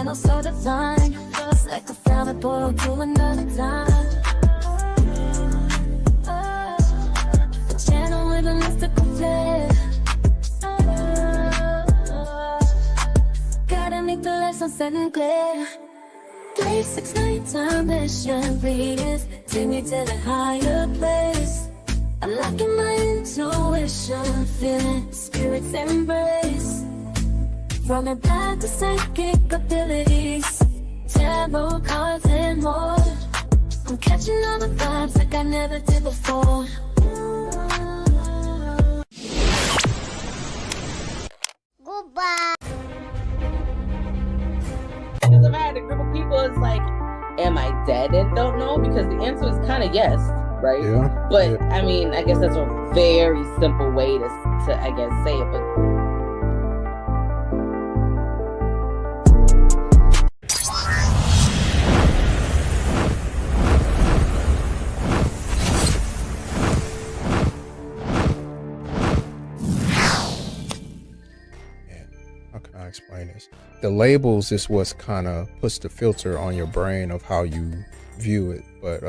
channel so divine, just like a flower portal to another time. The channel with a mystical flair. Gotta make the lesson set and clear. 369 time mission, please take me to the higher place. Unlocking my intuition, feeling spirit's embrace. From a path to psychic abilities, tarot cards and more. I'm catching all the vibes like I never did before. Goodbye. Because if I had a group of people, it's like, am I dead and don't know? Because the answer is kind of yes, right? Yeah. But yeah. I mean, I guess that's a very simple way to I guess say it. But How can I explain this? The labels is what's kind of puts the filter on your brain of how you view it. But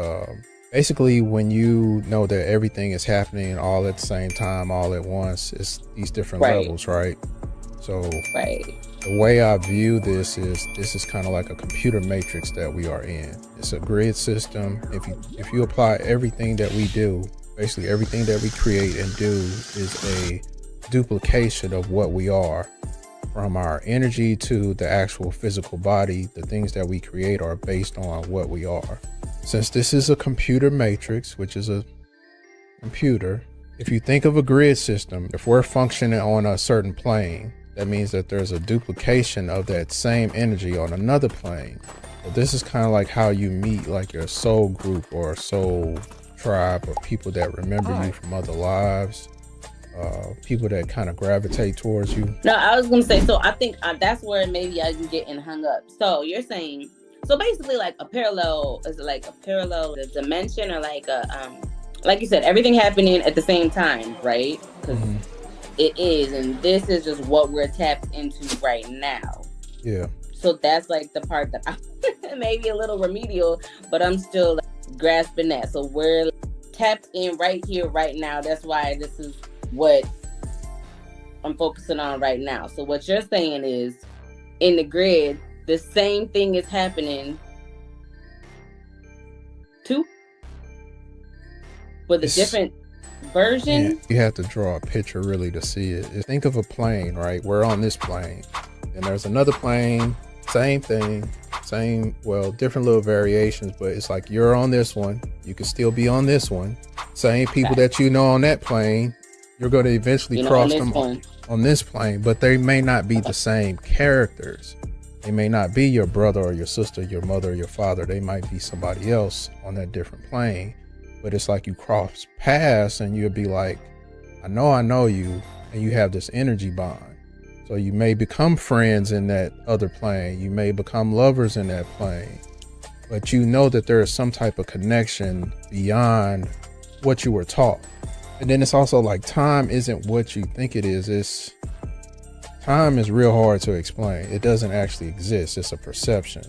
basically, when you know that everything is happening all at the same time, all at once, it's these different levels, right? So the way I view this is kind of like a computer matrix that we are in. It's a grid system. If you apply everything that we do, basically everything that we create and do is a duplication of what we are. From our energy to the actual physical body, the things that we create are based on what we are. Since this is a computer matrix, which is a computer, if you think of a grid system, if we're functioning on a certain plane, that means that there's a duplication of that same energy on another plane. So this is kind of like how you meet like your soul group or soul tribe, or people that remember you from other lives. People that kind of gravitate towards you. No, I was gonna say, so I think that's where maybe I can get hung up. So you're saying, so basically like a parallel, is it like a parallel dimension, or like a like you said, everything happening at the same time, right? Because it is, and this is just what we're tapped into right now. Yeah. So that's like the part that I'm maybe a little remedial, but I'm still like grasping that. So we're tapped in right here, right now. That's why this is what I'm focusing on right now. So what you're saying is, in the grid, the same thing is happening too, with a different version. Yeah, you have to draw a picture really to see it. Think of a plane, right? We're on this plane, and there's another plane, same thing, different little variations, but it's like you're on this one, you can still be on this one. Same people that you know on that plane, you're going to eventually cross them on this plane, but they may not be the same characters. They may not be your brother or your sister, your mother or your father. They might be somebody else on that different plane. But it's like you cross paths and you'll be like, I know you, and you have this energy bond. So you may become friends in that other plane. You may become lovers in that plane. But you know that there is some type of connection beyond what you were taught. And then it's also like time isn't what you think it is. Time is real hard to explain. It doesn't actually exist. It's a perception.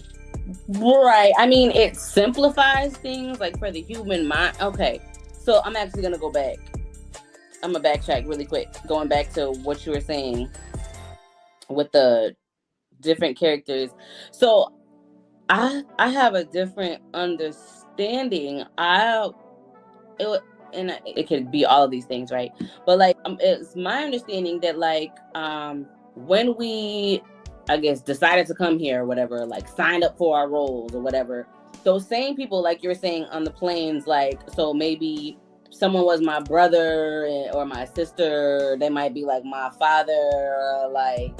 Right. I mean, it simplifies things like for the human mind. Okay. So I'm actually going to go back. I'm going to backtrack really quick. Going back to what you were saying with the different characters. So I have a different understanding. And it could be all of these things, right? But like, it's my understanding that like, when we, I guess, decided to come here or whatever, like signed up for our roles or whatever, those same people, like you're saying on the planes, like, so maybe someone was my brother or my sister, they might be like my father, or like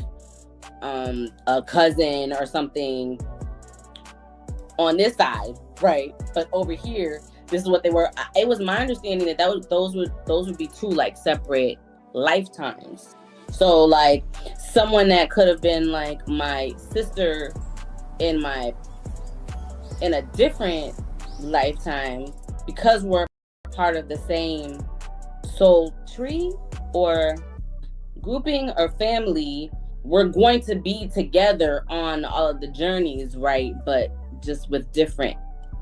a cousin or something on this side, right? But over here, this is what they were. It was my understanding that those would be two like separate lifetimes. So like someone that could have been like my sister in a different lifetime, because we're part of the same soul tree or grouping or family, we're going to be together on all of the journeys, right? But just with different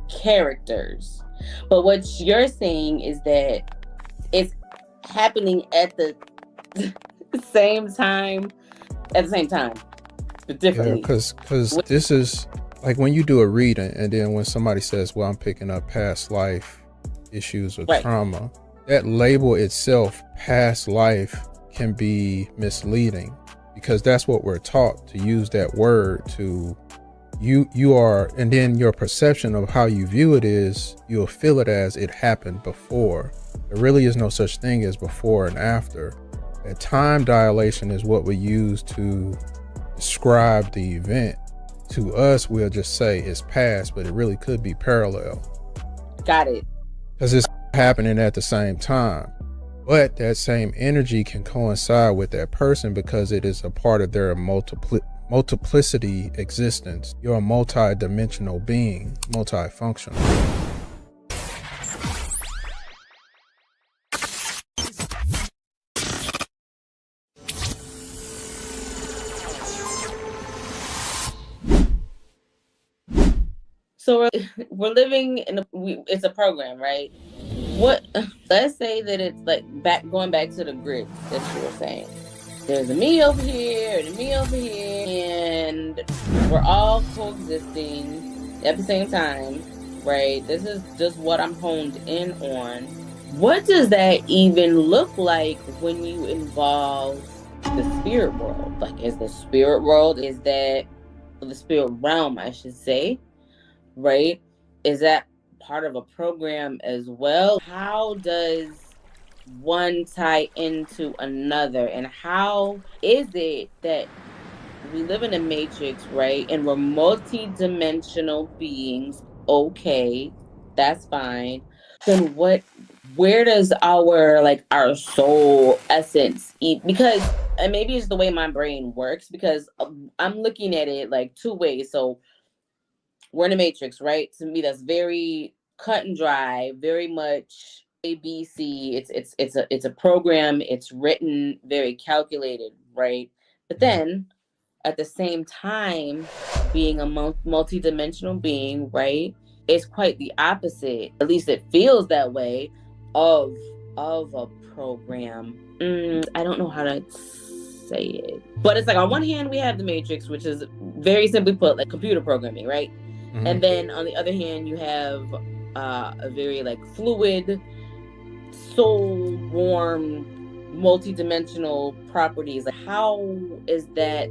characters. But what you're saying is that it's happening at the same time, but differently. Yeah, because this is like when you do a reading, and then when somebody says, well, I'm picking up past life issues or Right. trauma, that label itself, past life, can be misleading, because that's what we're taught to use that word to. You are, and then your perception of how you view it is, you'll feel it as it happened before. There really is no such thing as before and after. That time dilation is what we use to describe the event. To us, we'll just say it's past, but it really could be parallel. Got it. Because it's happening at the same time. But that same energy can coincide with that person because it is a part of their multiplicity existence. You're a multi-dimensional being, multifunctional. So we're living in it's a program, right? Let's say that it's like going back to the grid that you were saying. There's a me over here and a me over here, and we're all coexisting at the same time, right? This is just what I'm honed in on. What does that even look like when you involve the spirit world? Like, is the spirit world, is that the spirit realm, I should say, right? Is that part of a program as well? How does one tie into another, and how is it that we live in a matrix, right? And we're multi-dimensional beings. Okay, that's fine. Then where does our soul essence eat? Because, and maybe it's the way my brain works, because I'm looking at it like two ways. So we're in a matrix, right? To me, that's very cut and dry, very much ABC. It's a program. It's written, very calculated, right? But then at the same time, being a multi-dimensional being, right, it's quite the opposite. At least it feels that way of a program. I don't know how to say it, but it's like on one hand we have the matrix, which is very simply put like computer programming, right? Mm-hmm. And then on the other hand you have a very like fluid, soul warm, multi-dimensional properties. Like, how is that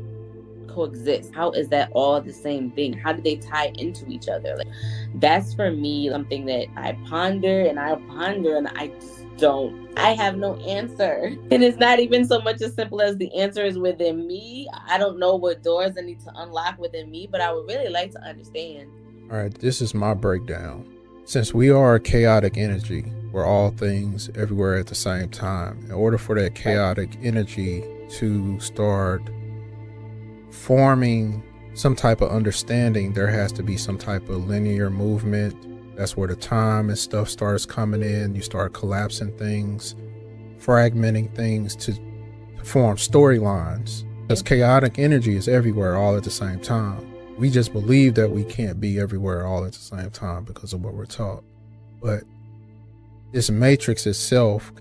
coexist? How is that all the same thing? How do they tie into each other? Like, that's for me something that I ponder and I just don't. I have no answer. And it's not even so much as simple as the answer is within me. I don't know what doors I need to unlock within me, but I would really like to understand. All right, this is my breakdown. Since we are a chaotic energy, we're all things everywhere at the same time. In order for that chaotic energy to start forming some type of understanding, there has to be some type of linear movement. That's where the time and stuff starts coming in. You start collapsing things, fragmenting things to form storylines. Because chaotic energy is everywhere all at the same time. We just believe that we can't be everywhere all at the same time because of what we're taught. But this matrix itself,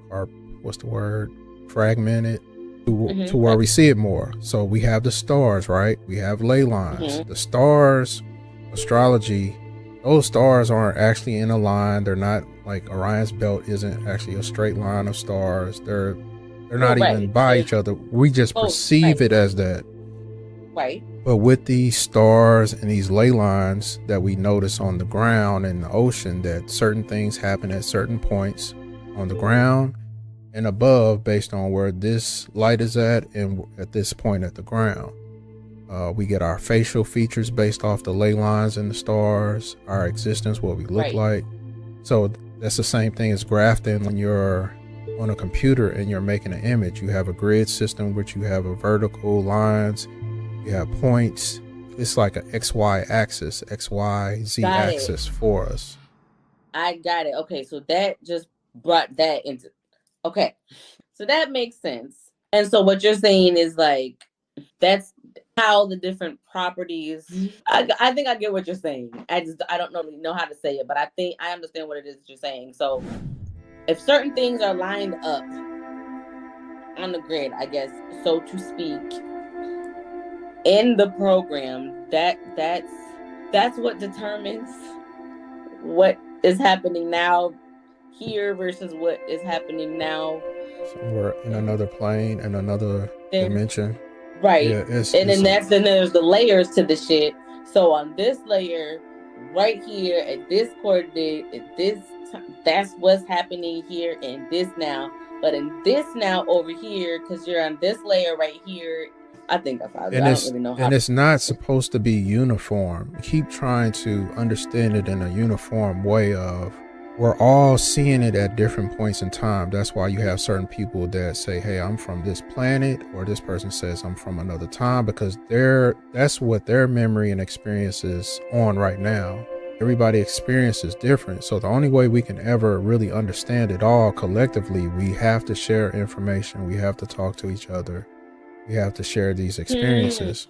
or what's the word, fragmented to where we see it more. So we have the stars, right? We have ley lines. The stars, astrology, those stars aren't actually in a line. They're not like Orion's belt isn't actually a straight line of stars. They're not even by each other. We just perceive it as that. Right. But with these stars and these ley lines that we notice on the ground and the ocean, that certain things happen at certain points on the ground and above based on where this light is at and at this point at the ground. We get our facial features based off the ley lines and the stars, our existence, what we look like. So that's the same thing as grafting. When you're on a computer and you're making an image, you have a grid system, which you have a vertical lines, you have points. It's like an XY axis, XYZ axis for us. I got it. Okay, so that just brought that into. Okay, so that makes sense. And so what you're saying is like That's how the different properties. I think I get what you're saying. I don't really know how to say it, but I think I understand what it is that you're saying. So if certain things are lined up on the grid, I guess, so to speak, in the program, that's what determines what is happening now here versus what is happening now. So we're in another plane and another dimension. Right. Yeah, then there's the layers to the shit. So on this layer, right here at this coordinate, at this that's what's happening here in this now. But in this now over here, because you're on this layer right here, I think I found it. I don't really know how. And it's not supposed to be uniform. Keep trying to understand it in a uniform way of we're all seeing it at different points in time. That's why you have certain people that say, hey, I'm from this planet, or this person says I'm from another time, because that's what their memory and experience is on right now. Everybody experience is different. So the only way we can ever really understand it all collectively, we have to share information. We have to talk to each other. We have to share these experiences.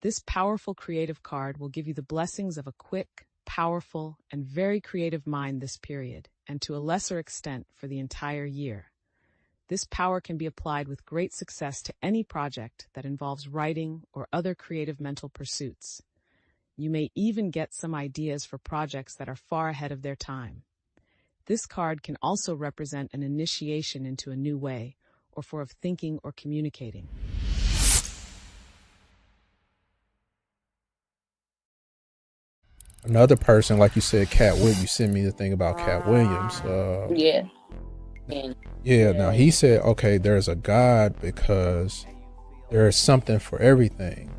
This powerful creative card will give you the blessings of a quick, powerful, and very creative mind this period, and to a lesser extent for the entire year. This power can be applied with great success to any project that involves writing or other creative mental pursuits. You may even get some ideas for projects that are far ahead of their time. This card can also represent an initiation into a new way, or for of thinking or communicating. Another person, like you said, Cat Williams, you sent me the thing about Cat Williams. Yeah, now he said, okay, there's a God because there's something for everything,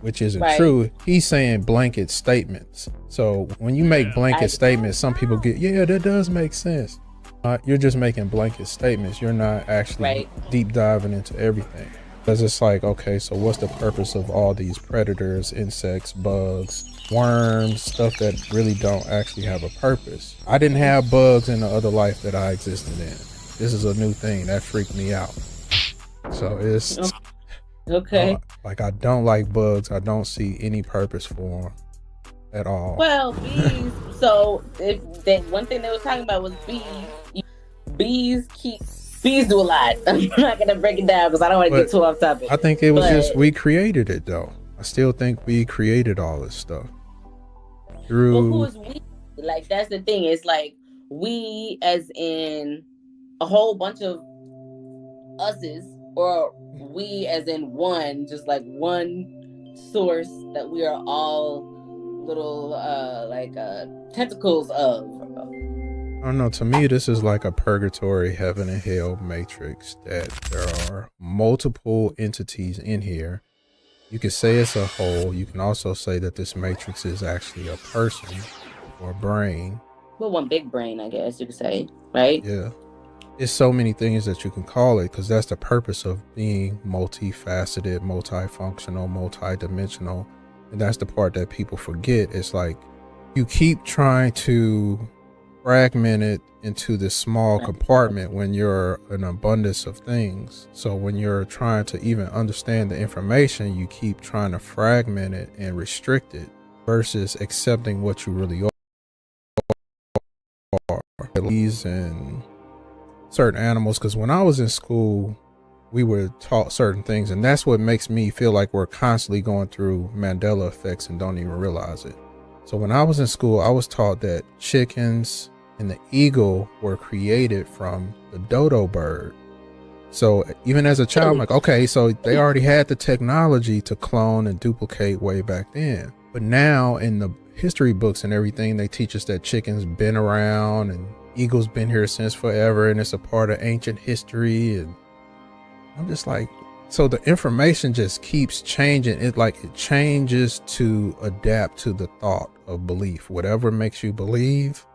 which isn't true. He's saying blanket statements. So when you make blanket statements, some people get, yeah, that does make sense. You're just making blanket statements. You're not actually deep diving into everything. Because it's like, okay, so what's the purpose of all these predators, insects, bugs, worms, stuff that really don't actually have a purpose? I didn't have bugs in the other life that I existed in. This is a new thing that freaked me out. So it's like I don't like bugs. I don't see any purpose for them at all. Well, bees. So that one thing they was talking about was bees. Bees do a lot. I'm not gonna break it down because I don't want to get too off topic. I think it was just we created it though. I still think we created all this stuff through. But who is we? Like that's the thing. It's like we, as in a whole bunch of us's, or we as in one, just like one source that we are all little tentacles of. I don't know. To me, this is like a purgatory, heaven and hell matrix, that there are multiple entities in here. You could say it's a whole. You can also say that this matrix is actually a person or a brain. Well, one big brain, I guess you could say, right? Yeah. There's so many things that you can call it, because that's the purpose of being multifaceted, multifunctional, multidimensional. And that's the part that people forget. It's like you keep trying to fragment it into this small compartment when you're an abundance of things. So when you're trying to even understand the information, you keep trying to fragment it and restrict it versus accepting what you really are. These and certain animals, because when I was in school, we were taught certain things, and that's what makes me feel like we're constantly going through Mandela effects and don't even realize it. So when I was in school, I was taught that chickens and the eagle were created from the dodo bird. So even as a child, I'm like, okay, so they already had the technology to clone and duplicate way back then. But now in the history books and everything, they teach us that chickens been around and eagles been here since forever, and it's a part of ancient history. And I'm just like, so the information just keeps changing. It changes to adapt to the thought of belief. Whatever makes you believe,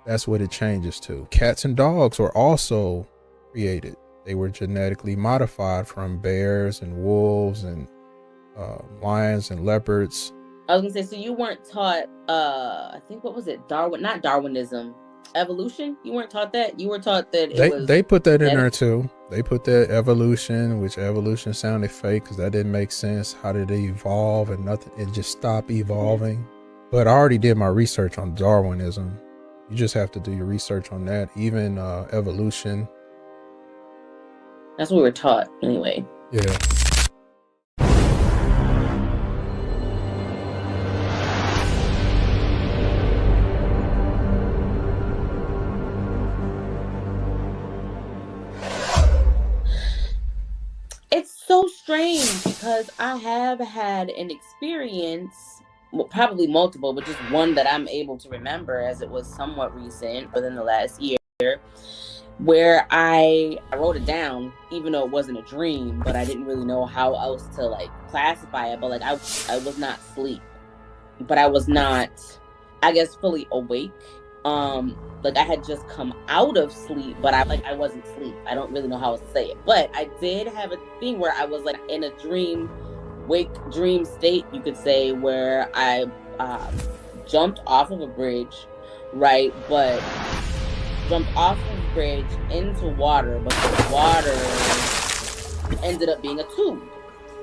that's what it changes to. Cats and dogs were also created. They were genetically modified from bears and wolves and lions and leopards. I was gonna say, so you weren't taught, I think, what was it? Not Darwinism. Evolution? You weren't taught that? You were taught that it was... They put that in there too. They put that evolution, which evolution sounded fake because that didn't make sense. How did it evolve and nothing? It just stopped evolving. But I already did my research on Darwinism. You just have to do your research on that. Even evolution. That's what we were taught anyway. Yeah. It's so strange because I have had an experience, well, probably multiple, but just one that I'm able to remember as it was somewhat recent within the last year, where I wrote it down, even though it wasn't a dream, but I didn't really know how else to like classify it. But like I was not asleep, but I was not, I guess, fully awake. Like I had just come out of sleep, but I wasn't asleep. I don't really know how to say it, but I did have a thing where I was like in a dream state, you could say, where I jumped off of a bridge, right? But jumped off of a bridge into water, but the water ended up being a tube,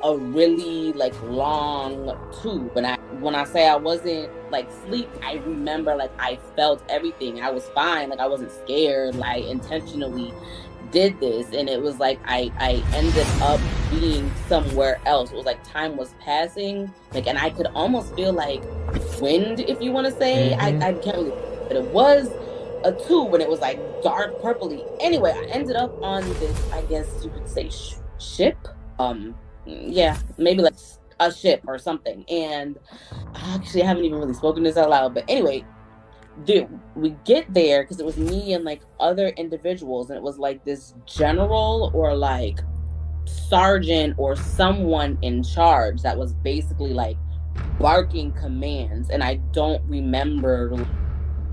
a really like long tube. And when I say I wasn't like asleep, I remember like I felt everything. I was fine, like I wasn't scared. Like, I intentionally did this, and it was like I ended up being somewhere else. It was like time was passing, like, and I could almost feel like wind, if you want to say. I can't really, but it was a tube, and it was like dark purpley. Anyway, I ended up on this, I guess you could say, ship. Yeah, maybe like a ship or something. And actually, I haven't even really spoken this out loud, but anyway, dude, we get there because it was me and like other individuals, and it was like this general or like sergeant or someone in charge that was basically like barking commands, and I don't remember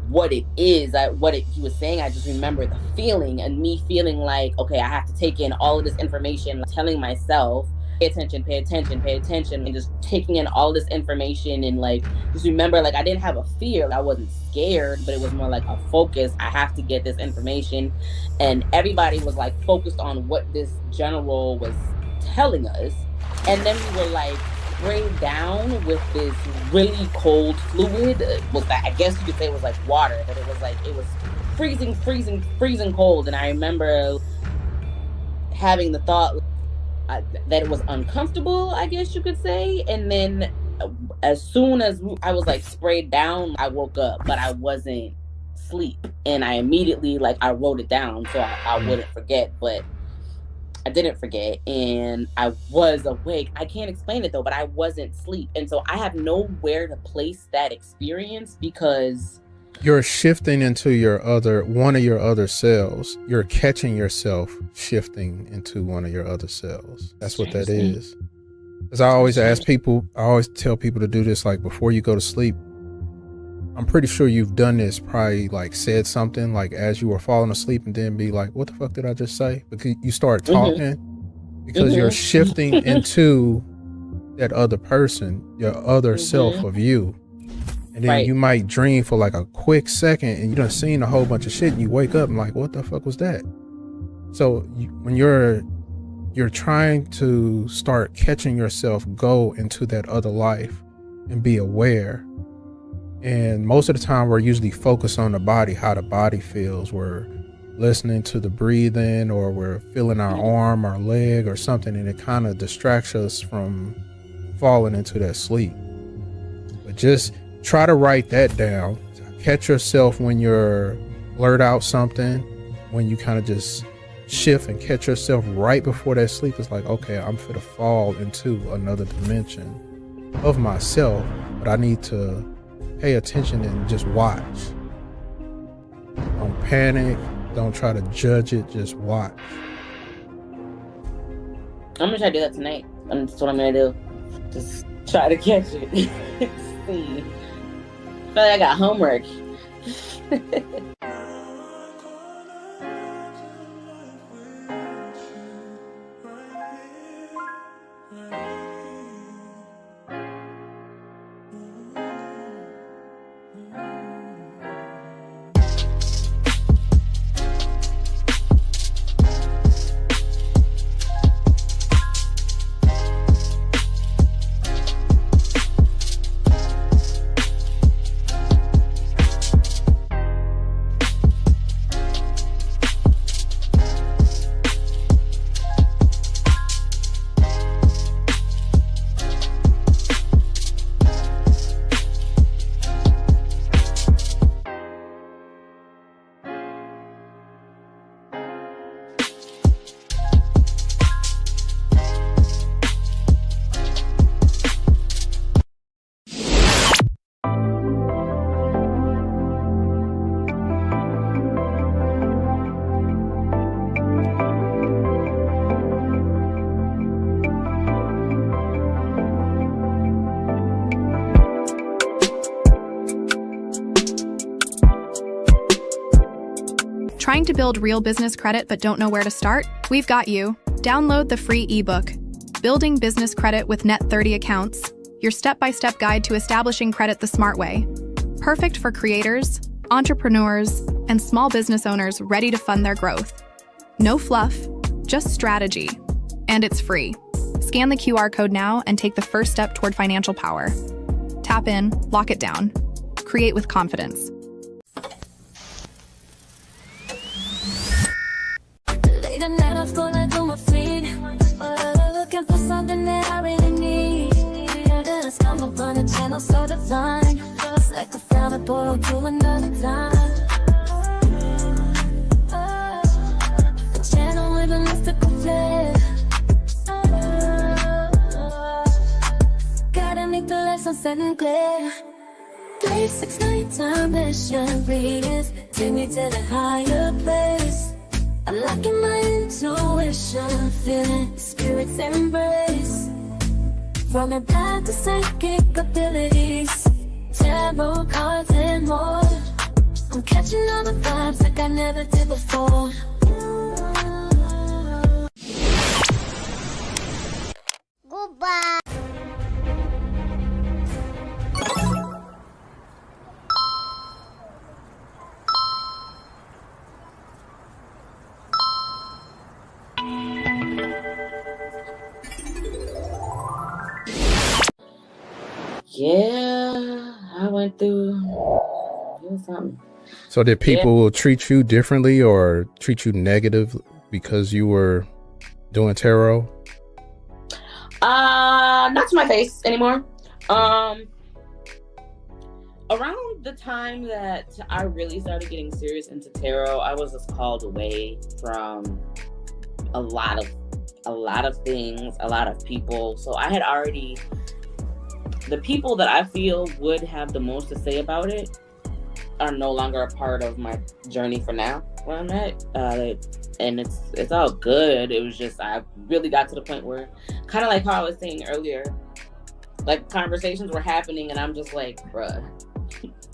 what it is, he was saying. I just remember the feeling, and me feeling like, okay, I have to take in all of this information, like telling myself, pay attention, and just taking in all this information. And like, just remember, like, I didn't have a fear, I wasn't scared, but it was more like a focus. I have to get this information, and everybody was like focused on what this general was telling us. And then we were like sprayed down with this really cold fluid. Was that, I guess you could say it was like water, but it was like, it was freezing cold. And I remember having the thought that it was uncomfortable, I guess you could say. And then as soon as I was like sprayed down, I woke up, but I wasn't asleep. And I immediately, like, I wrote it down so I wouldn't forget, but I didn't forget, and I was awake. I can't explain it though, but I wasn't asleep. And so I have nowhere to place that experience because you're shifting into one of your other cells. You're catching yourself shifting into one of your other cells. That's what that is. Because I always tell people to do this, like, before you go to sleep. I'm pretty sure you've done this, probably like said something like as you were falling asleep, and then be like, what the fuck did I just say? Because you start talking because you're shifting into that other person, your other self of you. And then you might dream for like a quick second, and you done seen a whole bunch of shit, and you wake up and like, what the fuck was that? So when you're trying to start catching yourself go into that other life and be aware. And most of the time we're usually focused on the body, how the body feels. We're listening to the breathing, or we're feeling our arm, our leg or something, and it kind of distracts us from falling into that sleep. But just try to write that down. Catch yourself when you're blurt out something, when you kind of just shift and catch yourself right before that sleep. It's like, okay, I'm finna fall into another dimension of myself, but I need to pay attention and just watch. Don't panic. Don't try to judge it. Just watch. I'm gonna try to do that tonight. That's what I'm gonna do. Just try to catch it. See. I feel like I got homework. Trying to build real business credit but don't know where to start? We've got you. Download the free ebook, Building Business Credit with Net 30 Accounts, your step-by-step guide to establishing credit the smart way. Perfect for creators, entrepreneurs, and small business owners ready to fund their growth. No fluff, just strategy. And it's free. Scan the QR code now and take the first step toward financial power. Tap in, lock it down. Create with confidence. Late at night, I feel like on my feet. Looking for something that I really need. Then I stumble upon a channel so divine. It's like I found a portal to another time. A channel with a mystical flair. Gotta make the light sunset and clear. 369 time mission readings take me to the higher place. I'm locking my intuition, feeling spirits embrace. From the back to psychic abilities, tarot cards and more. I'm catching all the vibes like I never did before. Goodbye. Yeah, I went through something. So did people treat you differently or treat you negative because you were doing tarot? Not to my face anymore. Around the time that I really started getting serious into tarot, I was just called away from a lot of things, a lot of people. So I had already, the people that I feel would have the most to say about it are no longer a part of my journey for now where I'm at. And it's all good. It was just, I really got to the point where, kind of like how I was saying earlier, like conversations were happening and I'm just like, bruh,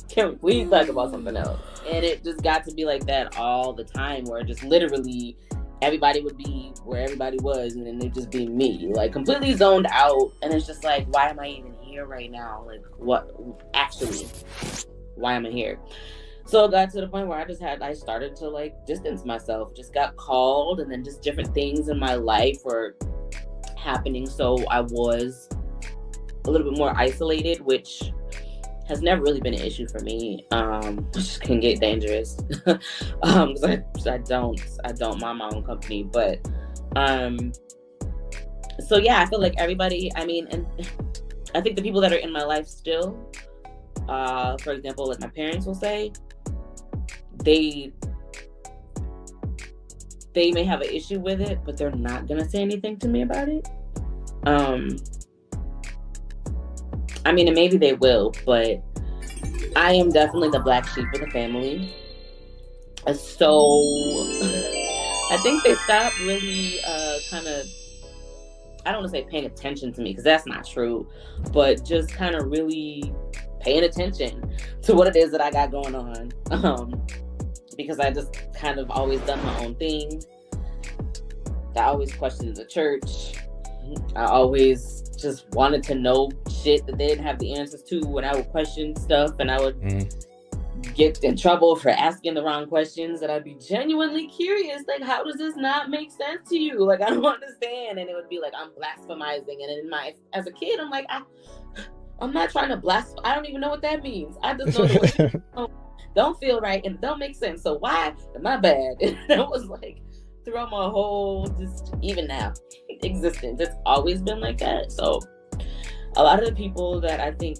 can we talk about something else? And it just got to be like that all the time, where just literally everybody would be where everybody was and then they'd just be me, like completely zoned out. And it's just like, why am I even here right now? Like, what actually, why am I here? So it got to the point where I started to like distance myself, just got called, and then just different things in my life were happening. So I was a little bit more isolated, which has never really been an issue for me, which can get dangerous. Because I don't mind my own company. But so yeah, I feel like everybody, I mean, and I think the people that are in my life still, for example, like my parents will say, they may have an issue with it, but they're not gonna say anything to me about it. I mean, and maybe they will, but I am definitely the black sheep of the family. So I think they stopped really kind of, I don't want to say paying attention to me, because that's not true, but just kind of really paying attention to what it is that I got going on. Because I just kind of always done my own thing. I always questioned the church. I always just wanted to know shit that they didn't have the answers to when I would question stuff, and I would get in trouble for asking the wrong questions, and I'd be genuinely curious, like, how does this not make sense to you? Like, I don't understand. And it would be like, I'm blasphemizing. And as a kid, I'm like, I'm not trying to blaspheme. I don't even know what that means. I just know the way don't feel right and don't make sense. So why am I bad? And it was like, throughout my whole, just even now, existence, it's always been like that. So a lot of the people that I think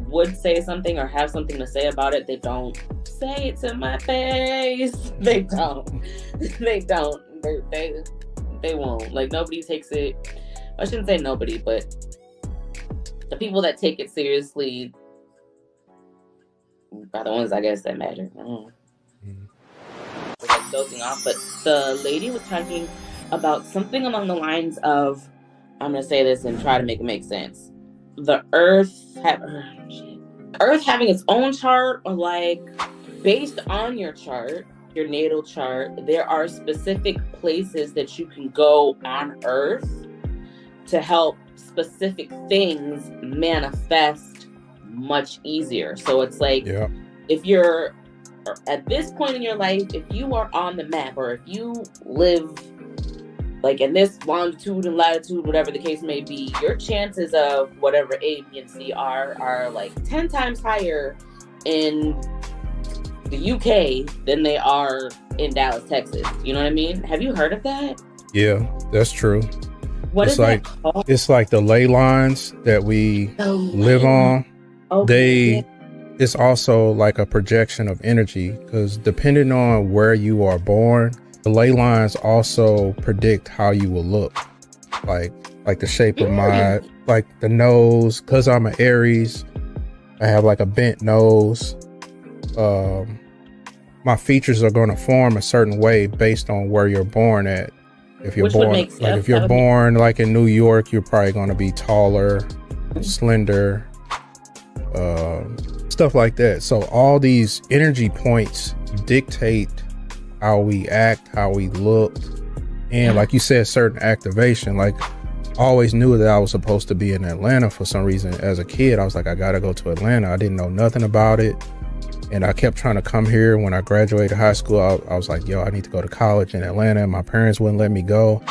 would say something or have something to say about it, they don't say it to my face. They don't. They won't. Like, nobody takes it. I shouldn't say nobody, but the people that take it seriously are the ones, I guess, that matter. I don't know. We're like dozing off, but the lady was talking about something along the lines of, I'm gonna say this and try to make it make sense. The Earth having its own chart, or like based on your chart, your natal chart, there are specific places that you can go on Earth to help specific things manifest much easier. So it's like, if you're at this point in your life, if you are on the map, or if you live like in this longitude and latitude, whatever the case may be, your chances of whatever A, B, and C are like 10 times higher in the UK than they are in Dallas, Texas. You know what I mean? Have you heard of that? Yeah, that's true. What it's is like that called? It's like the ley lines that we live on. Okay. It's also like a projection of energy, because depending on where you are born, the ley lines also predict how you will look, like the shape of my, like the nose. Because I'm an Aries, I have like a bent nose. My features are going to form a certain way based on where you're born at. If you're born, like if you're born like in New York, you're probably going to be taller, slender, stuff like that. So all these energy points dictate how we act, how we look, and like you said, certain activation. Like, I always knew that I was supposed to be in Atlanta for some reason. As a kid, I was like, I gotta go to Atlanta. I didn't know nothing about it, and I kept trying to come here. When I graduated high school, I was like, yo, I need to go to college in Atlanta, and my parents wouldn't let me go.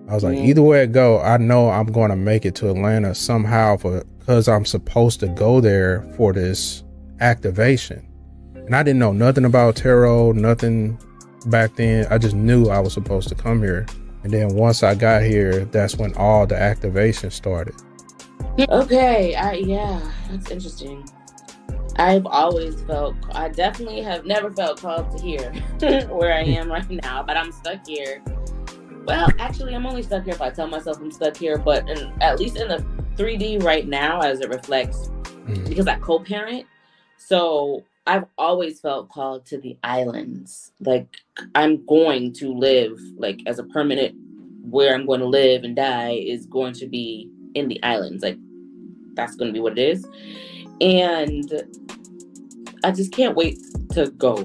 I was like, either way it go, I know I'm going to make it to Atlanta somehow, because I'm supposed to go there for this activation. And I didn't know nothing about tarot, nothing back then. I just knew I was supposed to come here. And then once I got here, that's when all the activation started. Okay, yeah, that's interesting. I've always felt, I definitely have never felt called to here where I am right now, but I'm stuck here. Well, actually, I'm only stuck here if I tell myself I'm stuck here, but at least in the 3D right now, as it reflects, because I co-parent, so I've always felt called to the islands. Like, I'm going to live, like, as a permanent, where I'm going to live and die is going to be in the islands. Like, that's going to be what it is. And I just can't wait to go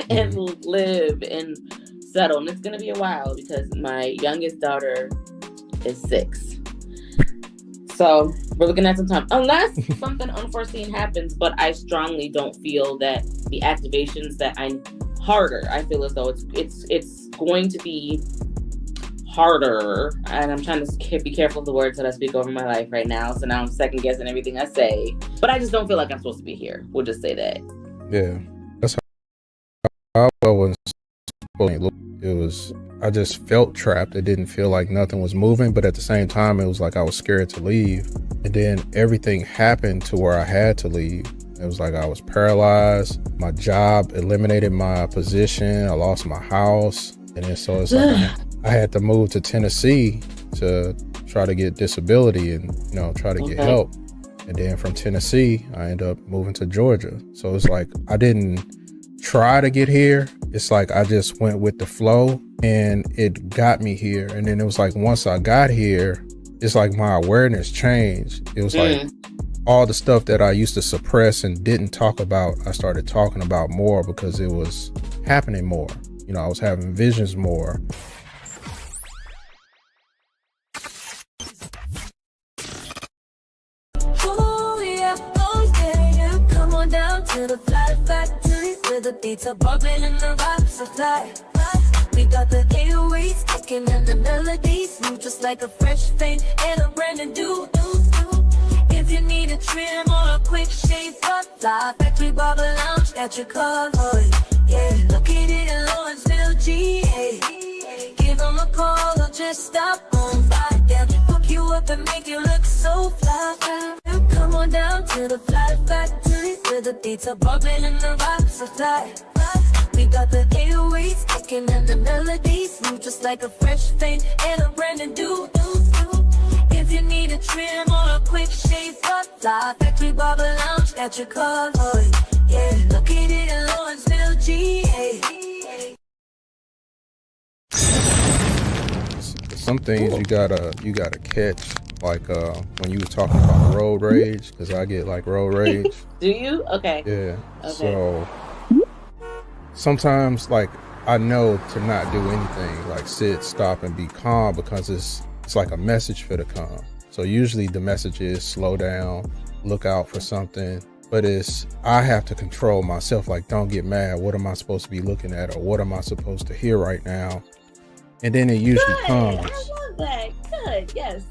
and live and settle. And it's going to be a while, because my youngest daughter is 6. So we're looking at some time, unless something unforeseen happens. But I strongly don't feel that the activations that I'm harder. I feel as though it's going to be harder. And I'm trying to be careful of the words that I speak over my life right now. So now I'm second guessing everything I say. But I just don't feel like I'm supposed to be here. We'll just say that. Yeah, that's how I was. It was, I just felt trapped. It didn't feel like nothing was moving, but at the same time, it was like I was scared to leave. And then everything happened to where I had to leave. It was like I was paralyzed. My job eliminated my position. I lost my house. And then so it's like I had to move to Tennessee to try to get disability and, you know, try to get help. And then from Tennessee, I ended up moving to Georgia. So it's like I didn't try to get here. It's like I just went with the flow and it got me here. And then it was like once I got here, it's like my awareness changed. It was like all the stuff that I used to suppress and didn't talk about, I started talking about more because it was happening more. You know, I was having visions more. Oh yeah, come on down to the fly factory where the beats are bumping and the vibes are fly. We got the 808s kicking and the melodies move just like a fresh paint and a brand new. If you need a trim or a quick shave, fly factory barber lounge got your cover. Yeah, located in Lawrenceville, GA. Give them a call or just stop on by. They'll hook you up and make you look so fly. Come on down to the fly factory where the beats are bumping and the vibes are fly. We got the 808s kicking and the melodies move just like a fresh paint and a brand new. If you need a trim or a quick shave, fly factory barber lounge got your cover. Yeah, located in Lawrenceville, GA. Some things you gotta catch, like when you were talking about road rage, because I get like road rage. Do you? Okay. Yeah. Okay. sometimes like I know to not do anything, like sit, stop, and be calm, because it's like a message for the calm. So usually the message is slow down, look out for something. But I have to control myself, like don't get mad. What am I supposed to be looking at, or what am I supposed to hear right now? And then it usually comes. I love that. Good, yes.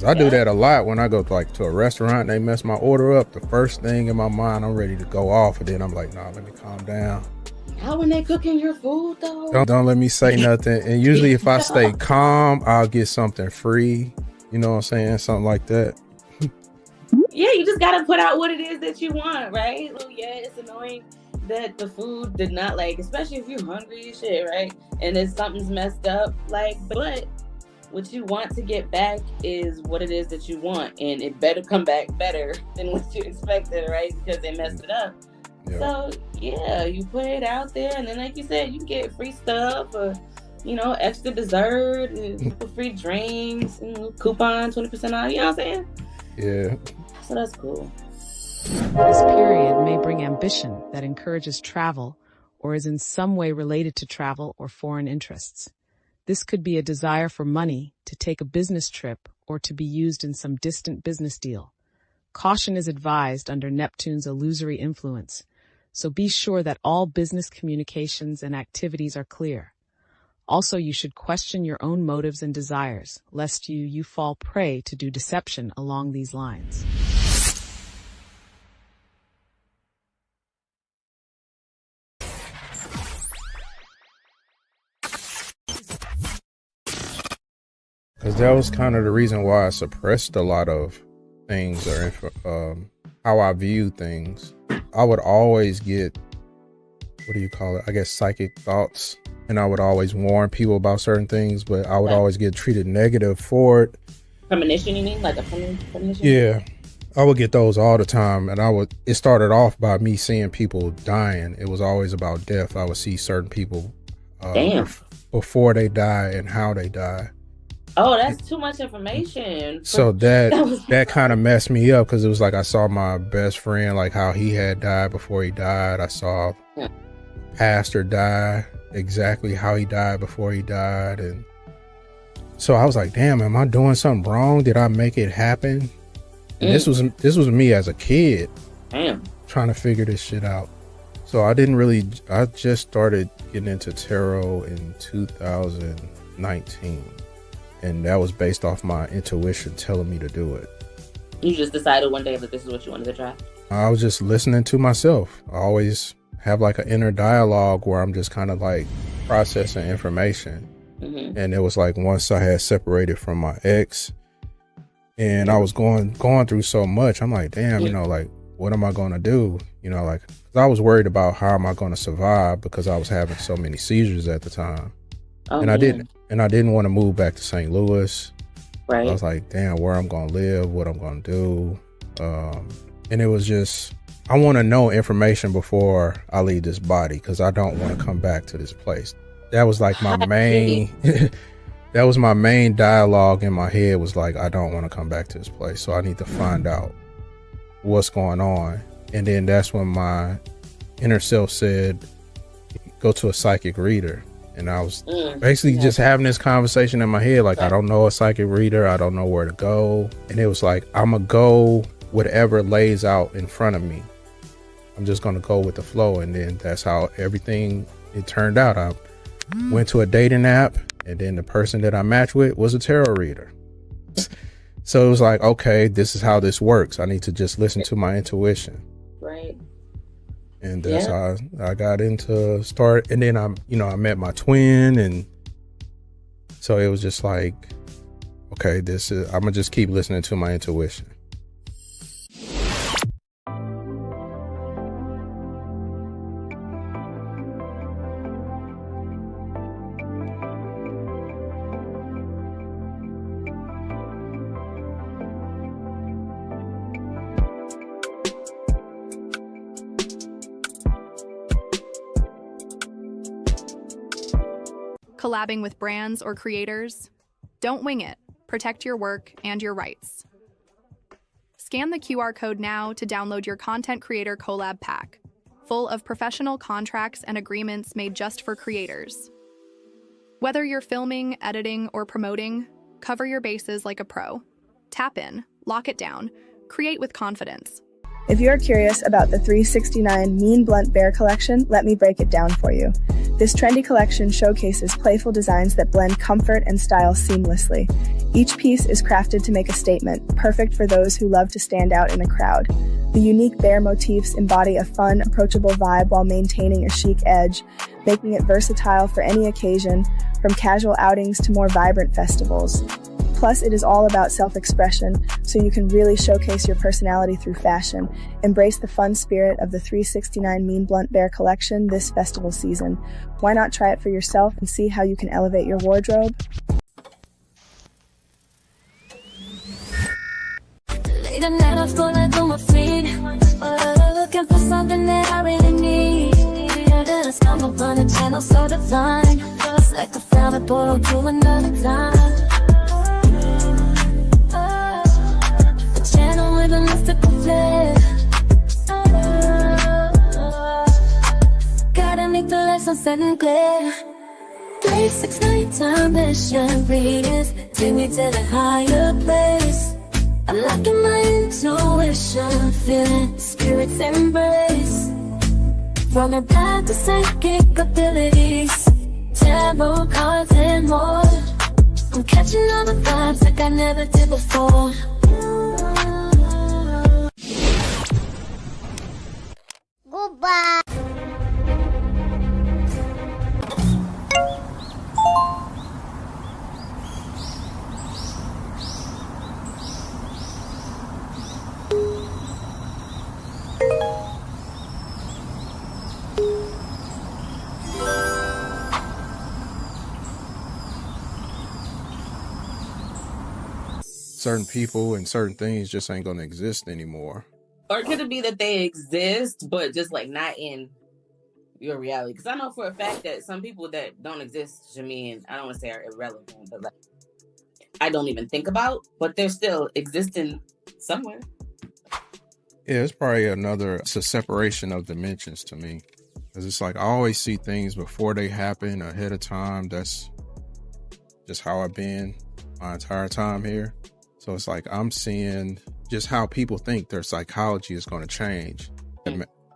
I do that a lot when I go to a restaurant and they mess my order up. The first thing in my mind, I'm ready to go off, and then I'm like, nah, let me calm down. How when they cooking your food though? Don't let me say nothing. And usually if I stay calm, I'll get something free. You know what I'm saying? Something like that. Yeah, you just gotta put out what it is that you want, right? Well, yeah, it's annoying that the food did not, like, especially if you're hungry as shit, right? And if something's messed up, like, but what you want to get back is what it is that you want, and it better come back better than what you expected, right? Because they messed it up. Yeah. So yeah, you put it out there, and then like you said, you get free stuff, or extra dessert, and free drinks, coupon 20% off. You know what I'm saying? Yeah. So that's cool. This period may bring ambition that encourages travel or is in some way related to travel or foreign interests. This could be a desire for money, to take a business trip, or to be used in some distant business deal. Caution is advised under Neptune's illusory influence, so be sure that all business communications and activities are clear. Also, you should question your own motives and desires, lest you fall prey to do deception along these lines. Because that was kind of the reason why I suppressed a lot of things, or how I view things. I would always get, what do you call it? I guess psychic thoughts. And I would always warn people about certain things, but I would always get treated negative for it. Premonition, you mean? Like a premonition? Yeah. I would get those all the time. And it started off by me seeing people dying. It was always about death. I would see certain people before they die and how they die. Oh, that's too much information. So that kind of messed me up, because it was like I saw my best friend, like how he had died before he died. I saw pastor die, exactly how he died before he died. And so I was like, damn, am I doing something wrong? Did I make it happen? And this was me as a kid. Damn. Trying to figure this shit out. So I just started getting into tarot in 2019. And that was based off my intuition telling me to do it. You just decided one day that this is what you wanted to try? I was just listening to myself. I always have like an inner dialogue where I'm just kind of like processing information. Mm-hmm. And it was like once I had separated from my ex and I was going through so much, I'm like, damn, like, what am I going to do? Like, 'cause I was worried about how am I going to survive, because I was having so many seizures at the time. Oh, and I didn't want to move back to St. Louis. Right. I was like, damn, where I'm going to live, what I'm going to do. And it was just, I want to know information before I leave this body, because I don't want to come back to this place. That was like my main, that was my main dialogue in my head, was like, I don't want to come back to this place. So I need to find out what's going on. And then that's when my inner self said, go to a psychic reader. And I was basically just having this conversation in my head, like, I don't know a psychic reader. I don't know where to go. And it was like, I'm going to go whatever lays out in front of me. I'm just going to go with the flow. And then that's how everything, it turned out. I went to a dating app, and then the person that I matched with was a tarot reader. So it was like, okay, this is how this works. I need to just listen to my intuition. Right. And that's how I got into start. And then I met my twin, and so it was just like, okay, I'm gonna just keep listening to my intuition. Collabing with brands or creators? Don't wing it. Protect your work and your rights. Scan the QR code now to download your Content Creator Collab Pack. full of professional contracts and agreements made just for creators. Whether you're filming, editing, or promoting, cover your bases like a pro. Tap in, lock it down, create with confidence. If you're curious about the 369 Mean Blunt Bear collection, let me break it down for you. This trendy collection showcases playful designs that blend comfort and style seamlessly. Each piece is crafted to make a statement, perfect for those who love to stand out in a crowd. The unique bear motifs embody a fun, approachable vibe while maintaining a chic edge, making it versatile for any occasion, from casual outings to more vibrant festivals. Plus, it is all about self-expression, so you can really showcase your personality through fashion. Embrace the fun spirit of the 369 Mean Blunt Bear collection this festival season. Why not try it for yourself and see how you can elevate your wardrobe? Late at night, I'm scrolling through my feed, looking for something that I really need. Then I stumble upon a channel so divine, it's like I found a portal to another time. A channel with a mystical flair. Gotta make the light sunset and clear. 369 time mission readings take me to the higher place. Unlocking my intuition, feeling spirits embrace. From your path to psychic abilities, tarot cards and more. I'm catching all the vibes like I never did before. Goodbye. Certain people and certain things just ain't gonna exist anymore. Or could it be that they exist, but just like not in your reality? Because I know for a fact that some people that don't exist to me, and I don't want to say are irrelevant, but like I don't even think about, but they're still existing somewhere. Yeah, it's probably it's a separation of dimensions to me. Because it's like I always see things before they happen ahead of time. That's just how I've been my entire time here. So it's like I'm seeing just how people think their psychology is going to change.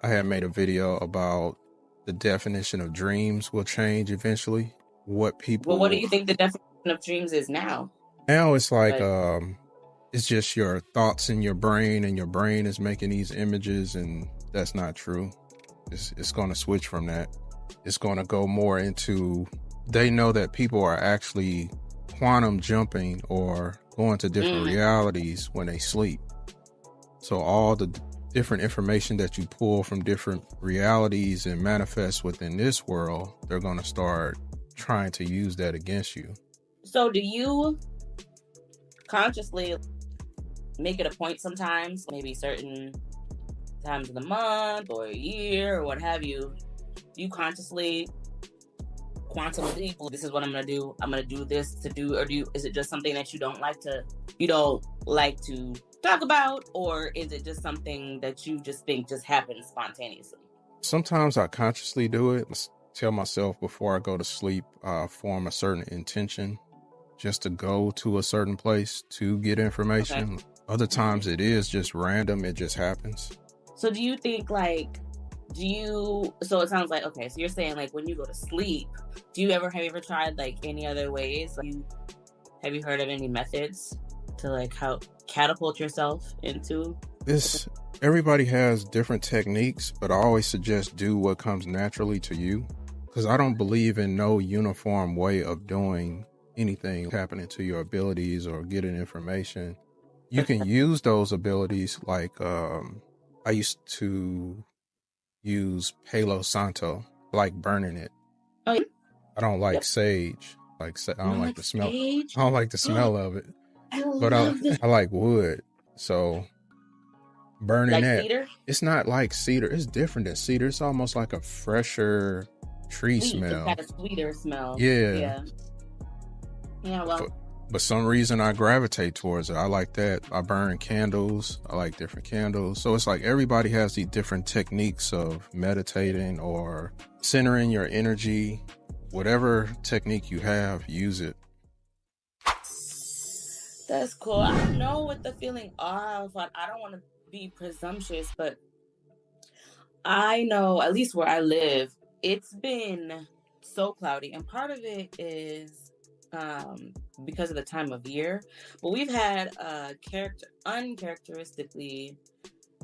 I had made a video about the definition of dreams will change eventually. What do you think the definition of dreams is now? Now it's like it's just your thoughts in your brain, and your brain is making these images, and that's not true. It's going to switch from that. It's going to go more into, they know that people are actually quantum jumping or going to different realities when they sleep. So all the different information that you pull from different realities and manifest within this world, they're going to start trying to use that against you. So do you consciously make it a point sometimes, maybe certain times of the month or a year or what have you, you consciously quantum leap, this is what I'm going to do, I'm going to do this to do, or is it just something that you don't like to talk about, or is it just something that you just think just happens spontaneously? Sometimes I consciously do it. Tell myself before I go to sleep, form a certain intention just to go to a certain place to get information. Okay. Other times it is just random, it just happens. So do you think so it sounds like, okay, so you're saying like when you go to sleep, have you ever tried like any other ways? Have you heard of any methods to like how catapult yourself into this? Everybody has different techniques, but I always suggest do what comes naturally to you, because I don't believe in no uniform way of doing anything happening to your abilities or getting information. You can use those abilities, like I used to use Palo Santo, like burning it. Oh, yeah. I don't like sage. I don't like the smell. Sage? I don't like the smell of it. I like wood. So burning like that. Cedar? It's not like cedar. It's different than cedar. It's almost like a fresher tree smell. It's got a sweeter smell. Yeah. Yeah, well. but some reason I gravitate towards it. I like that. I burn candles. I like different candles. So it's like everybody has these different techniques of meditating or centering your energy. Whatever technique you have, use it. That's cool. I don't know what the feeling of, but I don't want to be presumptuous, but I know, at least where I live, it's been so cloudy. And part of it is because of the time of year. But we've had uncharacteristically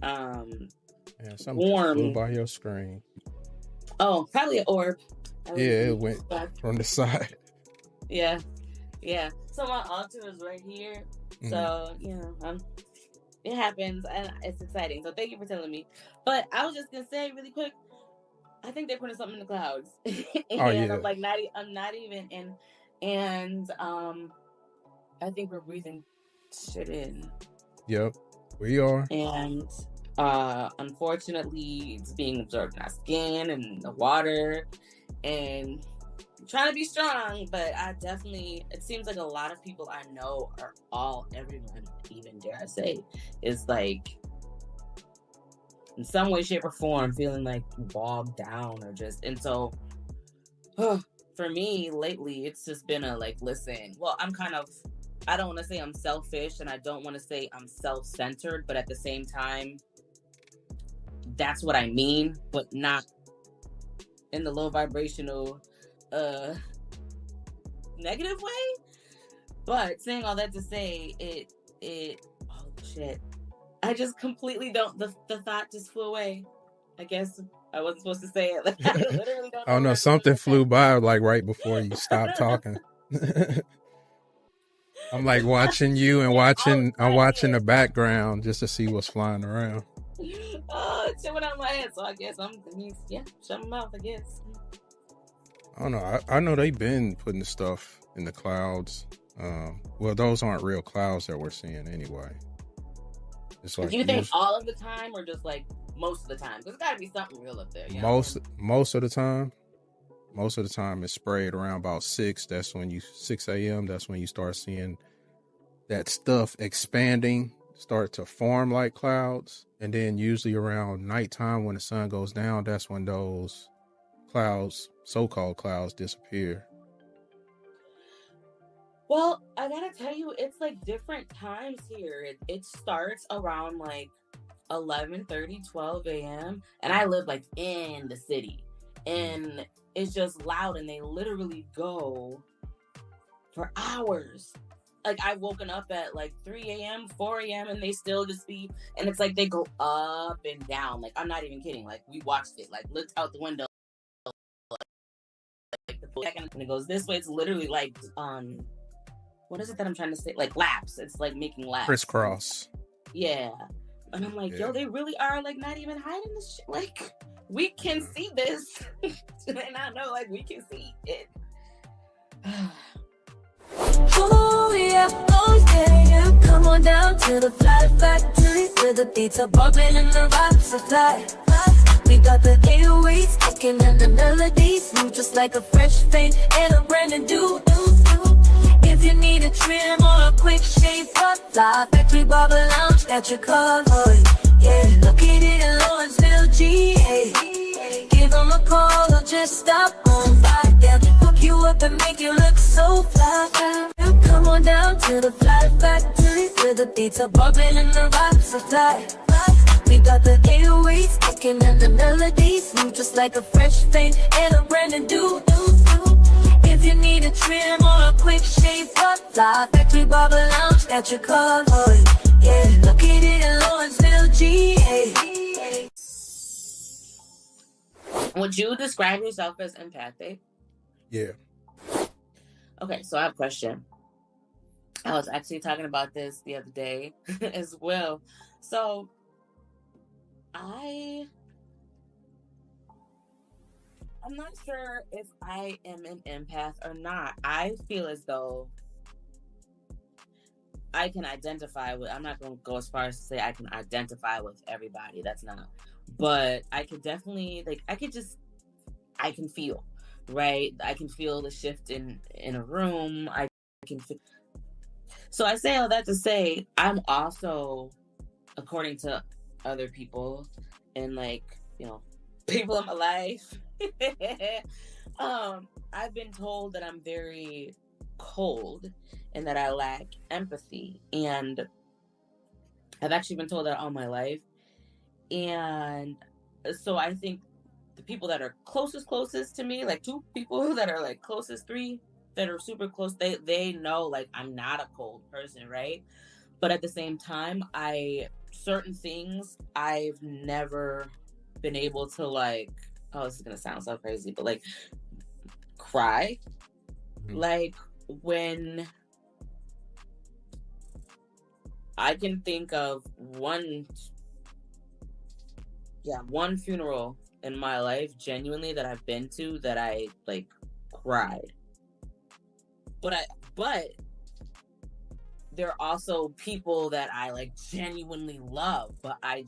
Something warm. flew by your screen. Oh, probably an orb. Yeah, it went from the side. Yeah. So my altar is right here. So, it happens and it's exciting. So thank you for telling me. But I was just gonna say really quick, I think they're putting something in the clouds. And I'm like I'm not even and I think we're breathing shit in. Yep, we are. And unfortunately it's being absorbed in our skin and the water, and I'm trying to be strong, but it seems like a lot of people I know everyone, even dare I say, is like in some way, shape, or form feeling like bogged down and so for me lately, it's just been listen, well, I don't want to say I'm selfish and I don't want to say I'm self-centered, but at the same time, that's what I mean, but not in the low vibrational negative way. But saying all that to say, oh shit, I just completely don't, the thought just flew away. I guess I wasn't supposed to say it. I literally don't know. Oh no, something flew by right before you stopped talking. I'm watching you and I'm watching the background just to see what's flying around. Oh, it's coming out my head, so I guess shut my mouth, I guess. I don't know. I know they've been putting the stuff in the clouds. Well, those aren't real clouds that we're seeing anyway. It's Do you think all of the time or just most of the time? There's got to be something real up there. Most of the time. Most of the time it's sprayed around about 6. 6 a.m. That's when you start seeing that stuff expanding, start to form like clouds. And then usually around nighttime when the sun goes down, that's when those clouds, so-called clouds, disappear. Well, I gotta tell you, it's different times here. It starts around 11:30, 12 a.m. And I live in the city. And it's just loud and they literally go for hours. I've woken up at 3 a.m., 4 a.m. and they still just be, and it's they go up and down. I'm not even kidding. We watched it, looked out the window. And it goes this way. It's literally what is it that I'm trying to say? Laps. It's making laps. Crisscross. Yeah. And I'm yo, they really are not even hiding this shit. We can see this. And I know we can see it. Oh yeah, come on down to the fly factory where the beats are bumping and the vibes are fly. We got the 808s kicking and the melodies move just like a fresh fade and a brand new. If you need a trim or a quick shave, fly factory barber lounge got your covered. Yeah, located in Lawrenceville, GA. Give them a call or just stop on by. They'll hook you up and make you look so fly. Come on down to the fly factory where the beats are bumping and the vibes are fly. We got the 808s kicking and the melodies move just like a fresh fade and a brand new. If you need a trim or a quick shave, fly factory barber lounge got your covered. Yeah, located in Lawrenceville, GA. Would you describe yourself as empathic? Yeah. Okay, so I have a question. I was actually talking about this the other day as well. So I'm not sure if I am an empath or not. I feel as though I can identify with, I'm not going to go as far as to say I can identify with everybody. That's not. But I could definitely, I can feel, right? I can feel the shift in a room. I can feel, So I say all that to say, I'm also, according to other people and like, you know, people in my life, I've been told that I'm very cold and that I lack empathy. And I've actually been told that all my life. And so I think the people that are closest to me, like 2 people that are like closest, 3 that are super close, they know like I'm not a cold person, right? But at the same time, certain things I've never been able to like, oh, this is gonna sound so crazy, but like cry. Like when I can think of one funeral in my life genuinely that I've been to that I like cried. But there are also people that I like genuinely love, but I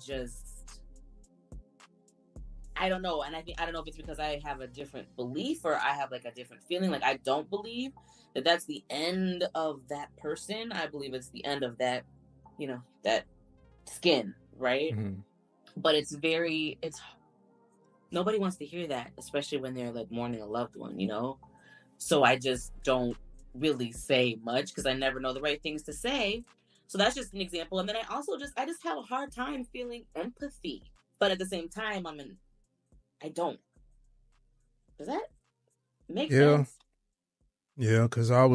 don't know. And I don't know if it's because I have a different belief or I have like a different feeling. Like I don't believe that that's the end of that person. I believe it's the end of that, you know, that skin, right? Mm-hmm. But it's nobody wants to hear that, especially when they're like mourning a loved one, you know? So I just don't really say much because I never know the right things to say. So that's just an example. And then I just have a hard time feeling empathy. But at the same time, I don't. Does that make sense? Yeah, because I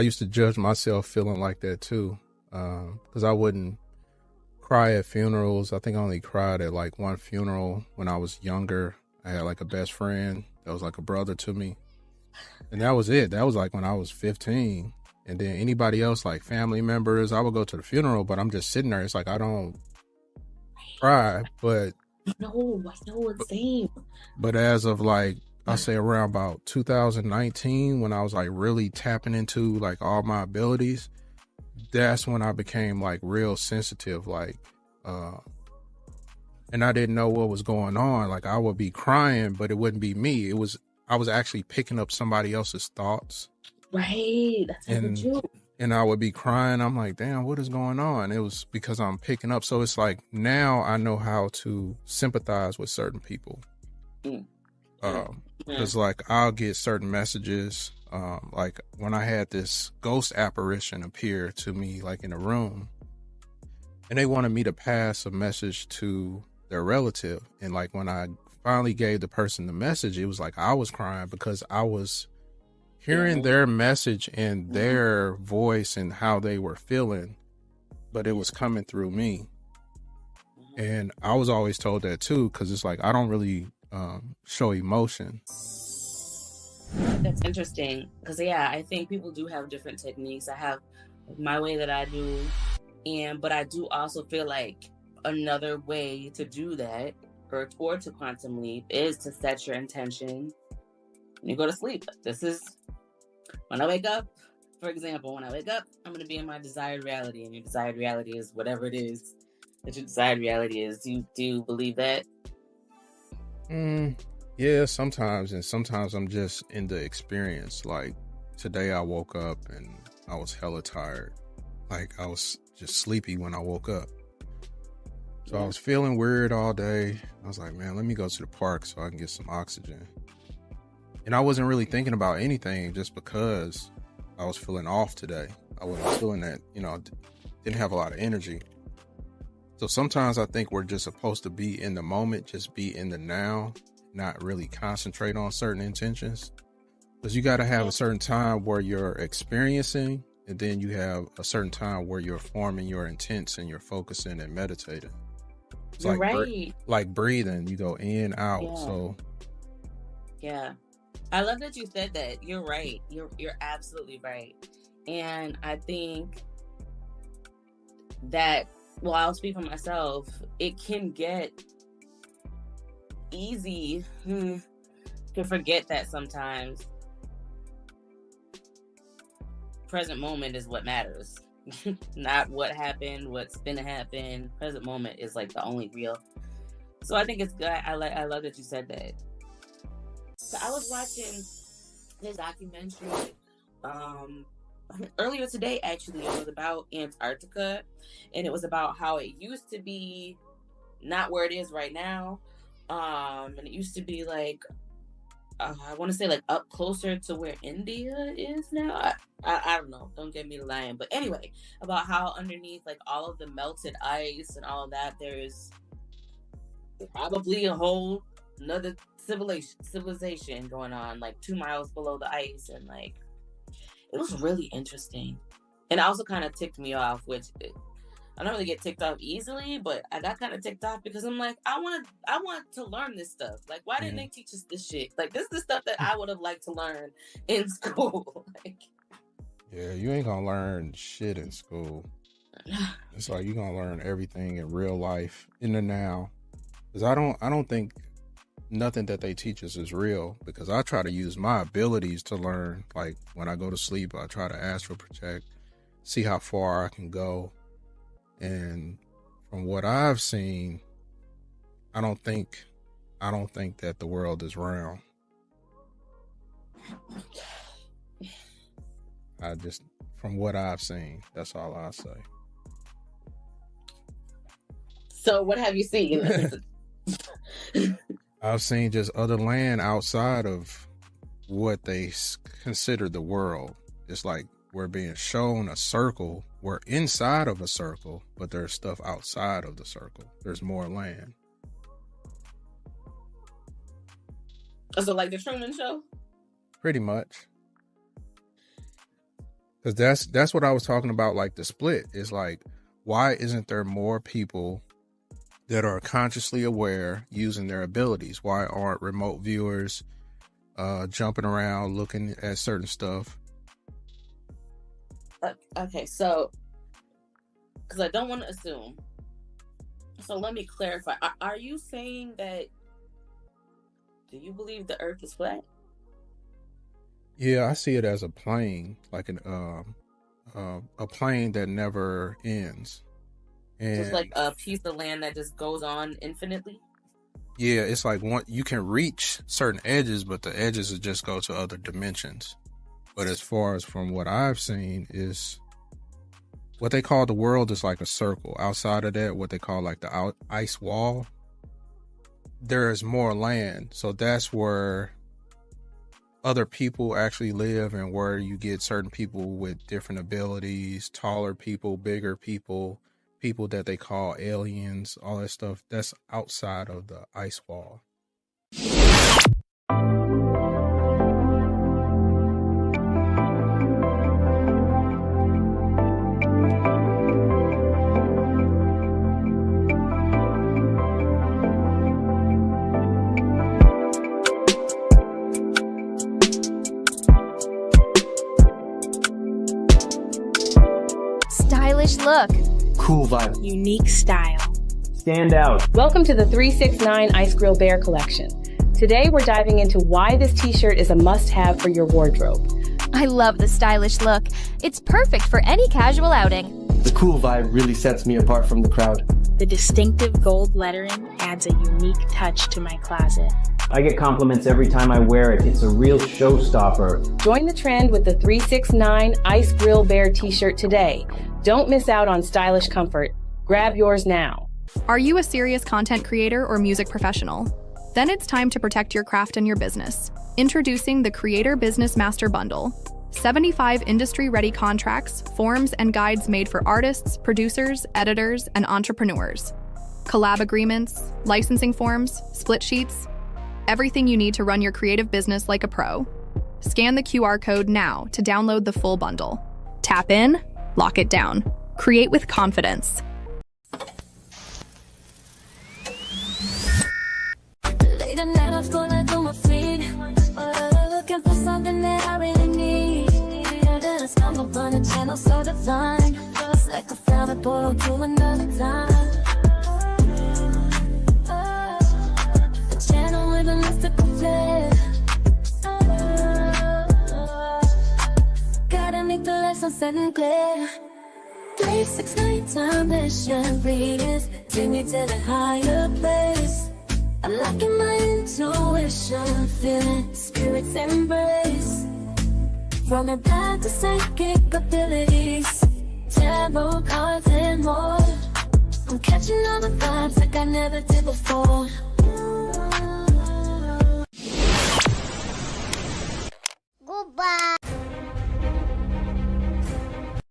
used to judge myself feeling like that too. Because I wouldn't cry at funerals. I think I only cried at like one funeral when I was younger. I had like a best friend that was like a brother to me. And that was it. That was like when I was 15. And then anybody else, like family members, I would go to the funeral, but I'm just sitting there. It's like I don't cry, but No, I know it's same. But as of like, I'll say around about 2019, when I was like really tapping into like all my abilities, that's when I became like real sensitive, like, and I didn't know what was going on. Like I would be crying, but it wouldn't be me. I was actually picking up somebody else's thoughts. Right. That's true. And I would be crying. I'm like, damn, what is going on? It was because I'm picking up. So it's like now I know how to sympathize with certain people. Because like I'll get certain messages. Like when I had this ghost apparition appear to me, like in a room, and they wanted me to pass a message to their relative. And like when I finally gave the person the message, it was like I was crying because I was hearing their message and their voice and how they were feeling, but it was coming through me. And I was always told that too, because it's like I don't really show emotion. That's interesting because I think people do have different techniques. I have my way that I do, but I do also feel like another way to do that or to quantum leap is to set your intention when you go to sleep. This is when I wake up. For example, when I wake up, I'm going to be in my desired reality, and your desired reality is whatever it is that your desired reality is. Do you believe that? Yeah, sometimes, and sometimes I'm just in the experience. Like today I woke up and I was hella tired. Like I was just sleepy when I woke up. So I was feeling weird all day. I was like, man, let me go to the park so I can get some oxygen. And I wasn't really thinking about anything just because I was feeling off today. I wasn't feeling that, didn't have a lot of energy. So sometimes I think we're just supposed to be in the moment, just be in the now, not really concentrate on certain intentions. Because you got to have a certain time where you're experiencing, and then you have a certain time where you're forming your intents and you're focusing and meditating. It's You're like right. like breathing, you go in, out. Yeah. So yeah, I love that you said that. You're right. You're absolutely right. And I think that, well, I'll speak for myself. It can get easy to forget that sometimes. Present moment is what matters. Not what happened, what's gonna happen. Present moment is like the only real. So I think it's good. I love that you said that. So I was watching this documentary earlier today, actually, it was about Antarctica, and it was about how it used to be not where it is right now. And it used to be like, I want to say like up closer to where India is now. I don't know. Don't get me lying. But anyway, about how underneath like all of the melted ice and all of that, there's probably a whole another civilization going on like 2 miles below the ice. And like, it was really interesting. And it also kind of ticked me off, which I don't really get ticked off easily, but I got kind of ticked off because I'm like, I want to learn this stuff. Like, why didn't they teach us this shit? Like, this is the stuff that I would have liked to learn in school. Like, yeah, you ain't gonna learn shit in school. It's like you're gonna learn everything in real life, in the now. Because I don't think nothing that they teach us is real, because I try to use my abilities to learn. Like when I go to sleep, I try to astral project, see how far I can go. And from what I've seen, I don't think that the world is round. From what I've seen, that's all I say. So what have you seen? I've seen just other land outside of what they consider the world. It's like we're being shown a circle. We're inside of a circle, but there's stuff outside of the circle. There's more land. So like the Truman Show? Pretty much. Because that's what I was talking about, like the split. Is like, why isn't there more people that are consciously aware using their abilities? Why aren't remote viewers jumping around looking at certain stuff? Okay, so because I don't want to assume, so let me clarify. Are you saying that, do you believe the earth is flat? Yeah, I see it as a plane, like a plane that never ends. And just like a piece of land that just goes on infinitely? Yeah, it's like you can reach certain edges, but the edges will just go to other dimensions. But as far as from what I've seen, is what they call the world is like a circle. Outside of that, what they call like the ice wall, there is more land. So that's where other people actually live, and where you get certain people with different abilities, taller people, bigger people, people that they call aliens, all that stuff. That's outside of the ice wall. Stylish look. Cool vibe. Unique style. Stand out. Welcome to the 369 Ice Grill Bear collection. Today we're diving into why this t-shirt is a must-have for your wardrobe. I love the stylish look. It's perfect for any casual outing. The cool vibe really sets me apart from the crowd. The distinctive gold lettering adds a unique touch to my closet. I get compliments every time I wear it. It's a real showstopper. Join the trend with the 369 Ice Grill Bear t-shirt today. Don't miss out on stylish comfort. Grab yours now. Are you a serious content creator or music professional? Then it's time to protect your craft and your business. Introducing the Creator Business Master Bundle. 75 industry-ready contracts, forms, and guides made for artists, producers, editors, and entrepreneurs. Collab agreements, licensing forms, split sheets, everything you need to run your creative business like a pro. Scan the QR code now to download the full bundle. Tap in, lock it down. Create with confidence. Late at night, I'm scrolling through my feed, looking for something that I really need. Then I stumble upon a channel so divine, just like I found a portal to another time. A channel with a mystical flair. Gotta make the lesson set and clear. 369 time mission readings take me to the higher place. Unlocking my intuition, feeling spirits embrace. Running back to psychic abilities, tarot cards and more. I'm catching all the vibes like I never did before. Goodbye.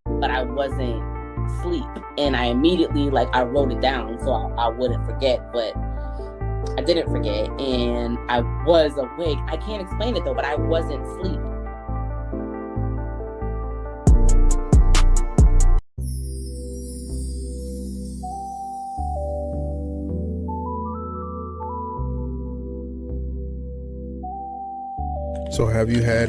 But I wasn't asleep, and I immediately I wrote it down so I wouldn't forget, but I didn't forget, and I was awake. I can't explain it though, but I wasn't asleep. So have you had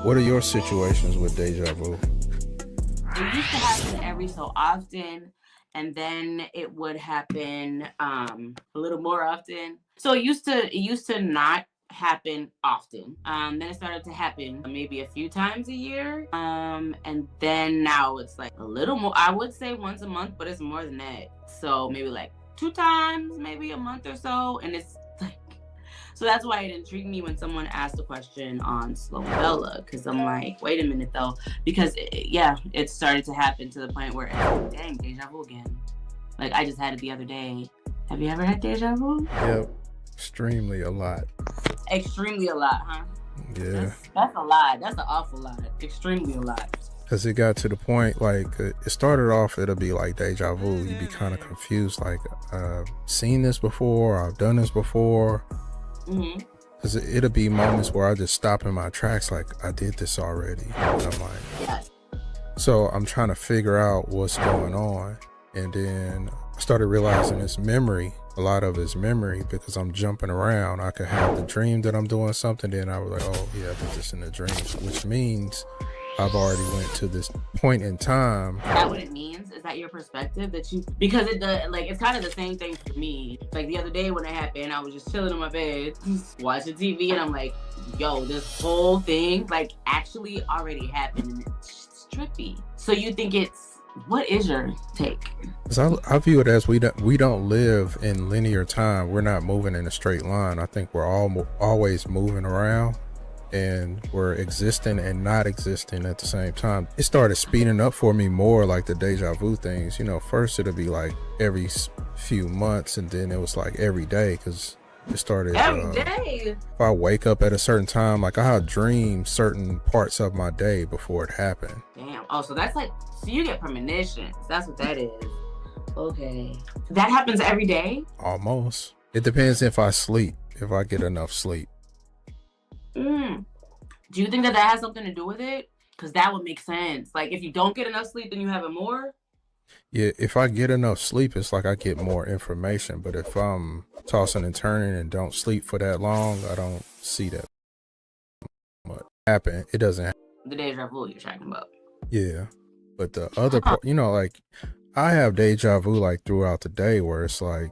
what are your situations with deja vu? It used to happen every so often, and then it would happen a little more often. So it used to not happen often. Then it started to happen maybe a few times a year. And then now it's a little more, I would say once a month, but it's more than that. So maybe 2 times, maybe a month or so. And it's so that's why it intrigued me when someone asked a question on Slow Bella, because I'm like, wait a minute though, because it started to happen to the point where it's dang, deja vu again. I just had it the other day. Have you ever had deja vu? Yep, extremely a lot. Extremely a lot, huh? Yeah. That's a lot. That's an awful lot. Extremely a lot. Because it got to the point, it started off, it'll be like deja vu. You'd be kind of confused, I've seen this before, I've done this before. Because it'll be moments where I just stop in my tracks, I did this already. And I'm yes. So I'm trying to figure out what's going on. And then I started realizing it's memory. A lot of it's memory because I'm jumping around. I could have the dream that I'm doing something, then I was like, oh yeah, I did this in the dream, which means I've already went to this point in time. Is that what it means? Is that your perspective because it does, it's kind of the same thing for me. The other day when it happened, I was just chilling in my bed, watching TV, and I'm like, yo, this whole thing actually already happened, and it's trippy. So you think what is your take? I view it as we don't live in linear time. We're not moving in a straight line. I think we're always moving around, and we're existing and not existing at the same time. It started speeding up for me more, the deja vu things. First it'll be every few months, and then it was every day, because it started every day. If I wake up at a certain time, I had dreamed certain parts of my day before it happened. Damn. Oh, so that's so you get premonitions. That's what that is. Okay. That happens every day? Almost. It depends if I sleep, if I get enough sleep. Do you think that has something to do with it? Because that would make sense. If you don't get enough sleep, then you have it more? Yeah, if I get enough sleep, it's I get more information. But if I'm tossing and turning and don't sleep for that long, I don't see that what happen. It doesn't happen. The deja vu you're talking about. Yeah. But the other part, I have deja vu throughout the day where it's I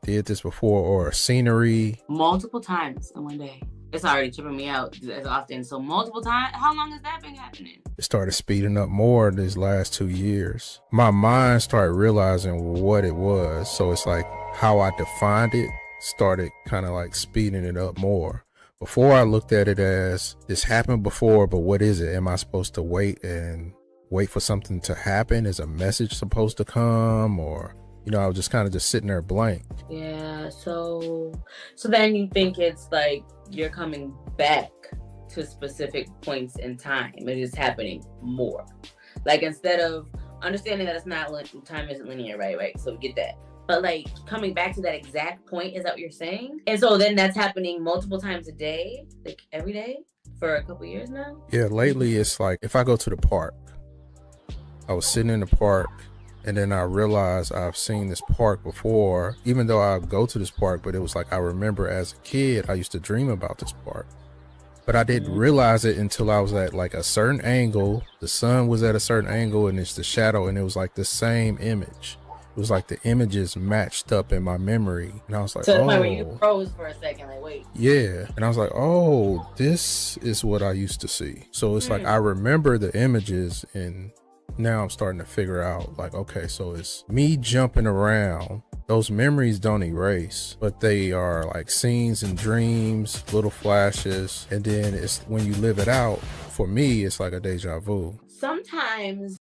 did this before, or scenery. Multiple times in one day. It's already tripping me out as often. So multiple times. How long has that been happening? It started speeding up more these last 2 years. My mind started realizing what it was. So it's how I defined it started kind of speeding it up more. Before I looked at it as this happened before, but what is it? Am I supposed to wait for something to happen? Is a message supposed to come? Or I was just kind of just sitting there blank. Yeah, so then you think it's you're coming back to specific points in time. It is happening more. Instead of understanding that it's not, time isn't linear, right? So we get that. But coming back to that exact point, is that what you're saying? And so then that's happening multiple times a day, every day for a couple years now? Yeah, lately it's if I go to the park, I was sitting in the park, and then I realized I've seen this park before, even though I go to this park, but it was I remember as a kid, I used to dream about this park. But I didn't realize it until I was at a certain angle. The sun was at a certain angle, and it's the shadow, and it was the same image. It was the images matched up in my memory. And I was to the point where you froze for a second, wait. Yeah. And I was oh, this is what I used to see. So it's I remember the images, and now I'm starting to figure out okay, so it's me jumping around those memories don't erase, but they are like scenes and dreams, little flashes. And then it's when you live it out, for me, it's like a deja vu. Sometimes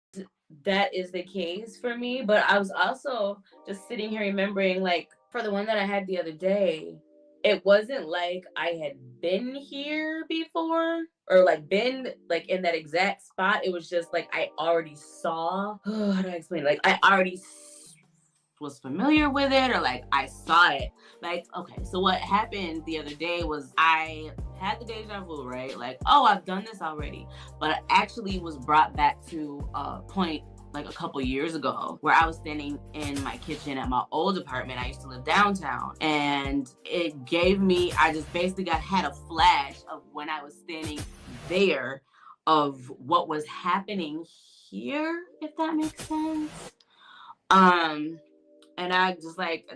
that is the case for me, but I was also just sitting here remembering, like, for the one that I had the other day, it wasn't like I had been here before or like been like in that exact spot. It was just like I already saw, how do I explain? Like I already was familiar with it, or like I saw it. Like, okay, so what happened the other day was I had the deja vu, right? Like, oh, I've done this already. But I actually was brought back to a point like a couple years ago where I was standing in my kitchen at my old apartment. I used to live downtown, and it gave me, I just basically had a flash of when I was standing there of what was happening here, if that makes sense. And I just like,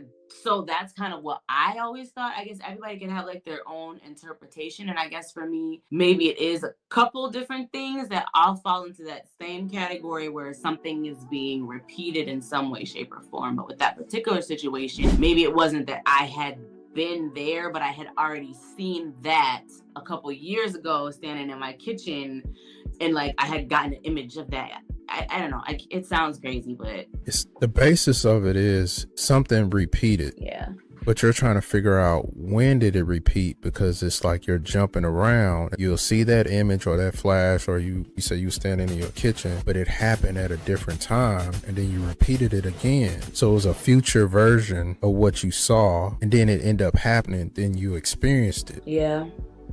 so that's kind of what I always thought. I guess everybody can have like their own interpretation. And I guess for me, maybe it is a couple different things that all fall into that same category where something is being repeated in some way, shape, or form. But with that particular situation, maybe it wasn't that I had been there, but I had already seen that a couple years ago standing in my kitchen, and like I had gotten an image of that. I don't know. It sounds crazy, but it's the basis of it is something repeated. Yeah. But you're trying to figure out when did it repeat, because it's like you're jumping around. You'll see that image or that flash, or you say you standing in your kitchen, but it happened at a different time, and then you repeated it again. So it was a future version of what you saw, and then it ended up happening. Then you experienced it. Yeah.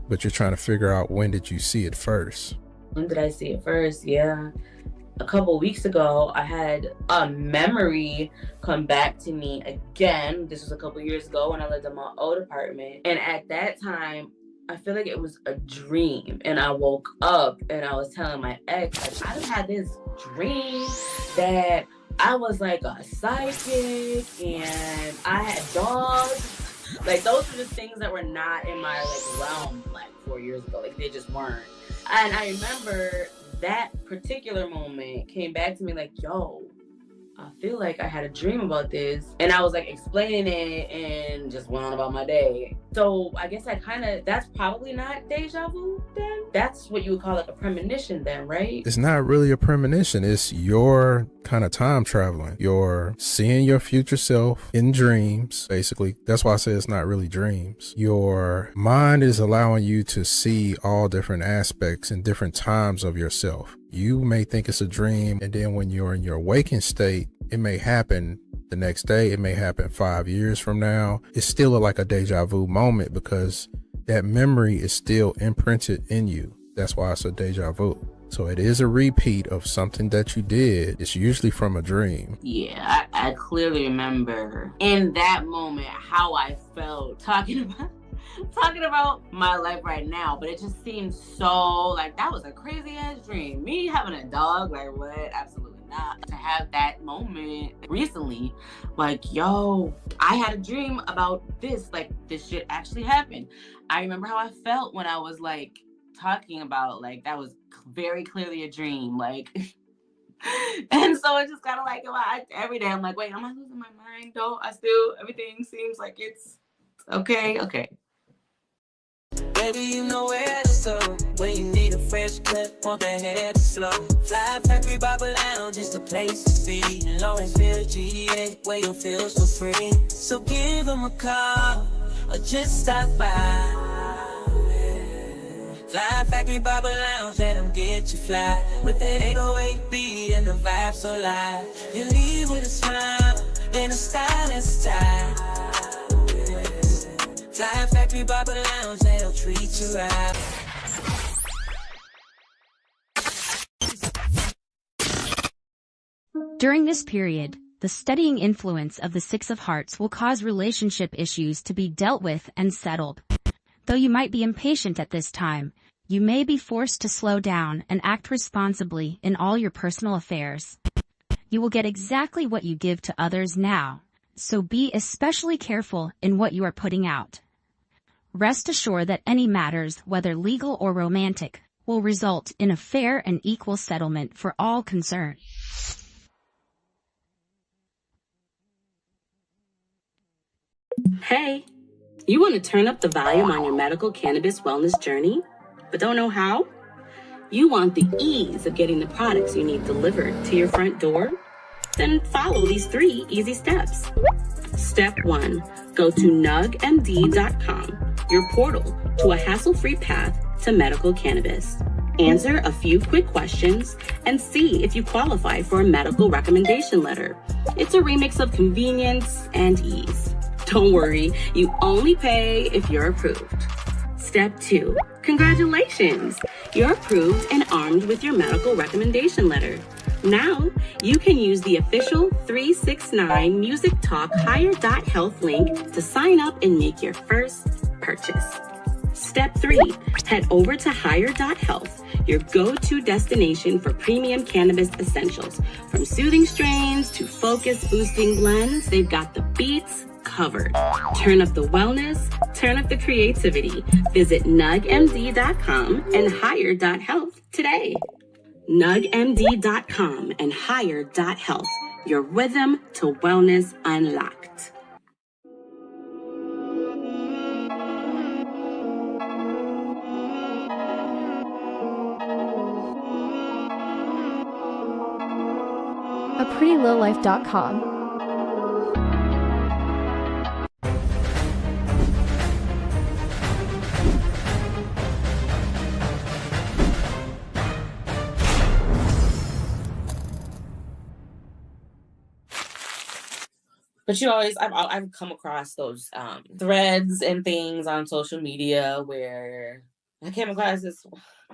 But you're trying to figure out, when did you see it first? When did I see it first? Yeah. A couple weeks ago, I had a memory come back to me again. This was a couple years ago when I lived in my old apartment. And at that time, I feel like it was a dream. And I woke up and I was telling my ex, like, I had this dream that I was like a psychic and I had dogs. Like, those were just things that were not in my like realm like 4 years ago. Like, they just weren't. And I remember that particular moment came back to me like, yo, I feel like I had a dream about this. And I was like explaining it and just went on about my day. So I guess that's probably not deja vu then. That's what you would call like a premonition then, right? It's not really a premonition. It's your kind of time traveling. You're seeing your future self in dreams, basically. That's why I say it's not really dreams. Your mind is allowing you to see all different aspects and different times of yourself. You may think it's a dream, and then when you're in your waking state, it may happen the next day. It may happen 5 years from now. It's still like a deja vu moment because that memory is still imprinted in you. That's why it's a deja vu. So it is a repeat of something that you did. It's usually from a dream. Yeah, I clearly remember in that moment how I felt talking about my life right now, but it just seems so like that was a crazy ass dream. Me having a dog, like what? Absolutely not. To have that moment recently, like, yo, I had a dream about this, like this shit actually happened. I remember how I felt when I was like talking about like that was very clearly a dream, like and so it's just kind of like every day I'm like, wait, am I losing my mind though? Everything seems like it's okay. Baby, you know where to start. When you need a fresh cut, want that head to slow. Fly Factory Barber Lounge is the place to be. In Lawrenceville, GA, where you feel so free. So give them a call or just stop by. Fly Factory Barber Lounge, let them get you fly. With that 808 beat and the vibe so live. You leave with a smile and a stylish style. Fly Factory Barber Lounge, they'll treat you right. During this period, the steadying influence of the Six of Hearts will cause relationship issues to be dealt with and settled. Though you might be impatient at this time, you may be forced to slow down and act responsibly in all your personal affairs. You will get exactly what you give to others now, so be especially careful in what you are putting out. Rest assured that any matters, whether legal or romantic, will result in a fair and equal settlement for all concerned. Hey, you want to turn up the volume on your medical cannabis wellness journey, but don't know how? You want the ease of getting the products you need delivered to your front door? Then follow these 3 easy steps. Step 1, go to nugmd.com, your portal to a hassle-free path to medical cannabis. Answer a few quick questions and see if you qualify for a medical recommendation letter. It's a remix of convenience and ease. Don't worry, you only pay if you're approved. Step 2, congratulations! You're approved and armed with your medical recommendation letter. Now, you can use the official 369 Music Talk Higher.health link to sign up and make your first purchase. Step 3, head over to Higher.health, your go-to destination for premium cannabis essentials. From soothing strains to focus-boosting blends, they've got the beats covered. Turn up the wellness, turn up the creativity. Visit nugmd.com and Higher.health today. nugmd.com and Higher.health, your rhythm to wellness unlocked. aprettylowlife.com. But you always, I've come across those threads and things on social media where I came across this,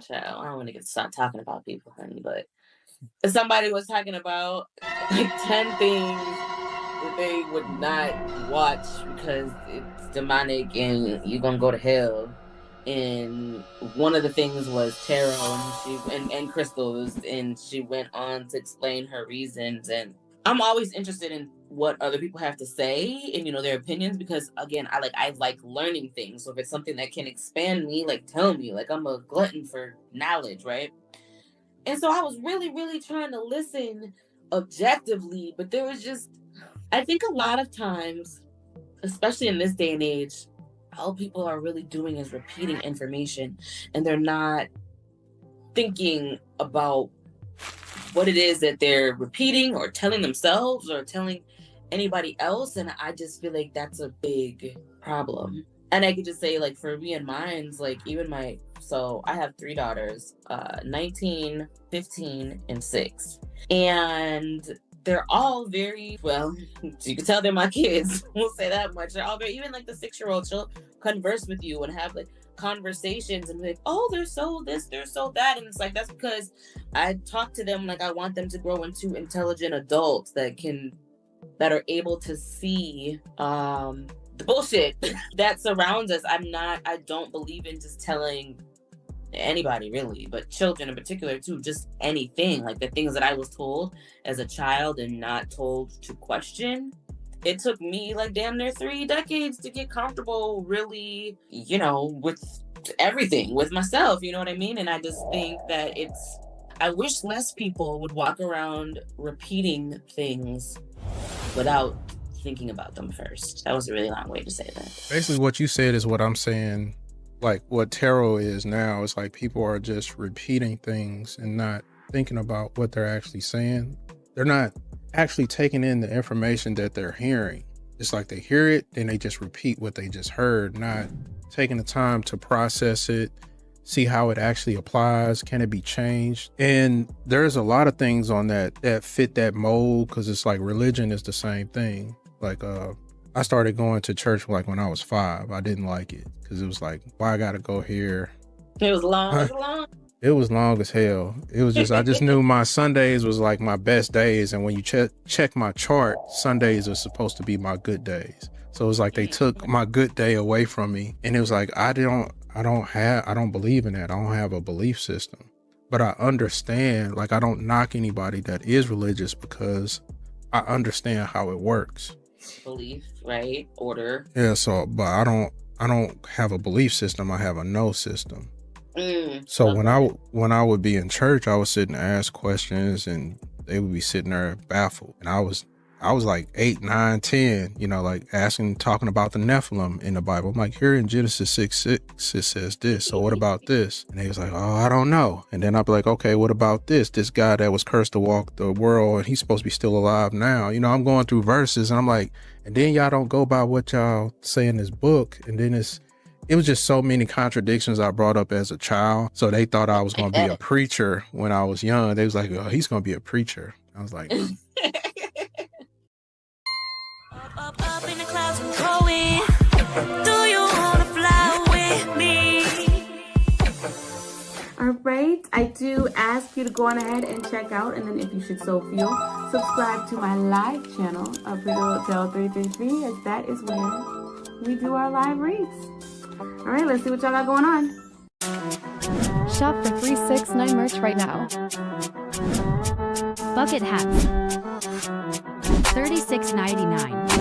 child, I don't want to start talking about people, honey, but somebody was talking about like 10 things that they would not watch because it's demonic and you're gonna go to hell. And one of the things was tarot and crystals, and she went on to explain her reasons. And I'm always interested in what other people have to say and, their opinions, because again, I like learning things. So if it's something that can expand me, like tell me, like I'm a glutton for knowledge, right? And so I was really, really trying to listen objectively, but there was just, I think a lot of times, especially in this day and age, all people are really doing is repeating information, and they're not thinking about what it is that they're repeating or telling themselves or telling anybody else. And I just feel like that's a big problem. And I could just say, like, for me and mine's, like, even so I have 3 daughters, 19, 15, and 6. And they're all very, well, you can tell they're my kids. We'll say that much. They're all very, even like the 6-year-old, she'll converse with you and have like conversations and be like, oh, they're so this, they're so that. And it's like, that's because I talk to them like I want them to grow into intelligent adults that are able to see the bullshit that surrounds us. I don't believe in just telling anybody really, but children in particular too, just anything, like the things that I was told as a child and not told to question. It took me like damn near 3 decades to get comfortable really, with everything, with myself, you know what I mean? And I just think that I wish less people would walk around repeating things without thinking about them first. That was a really long way to say that. Basically what you said is what I'm saying. Like what tarot is now, it's like people are just repeating things and not thinking about what they're actually saying. They're not actually taking in the information that they're hearing. It's like they hear it, then they just repeat what they just heard, not taking the time to process it, see how it actually applies. Can it be changed? And there's a lot of things on that fit that mold, because it's like religion is the same thing. Like I started going to church like when I was 5. I didn't like it because it was like, why I gotta go here? It was long. It was long as hell. It was just, I just knew my Sundays was like my best days. And when you check my chart, Sundays are supposed to be my good days. So it was like they took my good day away from me. And it was like, I don't believe in that. I don't have a belief system. But I understand, like I don't knock anybody that is religious because I understand how it works. Belief, right? Order. Yeah, so but I don't have a belief system. I have a no system. So okay. when I would be in church, I would sit and ask questions and they would be sitting there baffled. And I was I was like 8, 9, 10, you know, like talking about the Nephilim in the Bible. I'm like, here in Genesis 6:6, it says this. So what about this? And they was like, oh, I don't know. And then I'd be like, okay, what about this? This guy that was cursed to walk the world and he's supposed to be still alive now. You know, I'm going through verses and I'm like, and then y'all don't go by what y'all say in this book. And then it was just so many contradictions I brought up as a child. So they thought I was going to be a preacher when I was young. They was like, oh, he's going to be a preacher. I was like, Up in the clouds and growing. Do you wanna fly with me? All right, I do ask you to go on ahead and check out, and then if you should so feel, subscribe to my live channel of Pretty Hotel 333, as that is where we do our live reads. All right, let's see what y'all got going on. Shop for 369 merch right now. Bucket hats, $36.99.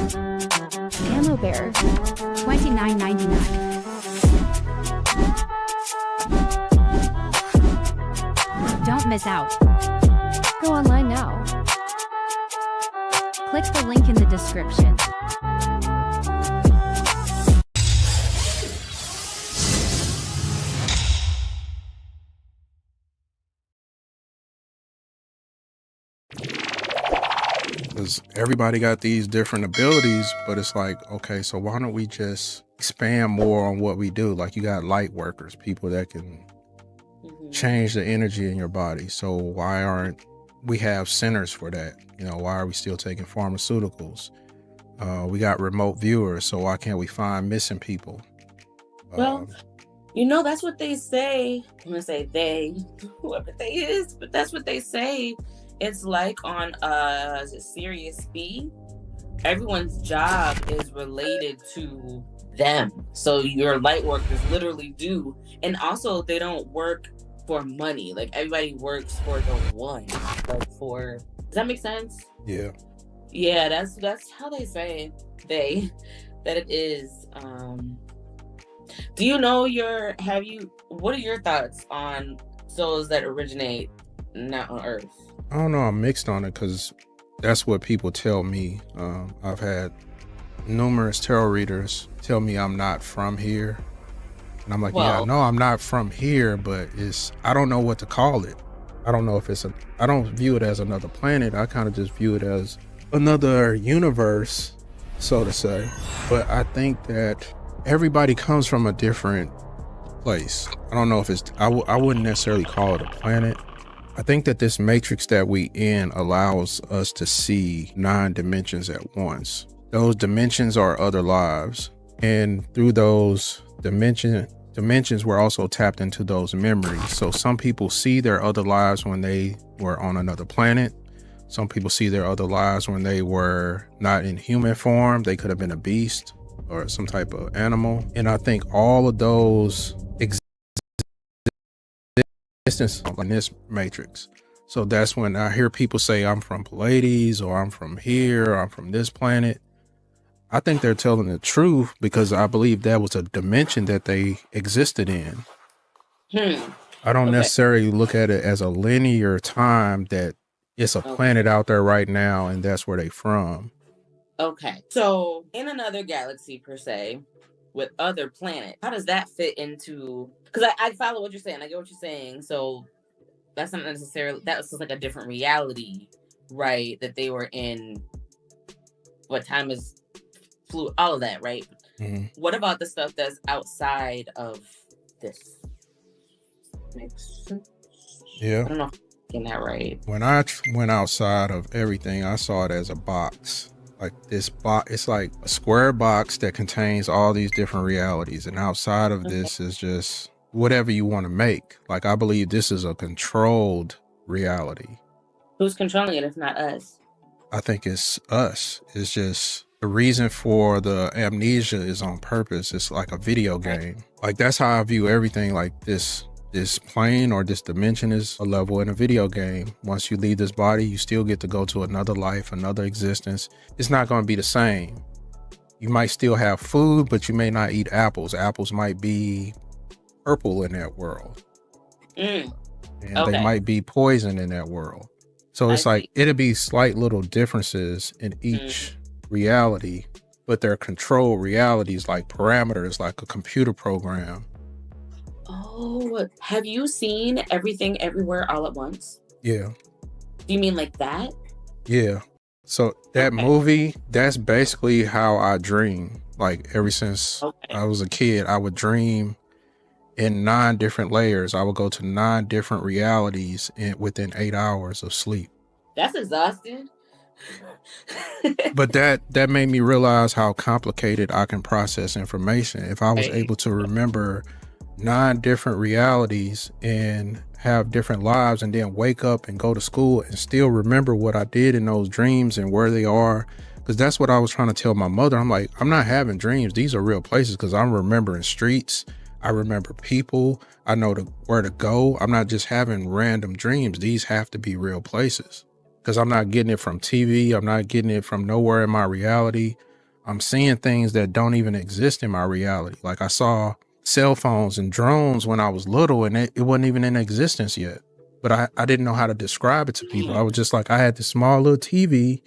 Camo bear, $29.99. Don't miss out. Go online now. Click the link in the description. because everybody got these different abilities, but it's like, okay, so why don't we just expand more on what we do? Like, you got light workers, people that can change the energy in your body. So why aren't we have centers for that? You know, why are we still taking pharmaceuticals? We got remote viewers, so why can't we find missing people? Well, you know, that's what they say. I'm gonna say they, whoever they is, but that's what they say. It's like on is it Sirius B? Everyone's job is related to them. So your light workers literally do, and also they don't work for money. Like, everybody works for the one. Like, for, does that make sense? Yeah. Yeah, that's how they say that it is. Do you know what are your thoughts on souls that originate not on Earth? I don't know, I'm mixed on it because that's what people tell me. I've had numerous tarot readers tell me I'm not from here. And I'm like, yeah, no, I'm not from here, but I don't know what to call it. I don't know if I don't view it as another planet. I kind of just view it as another universe, so to say. But I think that everybody comes from a different place. I don't know if I wouldn't necessarily call it a planet. I think that this matrix that we in allows us to see 9 dimensions at once. Those dimensions are other lives. And through those dimensions, we're also tapped into those memories. So some people see their other lives when they were on another planet. Some people see their other lives when they were not in human form. They could have been a beast or some type of animal. And I think all of those existence in this matrix. So that's when I hear people say, I'm from Pleiades, or I'm from here, or I'm from this planet. I think they're telling the truth because I believe that was a dimension that they existed in. I don't necessarily look at it as a linear time that it's a planet out there right now and that's where they from. Okay. So in another galaxy per se, with other planets, how does that fit into, because I follow what you're saying. I get what you're saying. So that's not necessarily, that's just like a different reality, right? That they were in, what time is fluid, all of that, right? What about the stuff that's outside of this? Makes sense? Yeah. I don't know if I'm getting that right. When I went outside of everything, I saw it as a box. Like this box, it's like a square box that contains all these different realities. And outside of this is just whatever you want to make. Like, I believe this is a controlled reality. Who's controlling it if not us? I think it's us. It's just the reason for the amnesia is on purpose. It's like a video game. Like, that's how I view everything. Like, this plane or this dimension is a level in a video game. Once you leave this body, you still get to go to another life, another existence. It's not going to be the same. You might still have food, but you may not eat apples. Apples might be purple in that world. And they might be poison in that world. So it's like, it'll be slight little differences in each reality, but they're controlled realities, like parameters, like a computer program. Oh, have you seen Everything Everywhere All at Once? Yeah. Do you mean like that? Yeah. So that movie, that's basically how I dream. Like ever since I was a kid, I would dream in 9 different layers. I would go to 9 different realities within 8 hours of sleep. That's exhausting. But that made me realize how complicated I can process information. If I was able to remember 9 different realities and have different lives, and then wake up and go to school and still remember what I did in those dreams and where they are, because that's what I was trying to tell my mother. I'm like, I'm not having dreams. These are real places, because I'm remembering streets. I remember people. I know where to go. I'm not just having random dreams. These have to be real places, because I'm not getting it from TV. I'm not getting it from nowhere in my reality. I'm seeing things that don't even exist in my reality. Like I saw cell phones and drones when I was little, and it wasn't even in existence yet. But I didn't know how to describe it to people. I was just like, I had this small little TV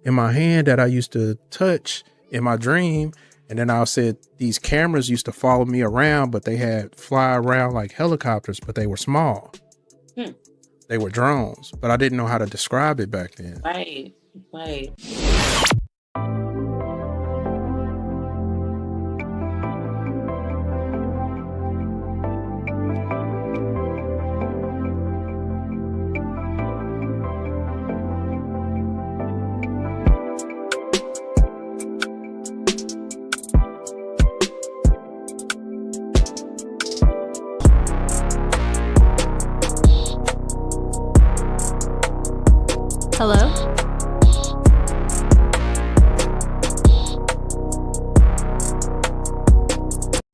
in my hand that I used to touch in my dream. And then I said these cameras used to follow me around, but they had fly around like helicopters, but they were small. They were drones, but I didn't know how to describe it back then. Right. Hello?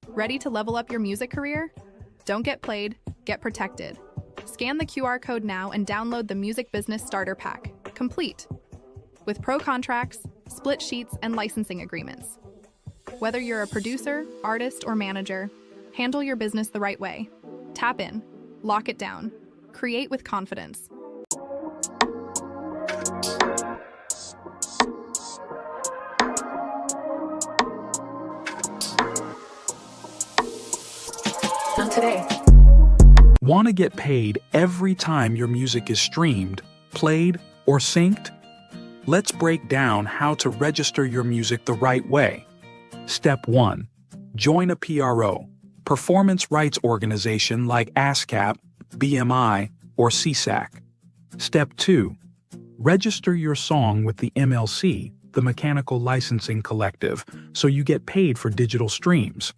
Ready to level up your music career? Don't get played, get protected. Scan the QR code now and download the Music Business Starter Pack, complete, with pro contracts, split sheets, and licensing agreements. Whether you're a producer, artist, or manager, handle your business the right way. Tap in, lock it down, create with confidence. Not today. Want to get paid every time your music is streamed, played, or synced? Let's break down how to register your music the right way. Step 1. Join a PRO, performance rights organization like ASCAP, BMI, or CSAC. Step 2. Register your song with the MLC, the Mechanical Licensing Collective, so you get paid for digital streams.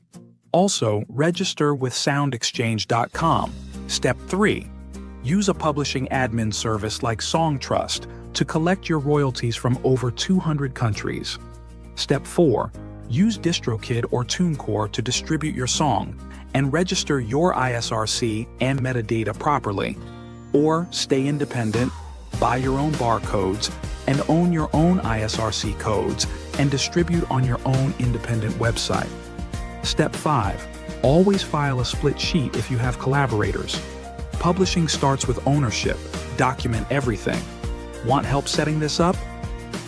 Also, register with soundexchange.com. Step 3. Use a publishing admin service like SongTrust to collect your royalties from over 200 countries. Step 4. Use DistroKid or TuneCore to distribute your song and register your ISRC and metadata properly. Or stay independent, buy your own barcodes, and own your own ISRC codes and distribute on your own independent website. Step 5. Always file a split sheet if you have collaborators. Publishing starts with ownership. Document everything. Want help setting this up?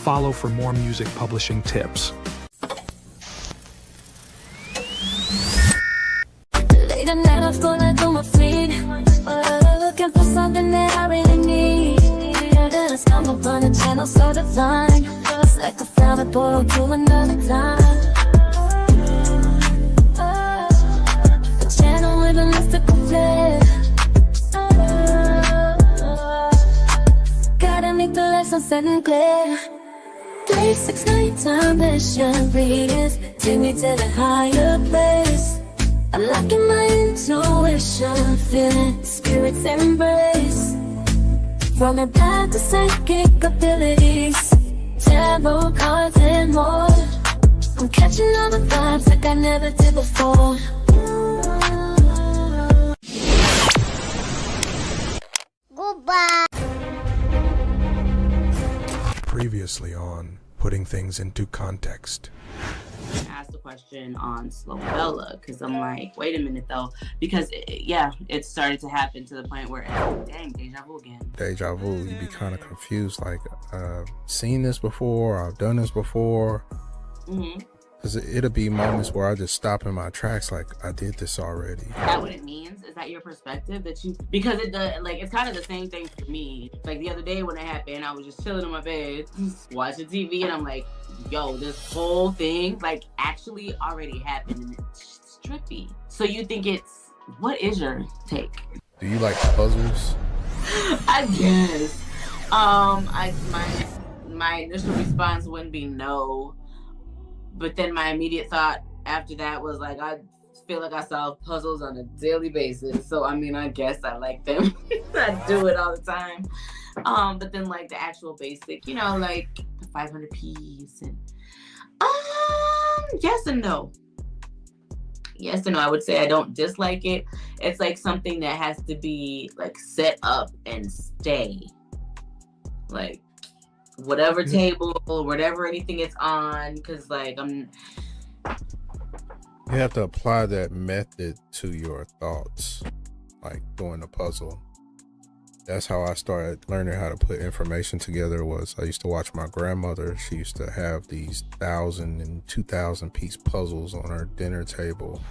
Follow for more music publishing tips. Late at night, I'm scrolling through my feed, looking for something that I really need. Then I stumble upon a channel so divine, it's like I found a portal to another time. A channel with a mystical flair. Gotta make the lessons set and clear. 3, 6, 9 time vision readings take me to the higher place. I'm locking my intuition, feeling spirit's embrace. From a path to psychic abilities, tarot cards and more. I'm catching all the vibes like I never did before. Goodbye. Previously on Putting Things into Context. ask the question on Slow Bella, because I'm like, wait a minute though, because it started to happen to the point where, dang, deja vu again. Deja vu, you be kind of confused, like, I've seen this before, I've done this before. Because it'll be moments where I just stop in my tracks, like, I did this already. Is that what it means? Is that your perspective? That you, because it does, like, it's kind of the same thing for me. Like, the other day when it happened, I was just chilling in my bed, watching TV, and I'm like, yo, this whole thing, like, actually already happened, and it's trippy. So you think it's, what is your take? Do you like puzzles? I guess. My initial response wouldn't be no. But then my immediate thought after that was like, I feel like I solve puzzles on a daily basis. So, I mean, I guess I like them. I do it all the time. But then like the actual basic, you know, like the 500 piece and yes and no. Yes and no. I would say I don't dislike it. It's like something that has to be like set up and stay. Like, whatever table, whatever anything it's on, because like you have to apply that method to your thoughts, like doing the puzzle. That's how I started learning how to put information together. Was I used to watch my grandmother. She used to have these 1,000 and 2,000 piece puzzles on her dinner table,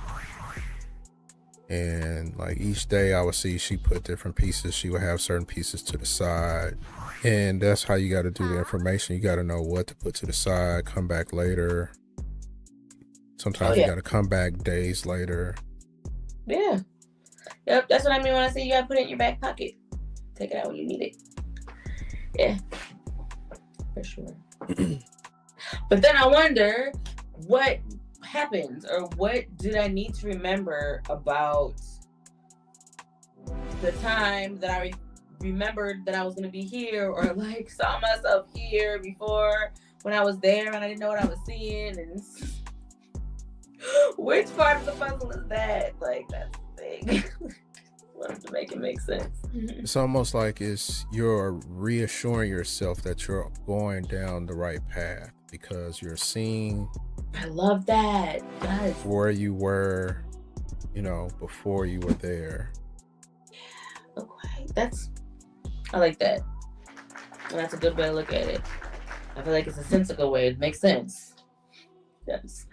and like each day I would see she put different pieces. She would have certain pieces to the side. And that's how you got to do the information. You got to know what to put to the side, come back later. Sometimes you got to come back days later. Yeah. Yep, that's what I mean when I say you got to put it in your back pocket. Take it out when you need it. Yeah, for sure. But then I wonder what happens, or what did I need to remember about the time that I remembered that I was going to be here, or like saw myself here before when I was there and I didn't know what I was seeing, and which part of the puzzle is that? Like, that's the thing. Wanted to make it make sense. It's almost like you're reassuring yourself that you're going down the right path, because you're seeing, I love that. Yes. Where you were, you know, before you were there. Yeah. Okay. I like that. And that's a good way to look at it. I feel like it's a sensical way. It makes sense. Yes.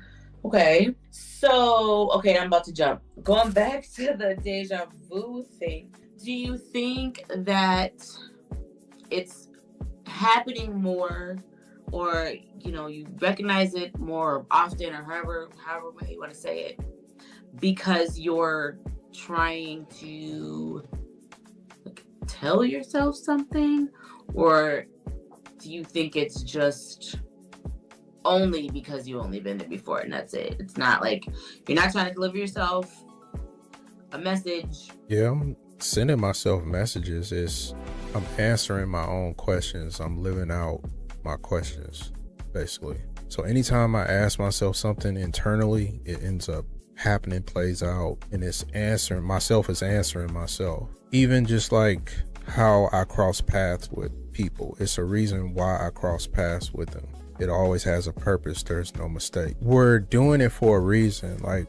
Okay. So, okay, I'm about to jump. Going back to the deja vu thing, do you think that it's happening more, or, you know, you recognize it more often, or however way you want to say it, because you're trying to tell yourself something? Or do you think it's just only because you only been there before and that's it? It's not like you're not trying to deliver yourself a message. Yeah, I'm sending myself messages. I'm answering my own questions. I'm living out my questions, basically. So anytime I ask myself something internally, it ends up happening, plays out, and it's answering myself. Is answering myself. Even just like how I cross paths with people, it's a reason why I cross paths with them. It always has a purpose. There's no mistake. We're doing it for a reason. Like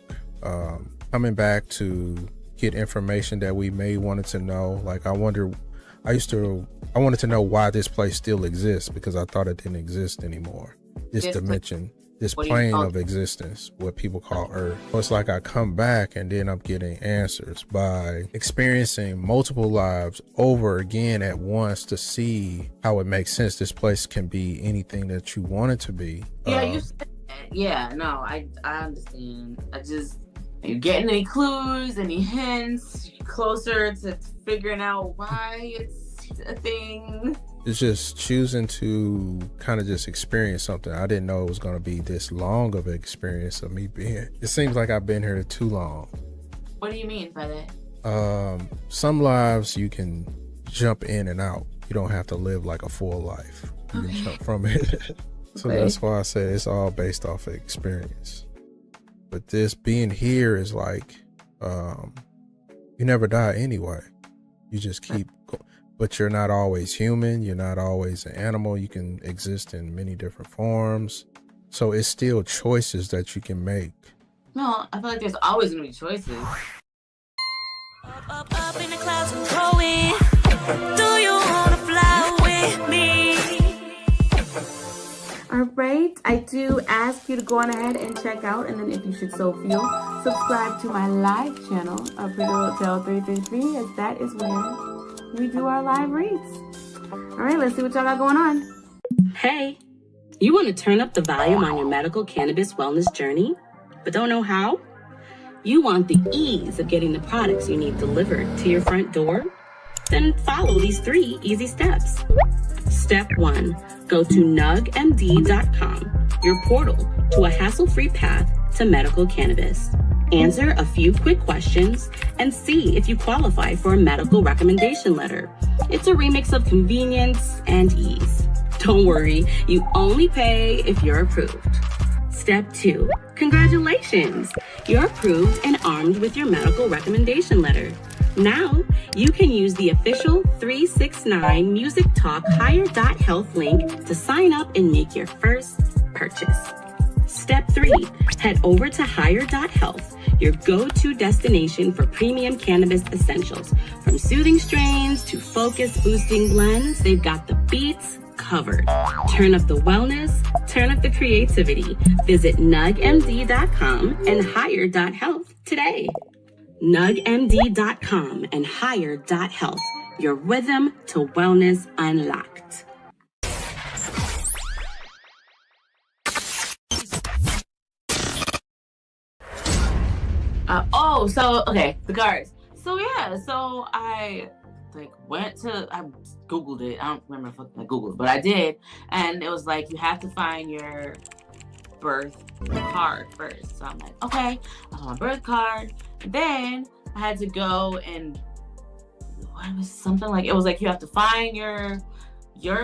coming back to get information that we may wanted to know. Like I wanted to know why this place still exists, because I thought it didn't exist anymore. This dimension, this plane of existence, what people call Earth. So it's like I come back and then I'm getting answers by experiencing multiple lives over again at once to see how it makes sense. This place can be anything that you want it to be. Yeah, you said that. Yeah, no, I understand. Are you getting any clues, any hints, closer to figuring out why it's a thing? It's just choosing to kind of just experience something. I didn't know it was going to be this long of an experience of me being. It seems like I've been here too long. What do you mean by that? Some lives you can jump in and out. You don't have to live like a full life. You can jump from it. So that's why I say it's all based off of experience. But this being here is like, you never die anyway. You just keep going. But you're not always human. You're not always an animal. You can exist in many different forms. So it's still choices that you can make. No, I feel like there's always gonna be choices. Up in the clouds and going. Do you wanna fly with me? All right, I do ask you to go on ahead and check out, and then if you should so feel, subscribe to my live channel, A Pretty Hotel 333, as that is where we do our live reads. All right, let's see what y'all got going on. Hey, you want to turn up the volume on your medical cannabis wellness journey, but don't know how? You want the ease of getting the products you need delivered to your front door? Then follow these 3 easy steps. Step 1, go to nugmd.com, your portal to a hassle-free path to medical cannabis. Answer a few quick questions and see if you qualify for a medical recommendation letter. It's a remix of convenience and ease. Don't worry, you only pay if you're approved. Step 2, congratulations! You're approved and armed with your medical recommendation letter. Now, you can use the official 369 Music Talk Higher.health link to sign up and make your first purchase. Step 3, head over to Higher.health, your go-to destination for premium cannabis essentials. From soothing strains to focus-boosting blends, they've got the beats covered. Turn up the wellness, turn up the creativity. Visit nugmd.com and Higher.health today. nugmd.com and Higher.health, your rhythm to wellness unlocked. Okay, the cards. So yeah, so I I Googled it. I don't remember if I Googled, but I did. And it was like, you have to find your birth card first. So I'm like, okay, I have my birth card. And then I had to go and it was like you have to find your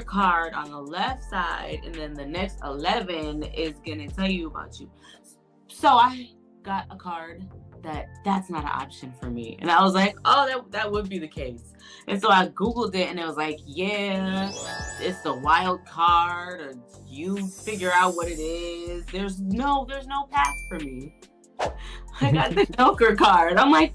card on the left side, and then the next 11 is gonna tell you about you. So I got a card that's not an option for me, and I was like, oh, that would be the case. And so I Googled it, and it was like, yeah, it's the wild card, or you figure out what it is. There's no path for me. I got the Joker card. I'm like,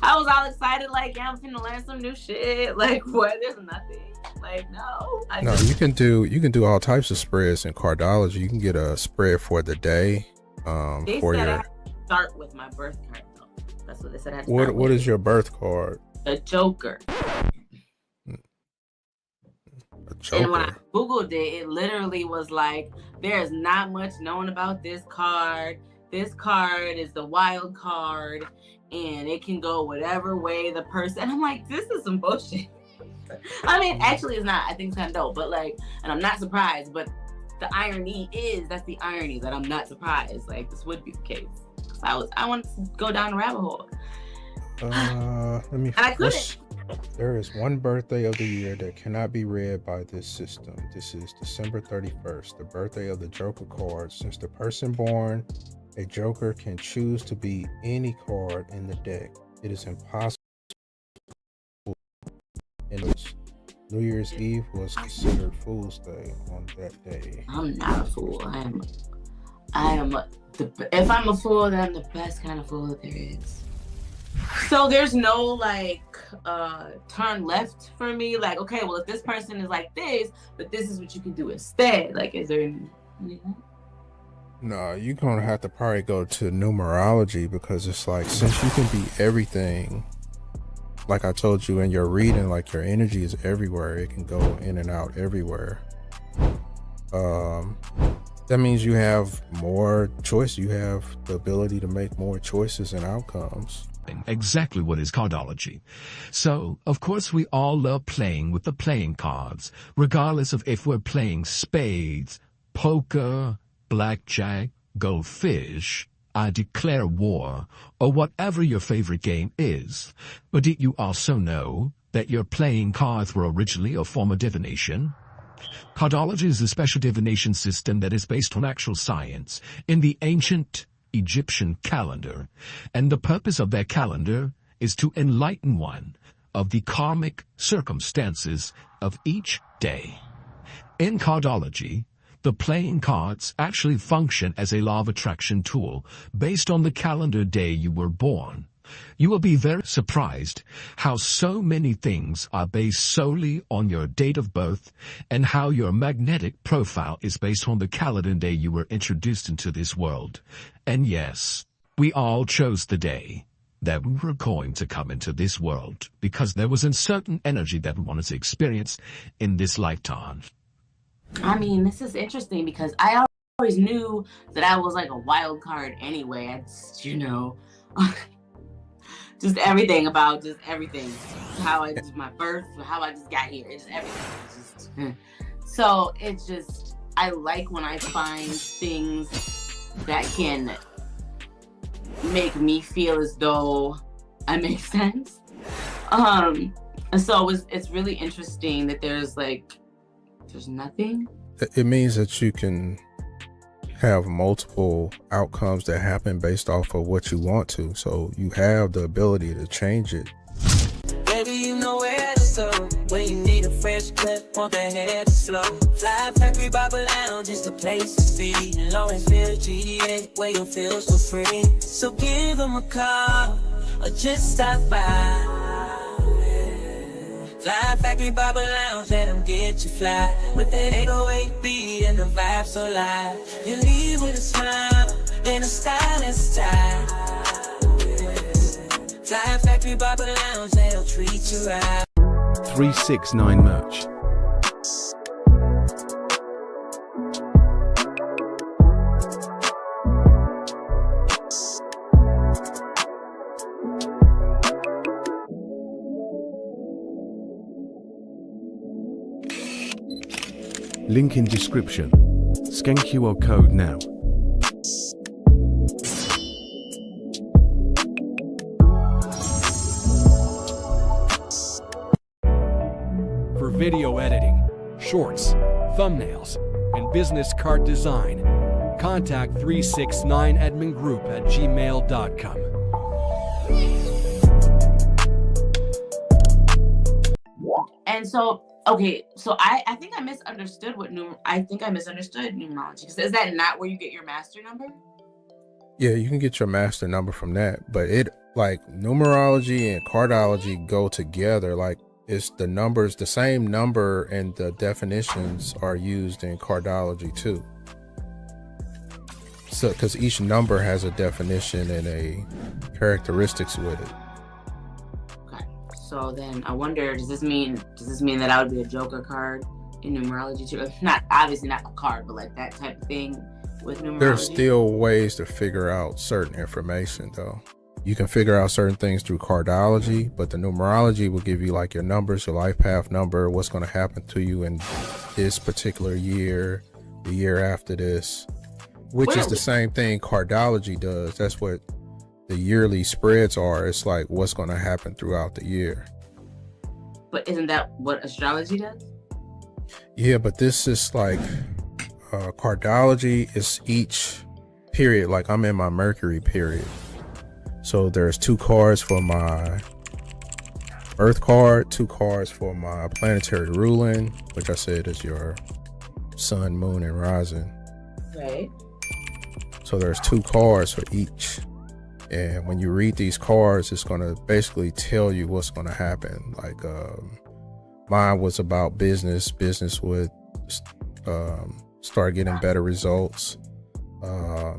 I was all excited, like, yeah, I'm finna learn some new shit. Like, what? There's nothing. Like, no. You can do all types of spreads in cardology. You can get a spread for the day. They for said your. I have to start with my birth card, though. That's what they said. I had to What is your birth card? The Joker. A Joker. And when I Googled it, it literally was like, there's not much known about this card. This card is the wild card, and it can go whatever way the person. And I'm like, this is some bullshit. I mean, actually, it's not. I think it's kind of dope, but like, and I'm not surprised. But the irony is, that's the irony, that I'm not surprised. Like, this would be the case. I wanted to go down a rabbit hole. And I couldn't. There is one birthday of the year that cannot be read by this system. This is December 31st, the birthday of the Joker card. Since the person born a Joker can choose to be any card in the deck, it is impossible. New Year's Eve was considered Fool's Day on that day. I'm not a fool. I am. If I'm a fool, then I'm the best kind of fool that there is. So there's no like turn left for me. Like, okay, well, if this person is like this, but this is what you can do instead. Like, is there anything? No, you're gonna have to probably go to numerology, because it's like, since you can be everything, like I told you in your reading, like your energy is everywhere. It can go in and out everywhere. That means you have more choice. You have the ability to make more choices and outcomes. Exactly what is cardology. So, of course, we all love playing with the playing cards, regardless of if we're playing spades, poker, blackjack, go fish, I declare war, or whatever your favorite game is. But did you also know that your playing cards were originally a form of divination? Cardology is a special divination system that is based on actual science in the ancient Egyptian calendar, and the purpose of that calendar is to enlighten one of the karmic circumstances of each day. In cardology, The playing cards actually function as a law of attraction tool based on the calendar day you were born. You will be very surprised how so many things are based solely on your date of birth and how your magnetic profile is based on the calendar day you were introduced into this world. And yes, we all chose the day that we were going to come into this world because there was a certain energy that we wanted to experience in this lifetime. I mean, this is interesting because I always knew that I was like a wild card anyway. I just, just everything about just everything. How I just my birth, how I just got here. It's everything. It's just, so it's just, I like when I find things that can make me feel as though I make sense. So it's really interesting that there's nothing. It means that you can have multiple outcomes that happen based off of what you want to. So you have the ability to change it. Baby, you know where to go when you need a fresh clip, want the head to slow. Fly Factory Barbell Lounge is the place to be. In Lawrenceville, GA, where you feel so free. So give them a call or just stop by. Fly Factory Barbell Lounge, let them get you fly. With that 808 beat and the vibe so live. You leave with a smile and a stylish style. Fly Factory Barbell Lounge, they'll treat you right. 369 merch. Link in description. Scan QR code now. For video editing, shorts, thumbnails, and business card design, contact 369admingroup@gmail.com. And so, okay, so I think I misunderstood numerology. Is that not where you get your master number? Yeah, you can get your master number from that, but it like numerology and cardology go together. Like it's the numbers, the same number, and the definitions are used in cardology too. So, because each number has a definition and a characteristics with it. So then I wonder, does this mean that I would be a joker card in numerology too? Not obviously not a card, but like that type of thing with numerology. There's still ways to figure out certain information though. You can figure out certain things through cardology, but the numerology will give you like your numbers, your life path number, what's going to happen to you in this particular year, the year after this, which is the same thing cardology does. That's what the yearly spreads are. It's like what's going to happen throughout the year. But isn't that what astrology does? Yeah, but this is like cardology is each period. Like I'm in my Mercury period. So there's 2 cards for my Earth card, 2 cards for my planetary ruling, which I said is your sun, moon, and rising. Right. So there's 2 cards for each. And when you read these cards, it's going to basically tell you what's going to happen. Like mine was about business. Business would start getting better results. I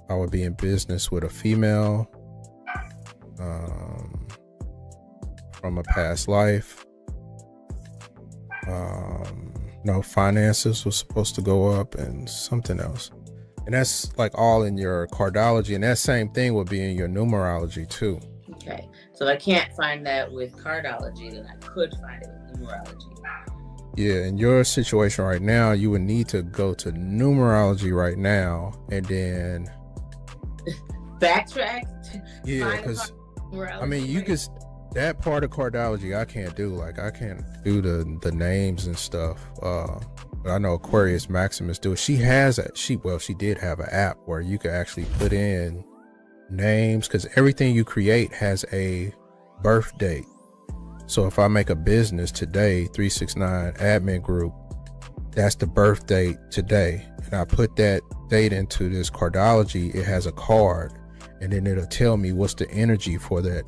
would be in business with a female from a past life. No, finances was supposed to go up and something else. And that's like all in your cardology, and that same thing would be in your numerology too. Okay, so if I can't find that with cardology, then I could find it with numerology. Yeah, in your situation right now, you would need to go to numerology right now and then backtrack. Yeah, because I mean, you could, that part of cardology I can't do. Like I can't do the names and stuff. But I know Aquarius Maximus do it. She did have an app where you could actually put in names, because everything you create has a birth date. So if I make a business today, 369 admin group, that's the birth date today. And I put that date into this cardology. It has a card, and then it'll tell me what's the energy for that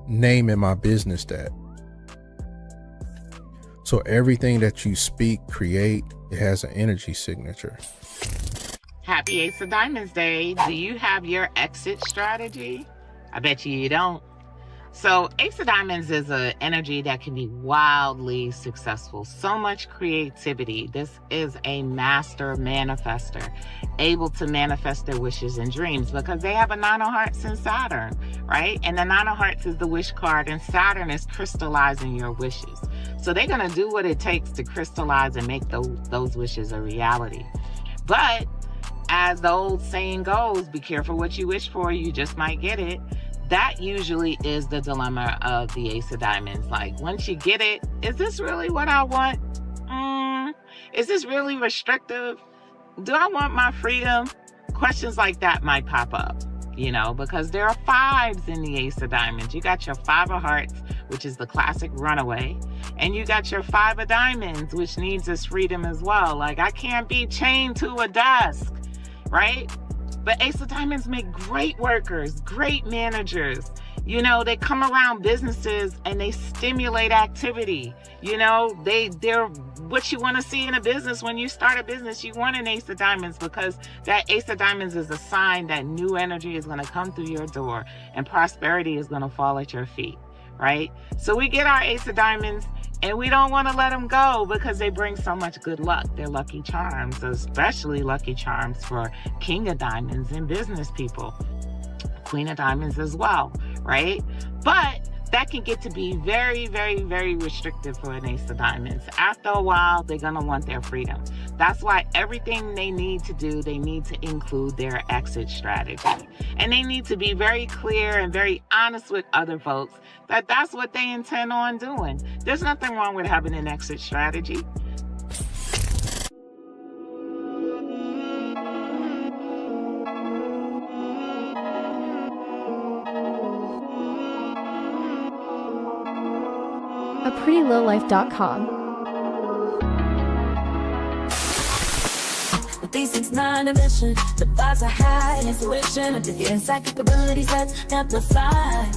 name in my business that. So everything that you speak, create, it has an energy signature. Happy Ace of Diamonds Day. Do you have your exit strategy? I bet you don't. So Ace of Diamonds is an energy that can be wildly successful. So much creativity. This is a master manifester, able to manifest their wishes and dreams because they have a 9 of hearts in Saturn, right? And the 9 of hearts is the wish card, and Saturn is crystallizing your wishes. So they're going to do what it takes to crystallize and make those wishes a reality. But as the old saying goes, be careful what you wish for, you just might get it. That usually is the dilemma of the Ace of Diamonds. Like, once you get it, is this really what I want? Is this really restrictive? Do I want my freedom? Questions like that might pop up, you know, because there are 5s in the Ace of Diamonds. You got your 5 of hearts, which is the classic runaway, and you got your 5 of diamonds, which needs its freedom as well. Like, I can't be chained to a desk, right? But Ace of Diamonds make great workers, great managers. You know, they come around businesses and they stimulate activity. You know, they're what you want to see in a business. When you start a business, you want an Ace of Diamonds because that Ace of Diamonds is a sign that new energy is going to come through your door and prosperity is going to fall at your feet, right? So we get our Ace of Diamonds and we don't want to let them go because they bring so much good luck. They're lucky charms, especially lucky charms for King of Diamonds and business people. Queen of Diamonds as well, right? But that can get to be very, very, very restrictive for an Ace of Diamonds. After a while, they're going to want their freedom. That's why everything they need to do, they need to include their exit strategy. And they need to be very clear and very honest with other folks that that's what they intend on doing. There's nothing wrong with having an exit strategy. aprettylowlife.com. The 369 dimension, the vibes are high, intuition, and the inside capabilities that's amplified.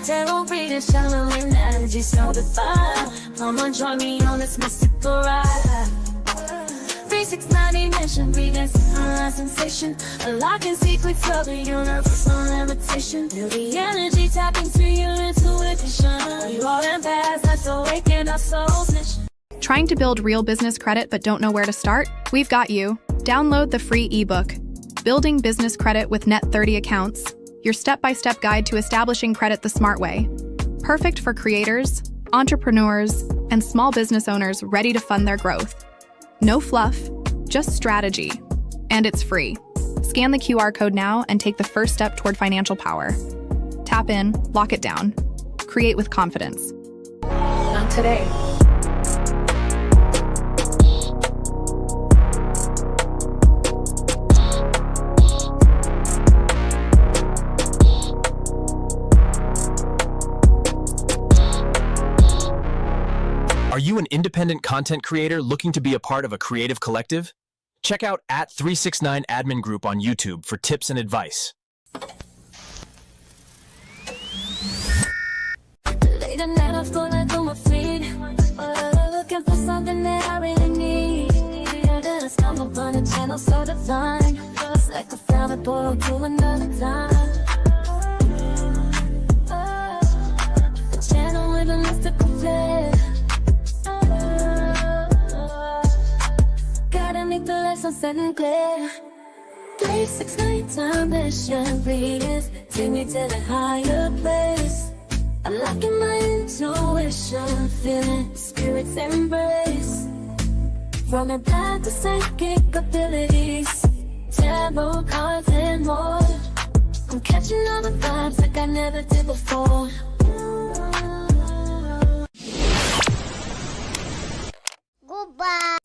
Tarot reading, channeling energy so divine. Come on, join me on this mystical ride. 369 dimension, breathing sunrise sensation, unlocking secrets of the universal limitation. Feel the energy tapping to your intuition. You are in past, let's awaken our soul's mission. Trying to build real business credit but don't know where to start? We've got you. Download the free ebook, Building Business Credit with Net 30 Accounts, your step-by-step guide to establishing credit the smart way. Perfect for creators, entrepreneurs, and small business owners ready to fund their growth. No fluff, just strategy. And it's free. Scan the QR code now and take the first step toward financial power. Tap in, lock it down. Create with confidence. Not today. Are you an independent content creator looking to be a part of a creative collective? Check out @369 Admin Group on YouTube for tips and advice. Late at night, I'm scrolling through my feed, looking for something that I really need. And then I stumble upon a channel so divine, just like I found a portal to another time. The channel with a mystical flare. Gotta make the lesson set and clear. 369 time mission, please take me to the higher place. Unlocking my intuition, feeling spirit's embrace. From a blind to psychic abilities, tarot cards and more. I'm catching all the vibes like I never did before. Goodbye.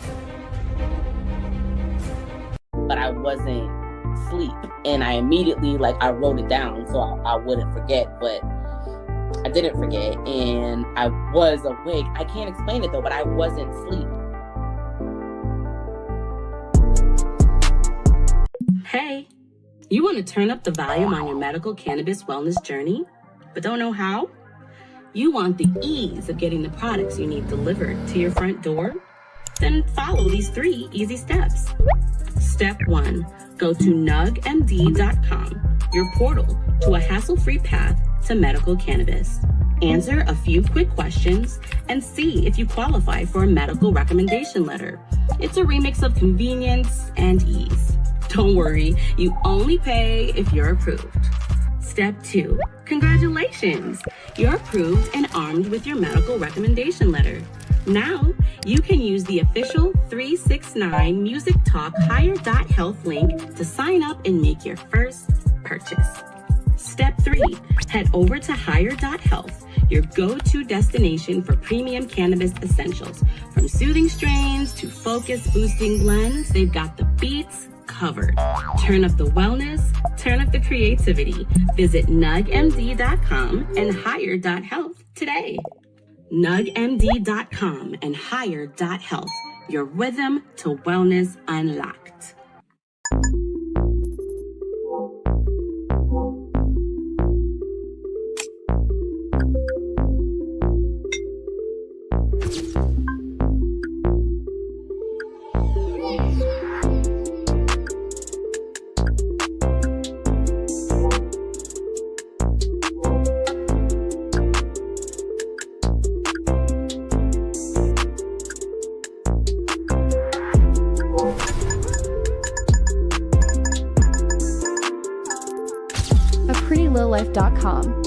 But I wasn't asleep, and I immediately I wrote it down so I wouldn't forget, but I didn't forget, and I was awake. I can't explain it though, but I wasn't asleep. You want to turn up the volume on your medical cannabis wellness journey, but don't know how? You want the ease of getting the products you need delivered to your front door? Then follow these 3 easy steps. Step 1, go to nugmd.com, your portal to a hassle-free path to medical cannabis. Answer a few quick questions and see if you qualify for a medical recommendation letter. It's a remix of convenience and ease. Don't worry, you only pay if you're approved. Step 2, congratulations! You're approved and armed with your medical recommendation letter. Now, you can use the official 369 Music Talk Higher.health link to sign up and make your first purchase. Step 3, head over to Higher.health, your go-to destination for premium cannabis essentials. From soothing strains to focus-boosting blends, they've got the beats covered. Turn up the wellness, turn up the creativity. Visit nugmd.com and Higher.health today. nugmd.com and Higher.health, your rhythm to wellness unlocked. aprettylowlife.com.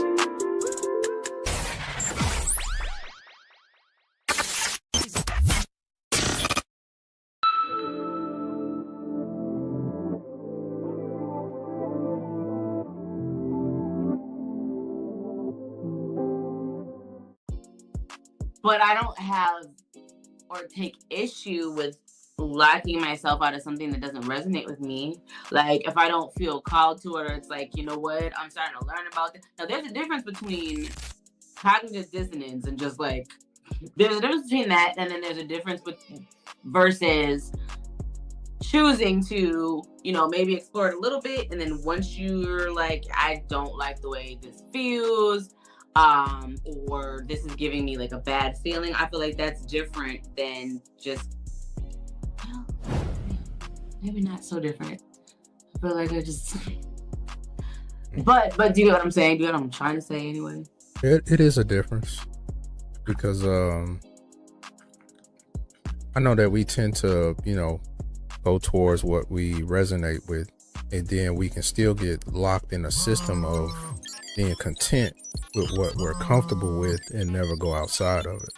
But I don't have or take issue with locking myself out of something that doesn't resonate with me. Like if I don't feel called to it, or it's like, you know what, I'm starting to learn about this. Now there's a difference between cognitive dissonance and just like, there's a difference between that, and then there's a difference versus choosing to, you know, maybe explore it a little bit, and then once you're like, I don't like the way this feels, or this is giving me like a bad feeling, I feel like that's different than just, well, maybe not so different. I feel like I just, but do you know what I'm saying? Do you know what I'm trying to say anyway? It is a difference, because I know that we tend to, you know, go towards what we resonate with, and then we can still get locked in a system of being content with what we're comfortable with and never go outside of it.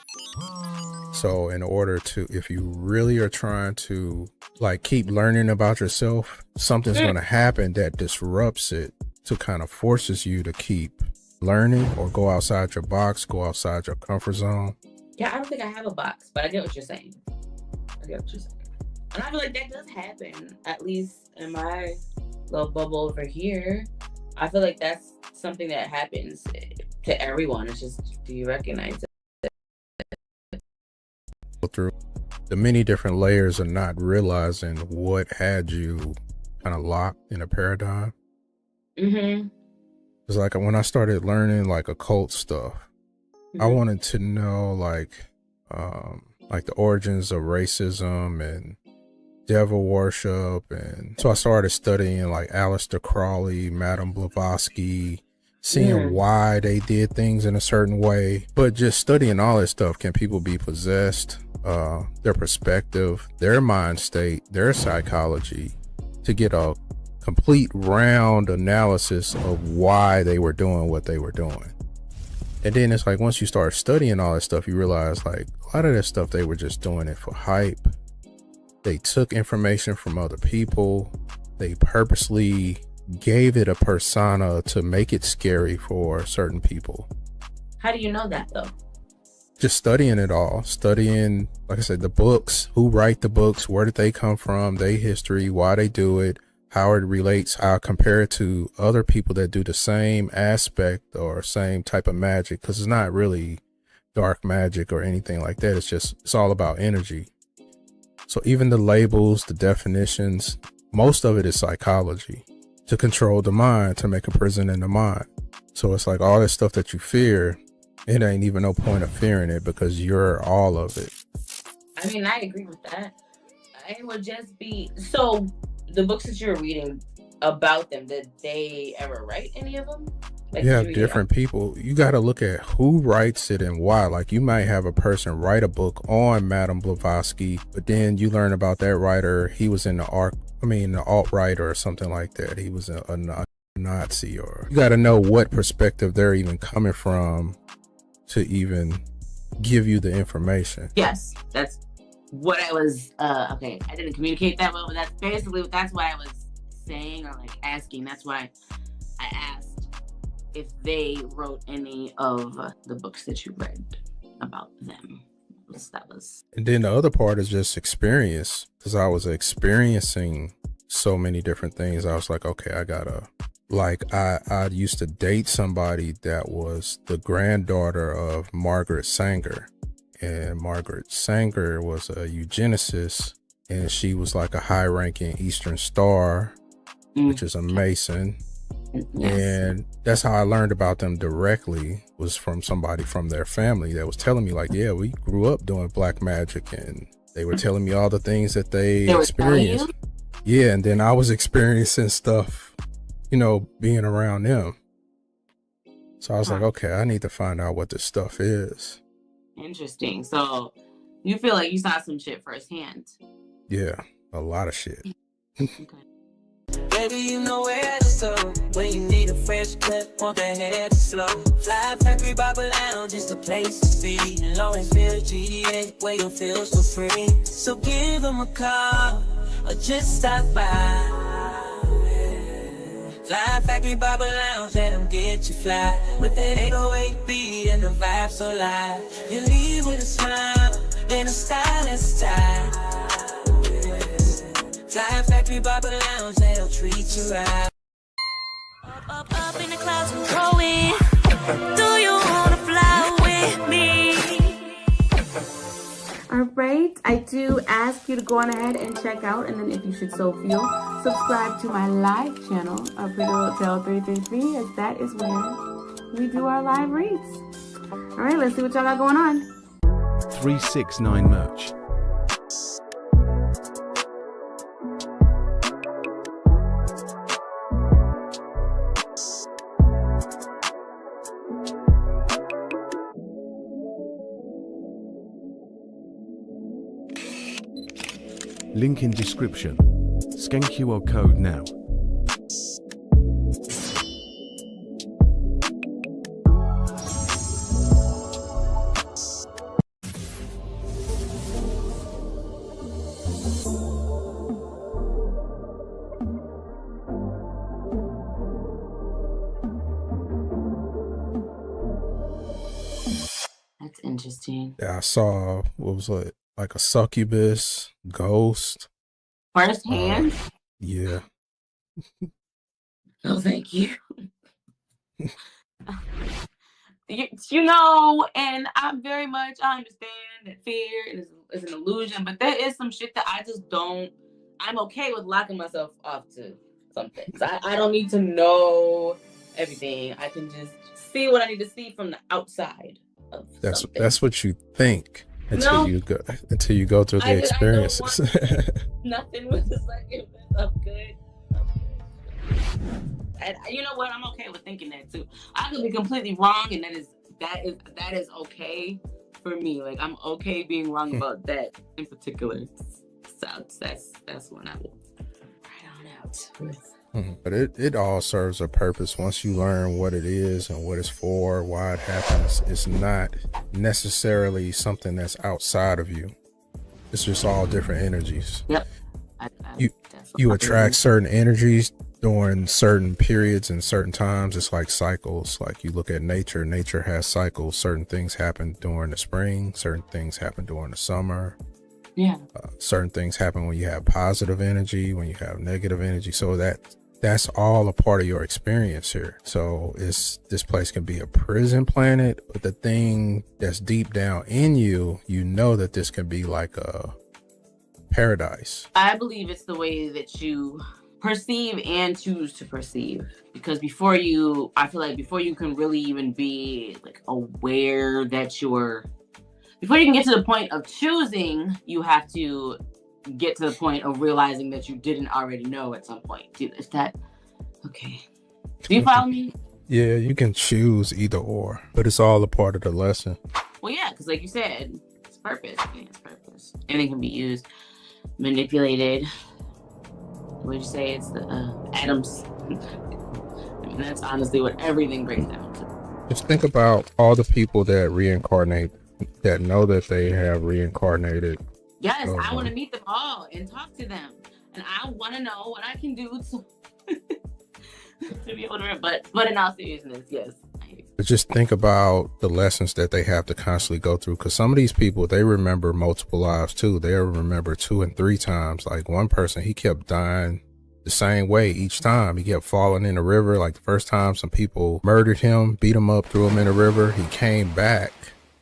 So in order to, if you really are trying to like keep learning about yourself, something's going to happen that disrupts it, to kind of forces you to keep learning or go outside your box, go outside your comfort zone. Yeah, I don't think I have a box, but I get what you're saying. And I feel like that does happen, at least in my little bubble over here. I feel like that's something that happens to everyone. It's just, do you recognize it? Through the many different layers of not realizing what had you kind of locked in a paradigm. Mm-hmm. It's like when I started learning like occult stuff, I wanted to know like the origins of racism and devil worship, and so I started studying like Aleister Crowley, Madame Blavatsky, seeing why they did things in a certain way. But just studying all this stuff, can people be possessed, their perspective, their mind state, their psychology, to get a complete round analysis of why they were doing what they were doing. And then it's like, once you start studying all this stuff, you realize like a lot of this stuff, they were just doing it for hype. They took information from other people. They purposely gave it a persona to make it scary for certain people. How do you know that though? Just studying it all, studying, like I said, the books, who write the books, where did they come from, their history, why they do it, how it relates, how I compare it to other people that do the same aspect or same type of magic, because it's not really dark magic or anything like that. It's all about energy. So even the labels, the definitions, most of it is psychology. to control the mind, to make a prison in the mind. So it's like all this stuff that you fear, it ain't even no point of fearing it because you're all of it. I mean, I agree with that. It would just be, so the books that you're reading about them, did they ever write any of them? Like, you have different people. You got to look at who writes it and why. Like, you might have a person write a book on Madame Blavatsky, but then you learn about that writer. He was in the alt-right or something like that. He was a Nazi, or you got to know what perspective they're even coming from to even give you the information. Yes, that's what I was, okay, I didn't communicate that well, but that's why I was saying, or like asking. That's why I asked if they wrote any of the books that you read about them. And then the other part is just experience, because I was experiencing so many different things. I was like, okay, I used to date somebody that was the granddaughter of Margaret Sanger, and Margaret Sanger was a eugenicist, and she was like a high-ranking Eastern Star, which is a Mason. Yes. And that's how I learned about them directly, was from somebody from their family that was telling me, like, yeah, we grew up doing black magic, and they were telling me all the things that they experienced. Yeah, and then I was experiencing stuff, being around them. So I was like, okay, I need to find out what this stuff is. Interesting. So you feel like you saw some shit firsthand? Yeah, a lot of shit. Okay. Baby, you know where to start when you need a fresh cut, want the head to slow. Fly Factory Bubble Lounge is the place to be. In Lawrenceville, GDA, where you feel so free. So give them a call or just stop by. Fly Factory Bubble Lounge, let them get you fly. With the 808 beat and the vibe so live. You leave with a smile and a stylish style. Fly Factory Bubble Lounge, they'll treat you right. Up in the clouds and growing. Do you wanna fly with me? All right, I do ask you to go on ahead and check out, and then if you should so feel, subscribe to my live channel, Pretty Hotel 333, as that is where we do our live reads. All right, let's see what y'all got going on. 369 merch. Link in description. Scan QR code now. That's interesting. Yeah, I saw, what was it? Like a succubus, ghost. Firsthand? Yeah. No, thank you. And I'm very much, I understand that fear is an illusion, but there is some shit that I just don't, I'm okay with locking myself off to some things. I don't need to know everything. I can just see what I need to see from the outside of something. That's what you think. Until you go through the experiences. Nothing with the succubus. I'm good. And you know what? I'm okay with thinking that too. I could be completely wrong, and that is okay for me. Like, I'm okay being wrong about that in particular. So that's when I will write on out with. But it all serves a purpose. Once you learn what it is and what it's for, why it happens, it's not necessarily something that's outside of you. It's just all different energies. Yep. You attract certain energies during certain periods and certain times. It's like cycles. Like, you look at nature. Nature has cycles. Certain things happen during the spring. Certain things happen during the summer. Yeah. Certain things happen when you have positive energy, when you have negative energy. So that's all a part of your experience here. So this place can be a prison planet, but the thing that's deep down in you, you know that this can be like a paradise. I believe it's the way that you perceive and choose to perceive, because I feel like before you can really even be like aware that before you can get to the point of choosing, you have to get to the point of realizing that you didn't already know at some point. Okay? Do you follow me? Yeah, you can choose either or, but it's all a part of the lesson. Well, yeah, because like you said, it's purpose. Yeah, it's purpose. And it can be used, manipulated. What did you say? It's the atoms. I mean, that's honestly what everything breaks down to. Just think about all the people that reincarnate, that know that they have reincarnated. Yes, I want to meet them all and talk to them. And I want to know what I can do to be able to, but in all seriousness, yes. Just think about the lessons that they have to constantly go through, because some of these people, they remember multiple lives too. They'll remember 2 and 3 times. Like one person, he kept dying the same way each time. He kept falling in the river. Like the first time, some people murdered him, beat him up, threw him in the river. He came back.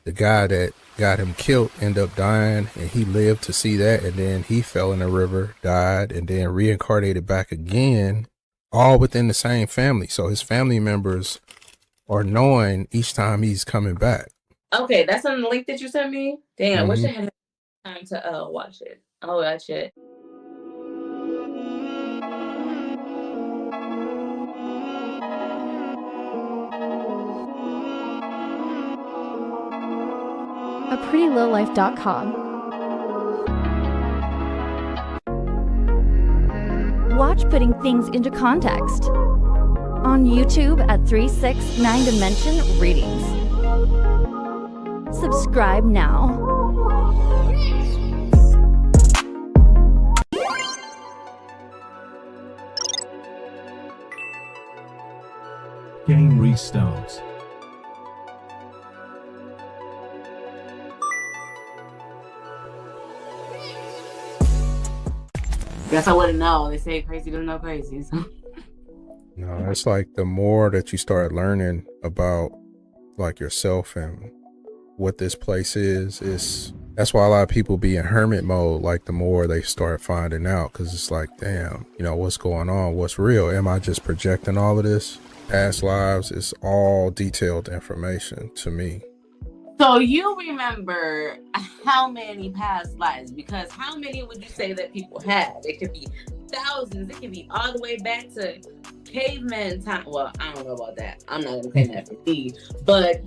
The guy that got him killed ended up dying, and he lived to see that. And then he fell in the river, died, and then reincarnated back again, all within the same family. So his family members are knowing each time he's coming back. Okay, that's on the link that you sent me? Damn, I wish I had time to watch it. I'll watch it. aprettylowlife.com. Watch Putting Things into Context on YouTube at 369 Dimension Readings. Subscribe now. Game restarts. Guess I wouldn't know. They say crazy doesn't know crazy. So. No, it's like the more that you start learning about like yourself and what this place is, that's why a lot of people be in hermit mode. Like the more they start finding out, because it's like, damn, what's going on? What's real? Am I just projecting all of this? Past lives is all detailed information to me. So you remember how many past lives? Because how many would you say that people had? It could be thousands. It could be all the way back to caveman time. Well, I don't know about that. I'm not gonna claim that for me. But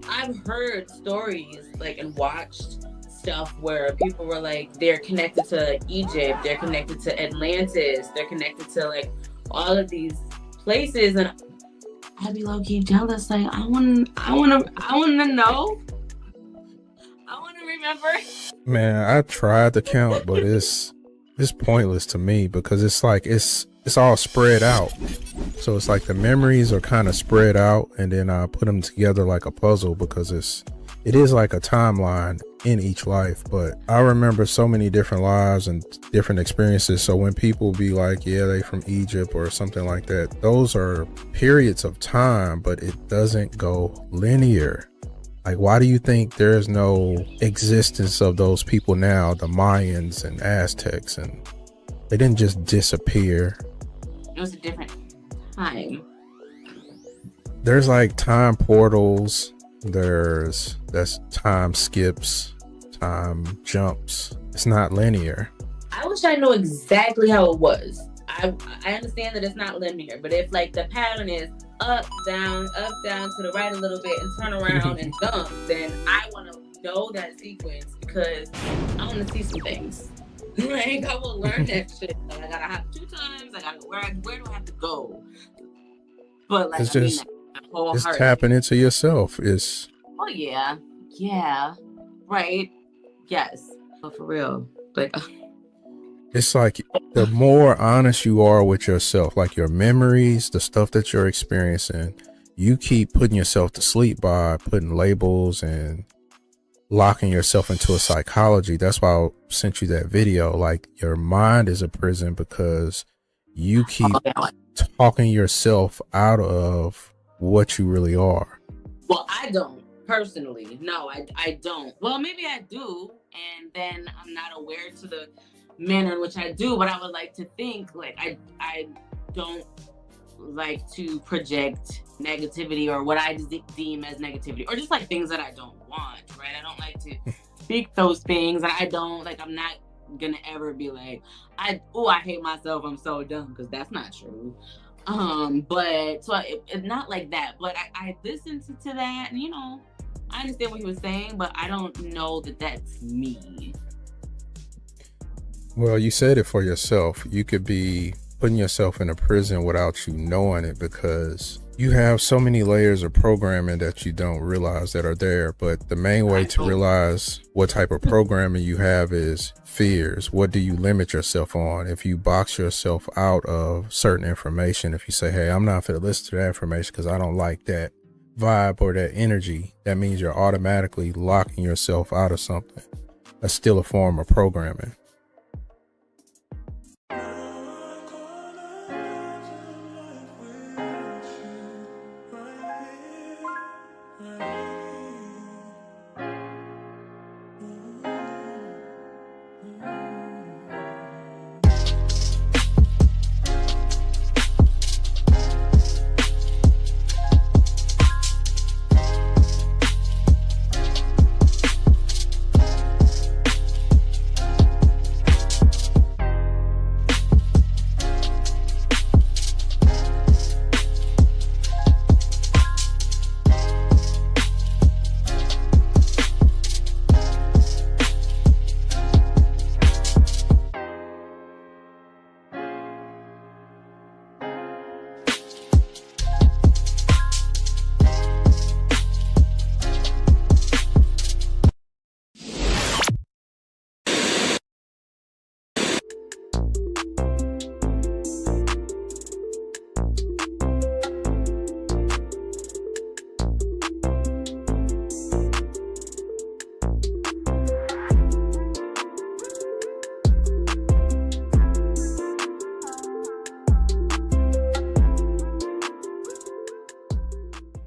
I've heard stories and watched stuff where people were like, they're connected to Egypt, they're connected to Atlantis, they're connected to all of these places, and I'd be low-key jealous. Like, I want to know. I want to remember. Man, I tried to count, but it's pointless to me, because it's all spread out. So it's like the memories are kind of spread out, and then I put them together like a puzzle, because it is like a timeline in each life. But I remember so many different lives and different experiences. So when people be like, yeah, they from Egypt or something like that, those are periods of time, but it doesn't go linear. Like, why do you think there's no existence of those people now, the Mayans and Aztecs, and they didn't just disappear? It was a different time. There's time portals. That's time skips, time jumps. It's not linear. I wish I knew exactly how it was. I understand that it's not linear, but if the pattern is up, down, to the right a little bit, and turn around and jump, then I want to know that sequence, because I want to see some things. I will learn that shit. I gotta have 2 times. Where do I have to go? But it's just tapping into yourself. Oh yeah, right, yes, but for real, it's like the more honest you are with yourself, like your memories, the stuff that you're experiencing, you keep putting yourself to sleep by putting labels and locking yourself into a psychology. That's why I sent you that video. Like, your mind is a prison, because you keep talking yourself out of what you really are. Well, I don't personally. No, I don't. Well, maybe I do, and then I'm not aware to the manner in which I do, but I would like to think like I don't like to project negativity or what I deem as negativity, or just like things that I don't want, right? I don't like to speak those things, and I don't like, I'm not gonna ever be like, I hate myself, I'm so dumb, because that's not true. But so it's not like that, but I listened to that, and you know, I understand what he was saying, but I don't know that that's me. Well, you said it for yourself. You could be putting yourself in a prison without you knowing it, because you have so many layers of programming that you don't realize that are there. But the main way to realize what type of programming you have is fears. What do you limit yourself on? If you box yourself out of certain information, if you say, hey, I'm not going to listen to that information because I don't like that vibe or that energy, that means you're automatically locking yourself out of something. That's still a form of programming.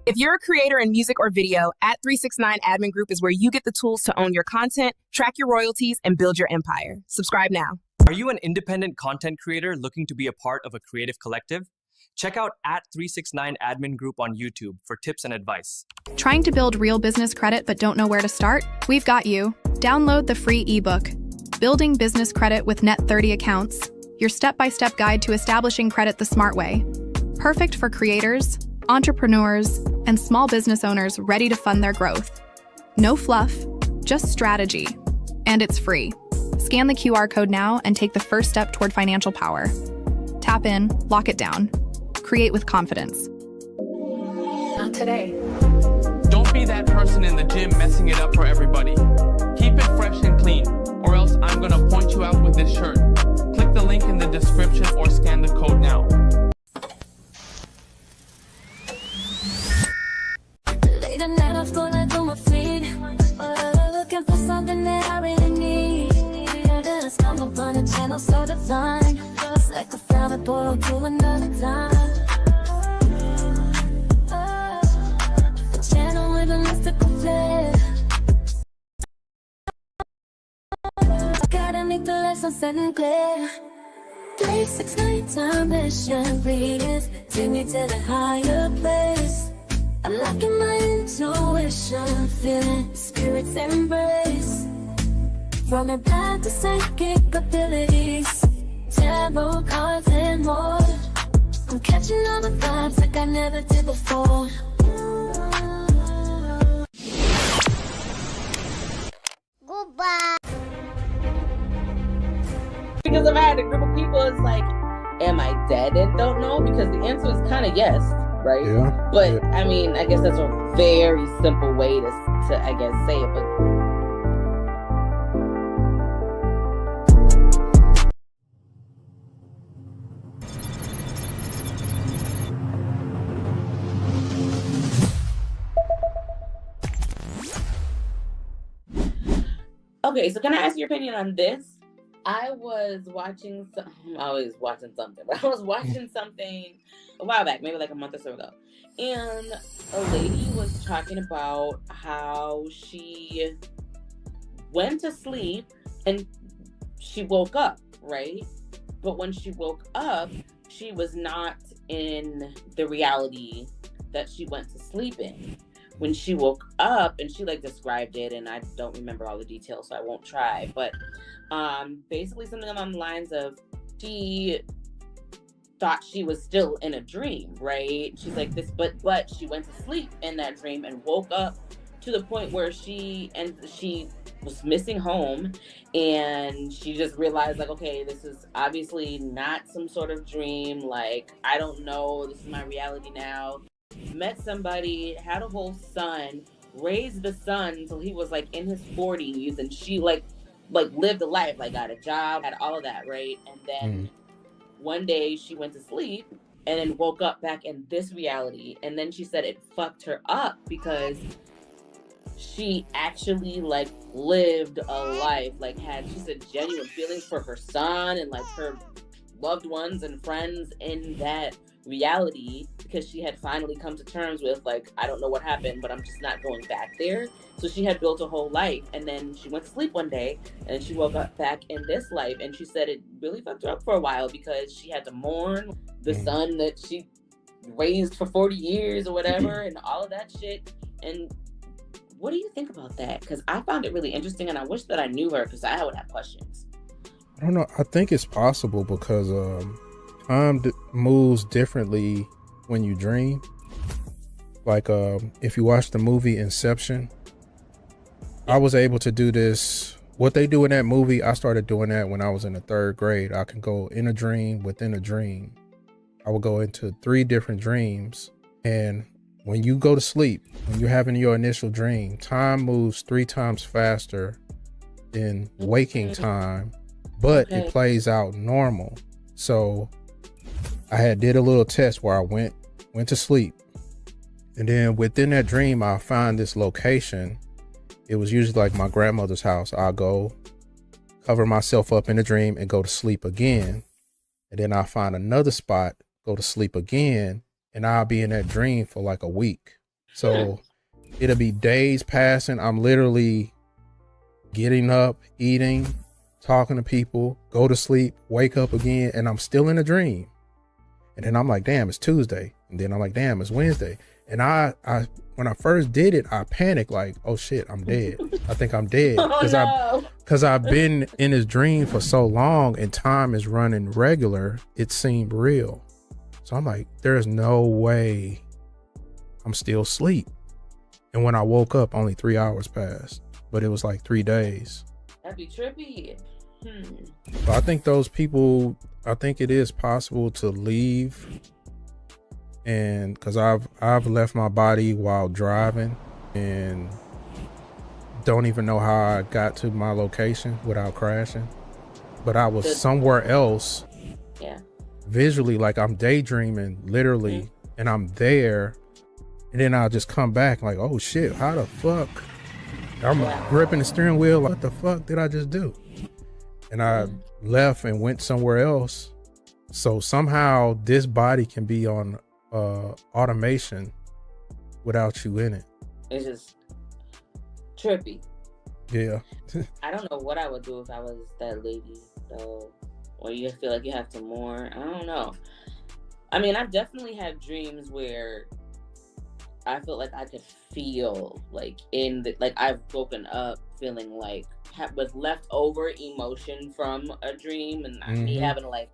If you're a creator in music or video, at 369 Admin Group is where you get the tools to own your content, track your royalties, and build your empire. Subscribe now. Are you an independent content creator looking to be a part of a creative collective? Check out at 369 Admin Group on YouTube for tips and advice. Trying to build real business credit but don't know where to start? We've got you. Download the free ebook, Building Business Credit with Net 30 Accounts, your step-by-step guide to establishing credit the smart way. Perfect for creators, entrepreneurs, and small business owners ready to fund their growth. No fluff, just strategy. And it's free. Scan the QR code now and take the first step toward financial power. Tap in, lock it down. Create with confidence. Not today. Don't be that person in the gym messing it up for everybody. Keep it fresh and clean, or else I'm gonna point you out with this shirt. Click the link in the description or scan the code now. Late at night, I'm scrolling through my feed, looking for something that I really need. Then I stumble upon a channel so divine, just like I found a portal to another time. A channel with a mystical flair. Gotta make the lessons set and clear. 369 time vision readings take me to the higher place. I'm locking my intuition, feeling spirit's embrace. From a path to psychic abilities, tarot cards and more. I'm catching all the vibes like I never did before. Goodbye. Because I've had a group of people, it's like, am I dead and don't know? Because the answer is kind of yes, right? Yeah. But I mean, I guess that's a very simple way to I guess say it. But okay, so can I ask your opinion on this? I was watching I'm always watching something, but I was watching something a while back, maybe like a month or so ago. And a lady was talking about how she went to sleep and she woke up right? But when she woke up, she was not in the reality that she went to sleep in. When she woke up, and she like described it, and I don't remember all the details, so I won't try, but basically something along the lines of, she thought she was still in a dream, right? She's like this, but she went to sleep in that dream and woke up to the point where she was missing home, and she just realized like, okay, this is obviously not some sort of dream, like I don't know, this is my reality now. Met somebody, had a whole son, raised the son until he was like in his 40s, and she like lived a life, like got a job, had all of that, right? And then one day she went to sleep and then woke up back in this reality, and then she said it fucked her up because she actually like lived a life, like had, she said, genuine feelings for her son and like her loved ones and friends in that reality, because she had finally come to terms with like, I don't know what happened, but I'm just not going back there. So she had built a whole life, and then she went to sleep one day and she woke up back in this life, and she said it really fucked her up for a while because she had to mourn the son that she raised for 40 years or whatever and all of that shit. And what do you think about that? Because I found it really interesting, and I wish that I knew her because I would have questions. I don't know. I think it's possible because time moves differently when you dream. Like if you watch the movie Inception, I was able to do this. What they do in that movie, I started doing that when I was in the 3rd grade. I can go in a dream within a dream. I would go into 3 different dreams. And when you go to sleep, when you're having your initial dream, time moves 3 times faster than waking time, but it plays out normal. So I did a little test where I went to sleep, and then within that dream, I'll find this location. It was usually like my grandmother's house. I'll go cover myself up in the dream and go to sleep again. And then I'll find another spot, go to sleep again, and I'll be in that dream for like a week. So it'll be days passing. I'm literally getting up, eating, talking to people, go to sleep, wake up again, and I'm still in a dream. And then I'm like, damn, it's Tuesday. And then I'm like, damn, it's Wednesday. And I when I first did it, I panicked like, oh shit, I'm dead. I think I'm dead. Because I've been in this dream for so long and time is running regular, it seemed real. So I'm like, there's no way I'm still asleep. And when I woke up, only 3 hours passed, but it was like 3 days. That'd be trippy. So I think those people, I think it is possible to leave. And because I've left my body while driving and don't even know how I got to my location without crashing. But I was somewhere else. Yeah. Visually, like I'm daydreaming literally, and I'm there, and then I'll just come back like, oh shit, how the fuck? I'm gripping the steering wheel. What the fuck did I just do? And I left and went somewhere else. So somehow this body can be on automation without you in it. It's just trippy. Yeah. I don't know what I would do if I was that lady though, or you feel like you have to mourn. I don't know. I mean, I've definitely had dreams where I felt like I could feel like like I've woken up feeling like was leftover emotion from a dream, and me having to like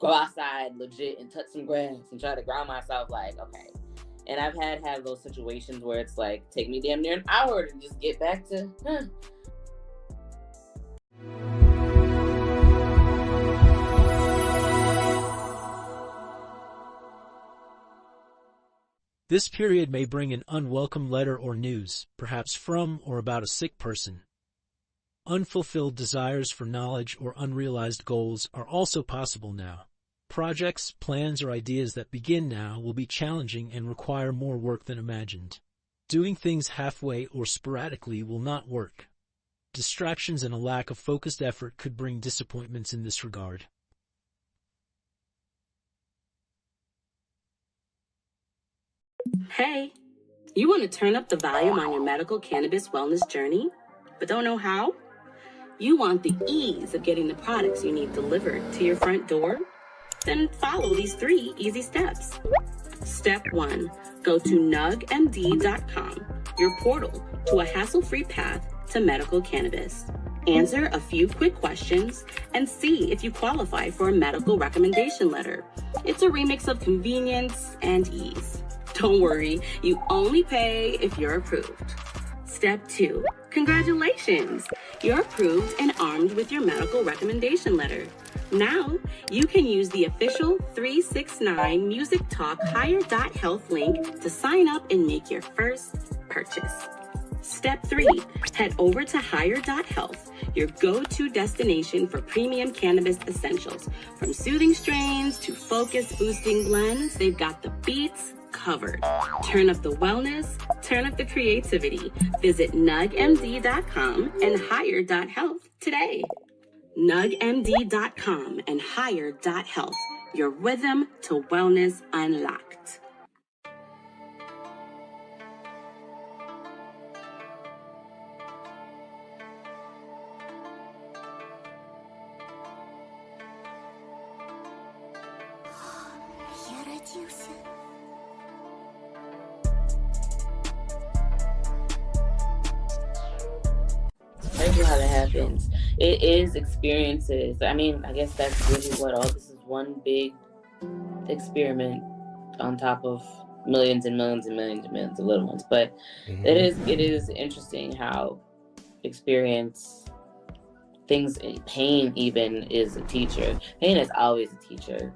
go outside legit and touch some grass and try to ground myself like, okay. And I've had those situations where it's like, take me damn near an hour to just get back to, This period may bring an unwelcome letter or news, perhaps from or about a sick person. Unfulfilled desires for knowledge or unrealized goals are also possible now. Projects, plans, or ideas that begin now will be challenging and require more work than imagined. Doing things halfway or sporadically will not work. Distractions and a lack of focused effort could bring disappointments in this regard. Hey, you want to turn up the volume on your medical cannabis wellness journey, but don't know how? You want the ease of getting the products you need delivered to your front door? Then follow these 3 easy steps. Step 1, go to nugmd.com, your portal to a hassle-free path to medical cannabis. Answer a few quick questions and see if you qualify for a medical recommendation letter. It's a remix of convenience and ease. Don't worry, you only pay if you're approved. Step 2, congratulations! You're approved and armed with your medical recommendation letter. Now, you can use the official 369 Music Talk Higher.health link to sign up and make your first purchase. Step 3, head over to Higher.health, your go-to destination for premium cannabis essentials. From soothing strains to focus-boosting blends, they've got the beats covered. Turn up the wellness, turn up the creativity. Visit nugmd.com and Higher.health today. nugmd.com and Higher.health, your rhythm to wellness unlocked. Crazy how that happens. It is experiences. I mean, I guess that's really what all this is, one big experiment on top of millions and millions and millions and millions of little ones. But it is interesting how experience things, pain even is a teacher. Pain is always a teacher.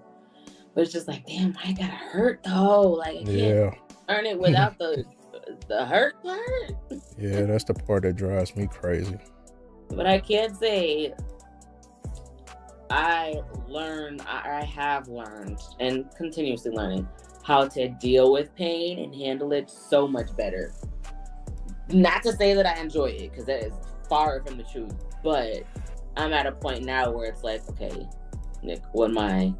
But it's just like, damn, I gotta hurt though. Like I can't earn it without the hurt part. Yeah, that's the part that drives me crazy. But I can't say I have learned and continuously learning how to deal with pain and handle it so much better. Not to say that I enjoy it, because that is far from the truth. But I'm at a point now where it's like, okay, Nick, what I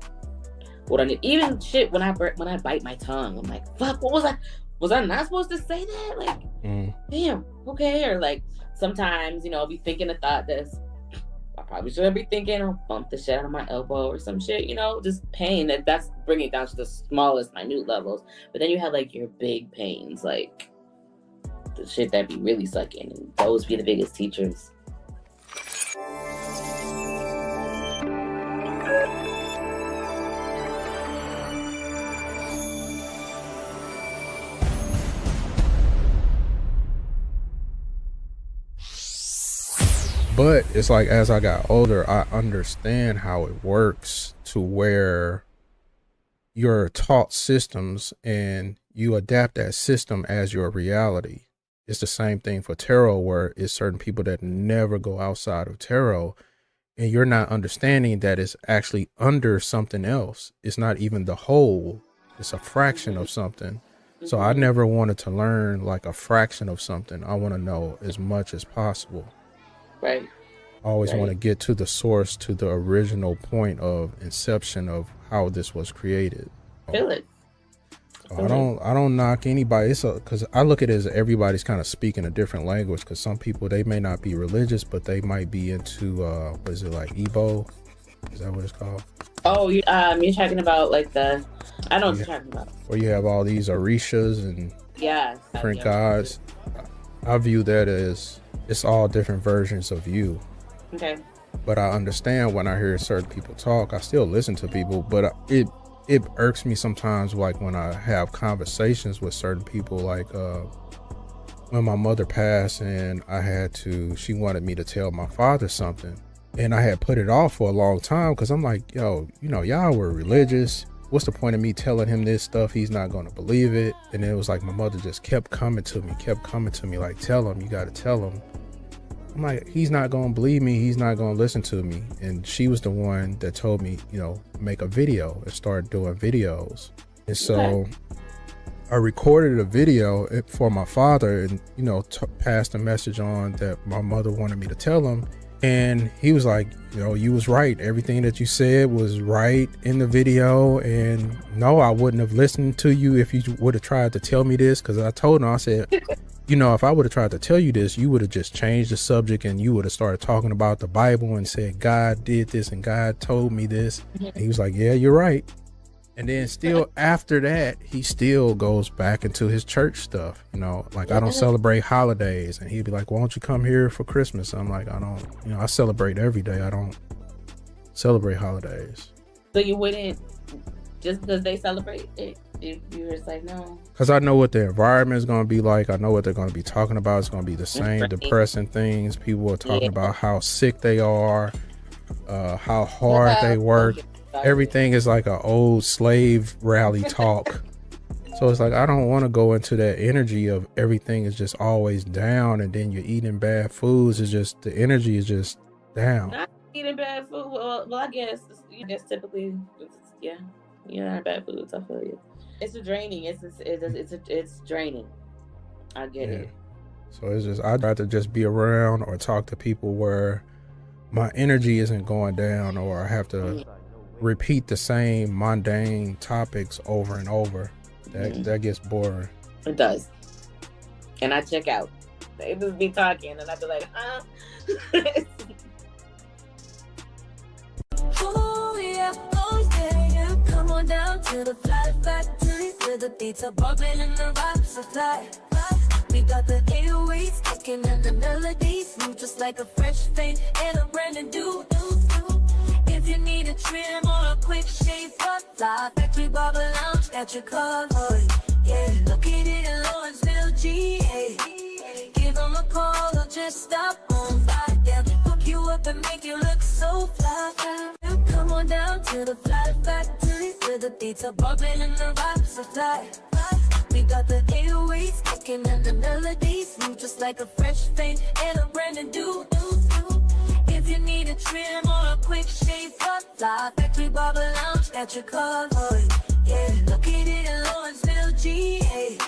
need, even shit when I bite my tongue, I'm like, fuck, what was I? Was I not supposed to say that? Like, damn, okay. Or like sometimes, I'll be thinking a thought that's, I probably shouldn't be thinking, I'll bump the shit out of my elbow or some shit, just pain. That's bringing it down to the smallest, minute levels. But then you have like your big pains, like the shit that be really sucking. And those be the biggest teachers. But it's like, as I got older, I understand how it works, to where you're taught systems and you adapt that system as your reality. It's the same thing for tarot, where it's certain people that never go outside of tarot, and you're not understanding that it's actually under something else. It's not even the whole, it's a fraction of something. So I never wanted to learn like a fraction of something. I want to know as much as possible. Right. I always want to get to the source, to the original point of inception of how this was created. Feel it. I don't knock anybody. It's because I look at it as everybody's kind of speaking a different language. Because some people, they may not be religious, but they might be into what is it, like eBook? Is that what it's called? Oh, you're talking about like I know what you're talking about. Where you have all these Orishas and different gods. I view that as, it's all different versions of you. Okay. But I understand when I hear certain people talk. I still listen to people, but it irks me sometimes, like when I have conversations with certain people, like when my mother passed and she wanted me to tell my father something, and I had put it off for a long time because I'm like, yo, y'all were religious. What's the point of me telling him this stuff? He's not going to believe it. And it was like my mother just kept coming to me like, tell him, you got to tell him. I'm like, he's not going to believe me. He's not going to listen to me. And she was the one that told me, make a video and start doing videos. And so I recorded a video for my father and, passed the message on that my mother wanted me to tell him. And he was like, you was right. Everything that you said was right in the video. And no, I wouldn't have listened to you if you would have tried to tell me this. Because I told him, I said, you know, if I would have tried to tell you this, you would have just changed the subject and you would have started talking about the Bible and said, God did this and God told me this. And he was like, yeah, you're right. And then still after that, he still goes back into his church stuff, you know, like I don't celebrate holidays. And he'd be like, why don't you come here for Christmas? I'm like, I don't, you know, I celebrate every day. I don't celebrate holidays. So you wouldn't, just because they celebrate it, if you were just like, no. Because I know what the environment is going to be like. I know what they're going to be talking about. It's going to be the same depressing things. People are talking about how sick they are, how hard they work. Everything is like an old slave rally talk. So it's like, I don't want to go into that energy of everything is just always down and then you're eating bad foods. It's just, the energy is just down. Not eating bad food. Well, I guess typically, yeah, you're not bad foods. I feel you. It's draining. It's draining. I get it. So it's just, I'd rather just be around or talk to people where my energy isn't going down or I have to repeat the same mundane topics over and over. That gets boring. It does. And I check out. They just be talking and I'd be like, huh? Oh yeah, come on down to the fly factory where the beats are bumping and the vibes are fly. We got the 808s kicking and the melodies move just like a fresh thing and a brand new. If you need a trim or a quick shave, fly factory barber lounge got your covered. Yeah, located in Lawrenceville, GA. Give them a call or just stop on by. They'll hook you up and make you look so fly. Come on down to the fly factory where the beats are bumping and the vibes are fly. We got the 808s kicking and the melodies move just like a fresh thing and a brand new. If you need a trim or a quick shave, fly factory barber lounge got your covered. Yeah, located in Lawrenceville, GA.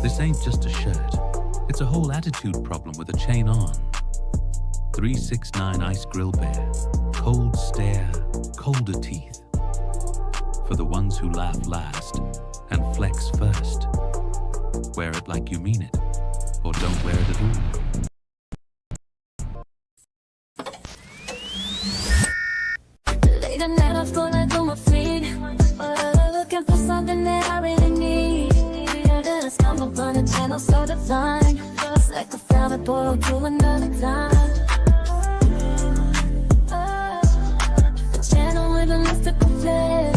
This ain't just a shirt. It's a whole attitude problem with a chain on. 369 Ice Grill Bear. Cold stare, colder teeth. For the ones who laugh last and flex first. Wear it like you mean it, or don't wear it at all. Late at night, I feel like on my feet. Looking for something that I really need. I stumble upon a channel so divine. It's like I found a portal to another time. A channel with a mystical flair.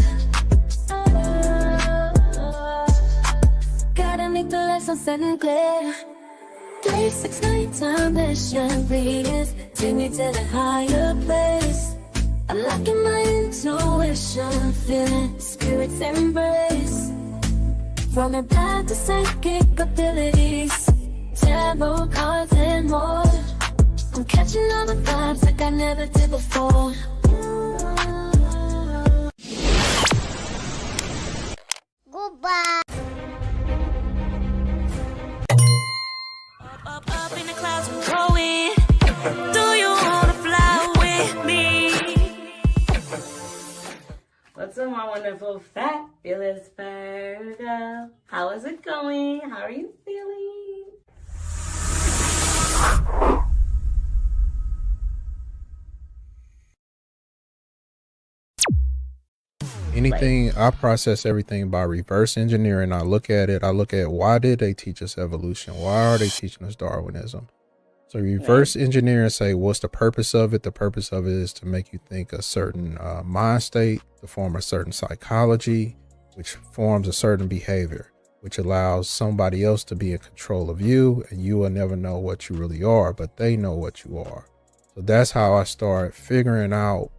Gotta make the light sunset and clear. 369 time mission readings take me to the higher place. I'm locking my intuition, feeling spirit's embrace. From a path to psychic abilities, tarot cards and more. I'm catching all the vibes like I never did before. Goodbye. Up in the clouds and growing. Do you wanna fly with me? What's So my wonderful, fabulous Virgo. How is it going? How are you feeling? Anything, I process everything by reverse engineering. I look at why did they teach us evolution? Why are they teaching us Darwinism? So reverse engineer and say, what's the purpose of it? The purpose of it is to make you think a certain mind state, to form a certain psychology, which forms a certain behavior, which allows somebody else to be in control of you, and you will never know what you really are, but they know what you are. So that's how I start figuring out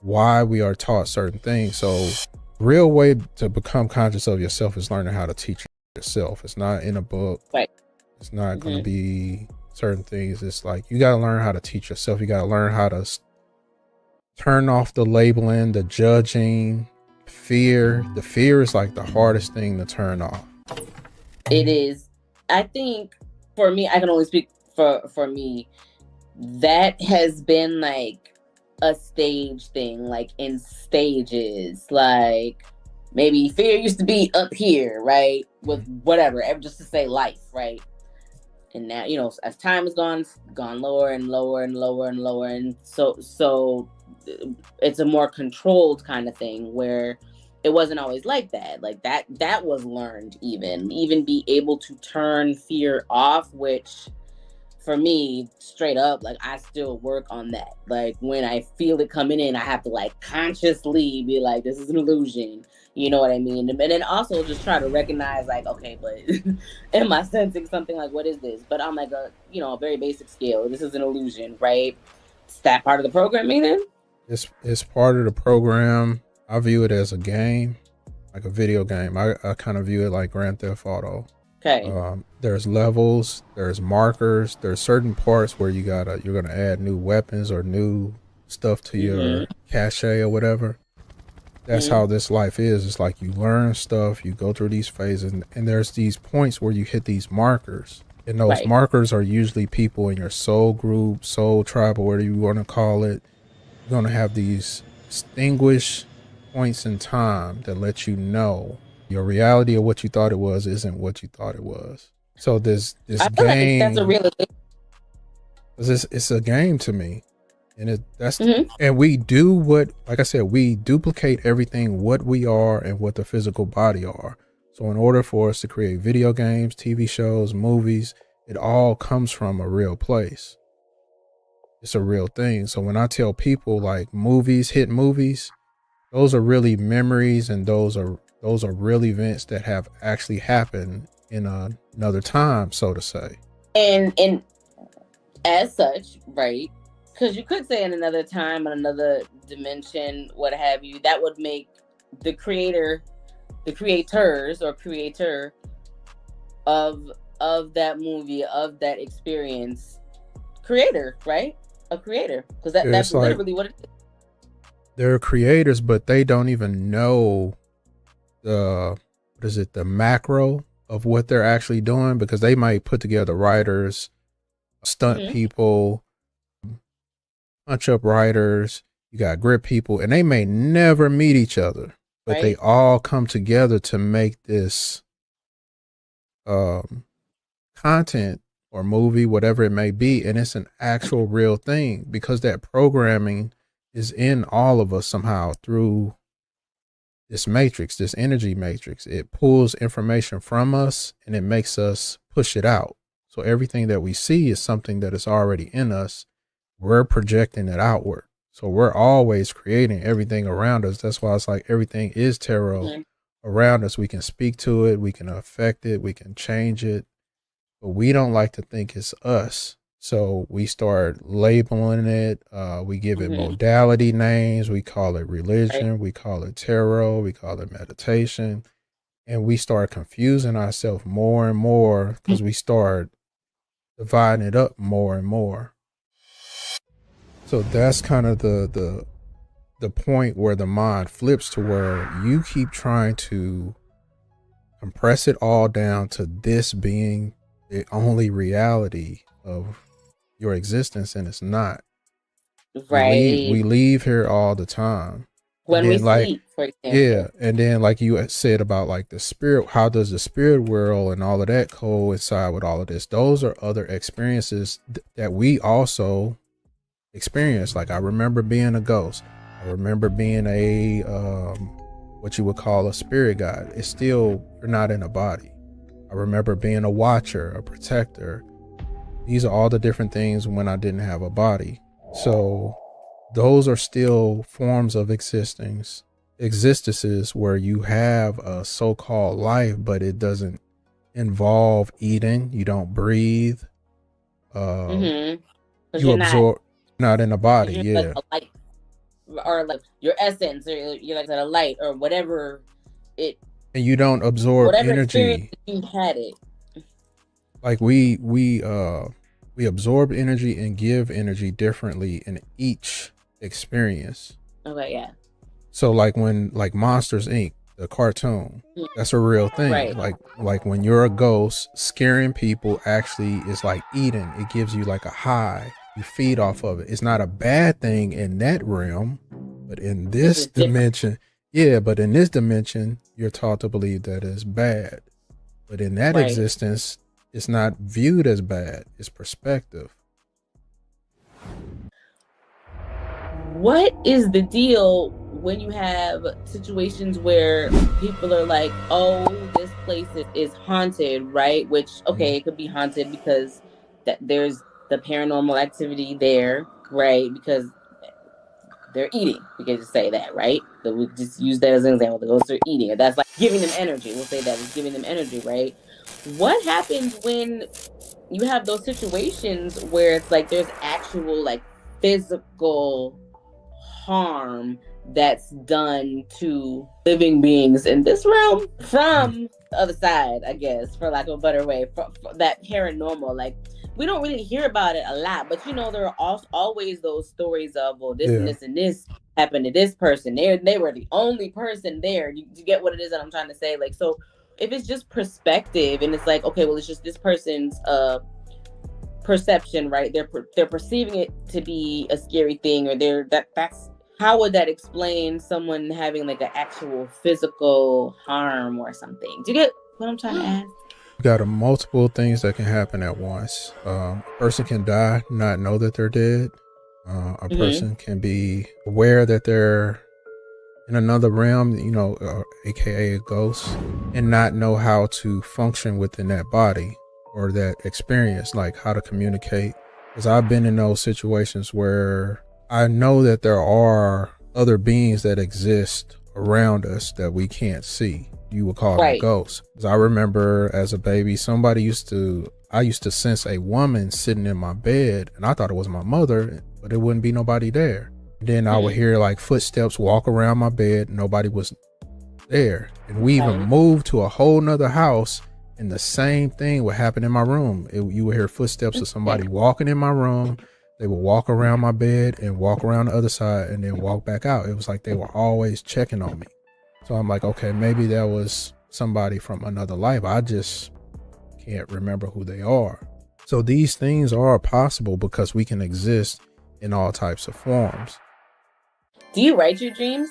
why we are taught certain things. So real way to become conscious of yourself is learning how to teach yourself. It's not in a book. Right. It's not going to be certain things. It's like you got to learn how to teach yourself. You got to learn how to turn off the labeling, the judging, fear. The fear is like the hardest thing to turn off. It is. I think for me, I can only speak for me, that has been like a stage thing, like in stages. Like maybe fear used to be up here, right, with whatever, just to say life, right? And now, you know, as time has gone lower and lower and lower and lower, and so it's a more controlled kind of thing where it wasn't always like that. Like that was learned. Even be able to turn fear off, which for me, straight up, like I still work on that. Like when I feel it coming in, I have to like consciously be like, this is an illusion. You know what I mean? And then also just try to recognize like, okay, but am I sensing something? Like, what is this? But on like a very basic scale, this is an illusion, right? Is that part of the programming then? It's part of the program. I view it as a game, like a video game. I kind of view it like Grand Theft Auto. Okay. There's levels, there's markers, there's certain parts where you're gonna add new weapons or new stuff to your cache or whatever. That's how this life is. It's like you learn stuff, you go through these phases, and there's these points where you hit these markers. And those markers are usually people in your soul group, soul tribe, or whatever you want to call it. You're gonna have these distinguished points in time that let you know your reality of what you thought it was isn't what you thought it was. So this I feel game, like that's a real. it's a game to me, and and we do what, like I said, we duplicate everything what we are and what the physical body are. So in order for us to create video games, TV shows, movies, it all comes from a real place. It's a real thing. So when I tell people like hit movies, those are really memories, and those are real events that have actually happened in another time, so to say. And as such, right? Because you could say in another time, in another dimension, what have you, that would make the creators or creator of that movie, of that experience, creator, right? A creator, because that's like, literally what it is. They're creators, but they don't even know the macro of what they're actually doing, because they might put together writers, stunt people, punch up writers, you got grip people, and they may never meet each other, but they all come together to make this content or movie, whatever it may be, and it's an actual real thing, because that programming is in all of us somehow through this matrix, this energy matrix. It pulls information from us and it makes us push it out. So everything that we see is something that is already in us. We're projecting it outward. So we're always creating everything around us. That's why it's like everything is tarot around us. We can speak to it, we can affect it, we can change it, but we don't like to think it's us. So we start labeling it. We give it modality names. We call it religion. We call it tarot. We call it meditation. And we start confusing ourselves more and more, because we start dividing it up more and more. So that's kind of the point where the mind flips to where you keep trying to compress it all down to this being the only reality of your existence, and it's not. We leave here all the time. when and we then, like, sleep, for example. yeah, and then like you had said about like the spirit, how does the spirit world and all of that coincide with all of this? Those are other experiences that we also experience. Like I remember being a ghost. I remember being a what you would call a spirit guide. It's still, you're not in a body. I remember being a watcher, a protector. These are all the different things when I didn't have a body. So those are still forms of existences where you have a so-called life, but it doesn't involve eating. You don't breathe. You absorb, not in a body. Yeah. Like a light, or like your essence, or you're like a light, or whatever it. And you don't absorb whatever energy. You had it. Like we absorb energy and give energy differently in each experience. Okay, yeah. So like when, like Monsters Inc., the cartoon, that's a real thing. Right. Like when you're a ghost, scaring people actually is like eating. It gives you like a high. You feed off of it. It's not a bad thing in that realm, but in this dimension, but in this dimension, you're taught to believe that it's bad. But in that existence, it's not viewed as bad. It's perspective. What is the deal when you have situations where people are like, oh, this place is haunted, right? Which, okay, it could be haunted because there's the paranormal activity there, right? Because they're eating. We can just say that, right? So we just use that as an example. The ghosts are eating. And that's like giving them energy. We'll say that is giving them energy, right? What happens when you have those situations where it's like there's actual like physical harm that's done to living beings in this realm from the other side, I guess, for lack of a better way, for that paranormal? Like, we don't really hear about it a lot, but you know, there are always those stories of, well, this and this and this happened to this person. They were the only person there. You get what it is that I'm trying to say? Like, so if it's just perspective and it's like, okay, well, it's just this person's perception, right? They're perceiving it to be a scary thing, or that's how would that explain someone having like an actual physical harm or something? Do you get what I'm trying to ask? You got multiple things that can happen at once. A person can die, not know that they're dead. A person can be aware that they're in another realm, you know, aka a ghost, and not know how to function within that body or that experience, like how to communicate. Because I've been in those situations where I know that there are other beings that exist around us that we can't see. You would call them ghosts. Because I remember as a baby, I used to sense a woman sitting in my bed, and I thought it was my mother, but it wouldn't be nobody there. Then I would hear like footsteps walk around my bed. Nobody was there. And we even moved to a whole nother house, and the same thing would happen in my room. You would hear footsteps of somebody walking in my room. They would walk around my bed and walk around the other side and then walk back out. It was like they were always checking on me. So I'm like, okay, maybe that was somebody from another life. I just can't remember who they are. So these things are possible because we can exist in all types of forms. Do you write your dreams?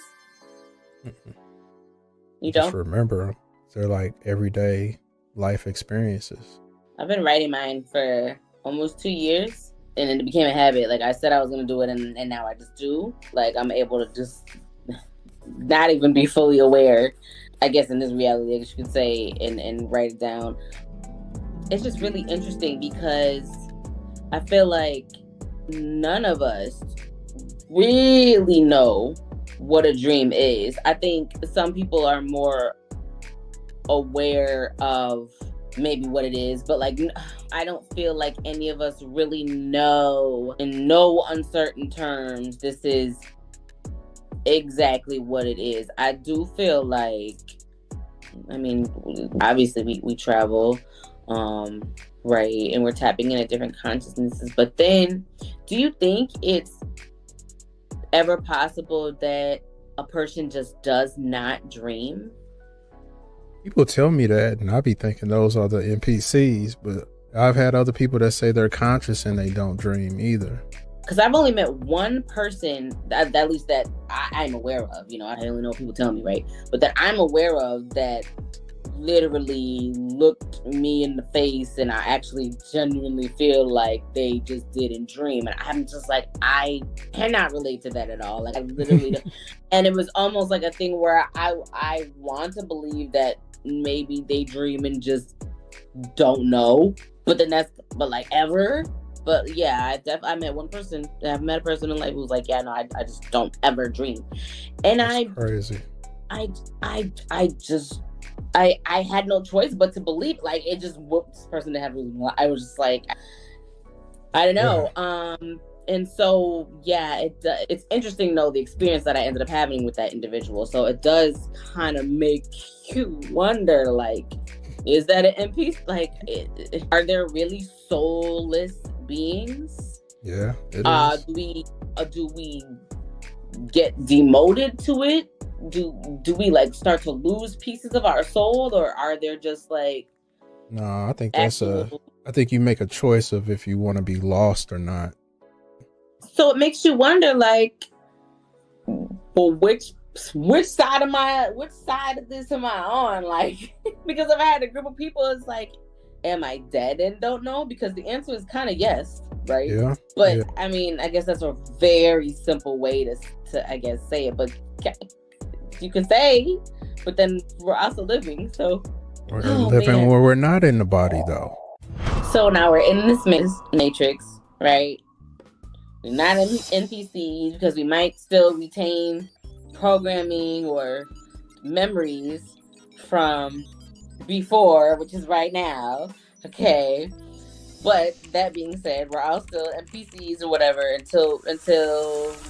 You don't? Just remember them. They're like everyday life experiences. I've been writing mine for almost 2 years, and it became a habit. Like I said I was going to do it, and now I just do. Like I'm able to just not even be fully aware, I guess, in this reality, I guess you could say, and write it down. It's just really interesting because I feel like none of us really know what a dream is. I think some people are more aware of maybe what it is, but like I don't feel like any of us really know in no uncertain terms this is exactly what it is. I do feel like, I mean, obviously we travel, right, and we're tapping into different consciousnesses, but then do you think it's ever possible that a person just does not dream? People tell me that, and I be thinking those are the NPCs, but I've had other people that say they're conscious and they don't dream either. because I've only met one person that at least that I'm aware of, you know, I only know people tell me, right? But that I'm aware of that literally looked me in the face and I actually genuinely feel like they just didn't dream. And I'm just like, I cannot relate to that at all. Like I literally don't. And it was almost like a thing where I want to believe that maybe they dream and just don't know. But then but like ever. But yeah, I met one person. I've met a person in life who was like, yeah, no, I just don't ever dream. And That's crazy. I had no choice but to believe. Like it just whooped this person to have. I was just like, I don't know. Yeah. And so yeah, it's interesting though the experience that I ended up having with that individual. So it does kind of make you wonder, like, is that an NPC? Like, are there really soulless beings? Yeah, it is. Do we get demoted to it? Do we like start to lose pieces of our soul, or are there just like? No, I think I think you make a choice of if you want to be lost or not. So it makes you wonder, like, well, which side of this am I on? Like, because if I had a group of people, it's like, am I dead and don't know? Because the answer is kind of yes, right? Yeah. But yeah. I mean, I guess that's a very simple way to I guess say it, but you can say, but then we're also living, so we're living where we're not in the body though. So now we're in this matrix, right? We're not in NPCs because we might still retain programming or memories from before, which is right now. Okay. But that being said, we're all still NPCs or whatever until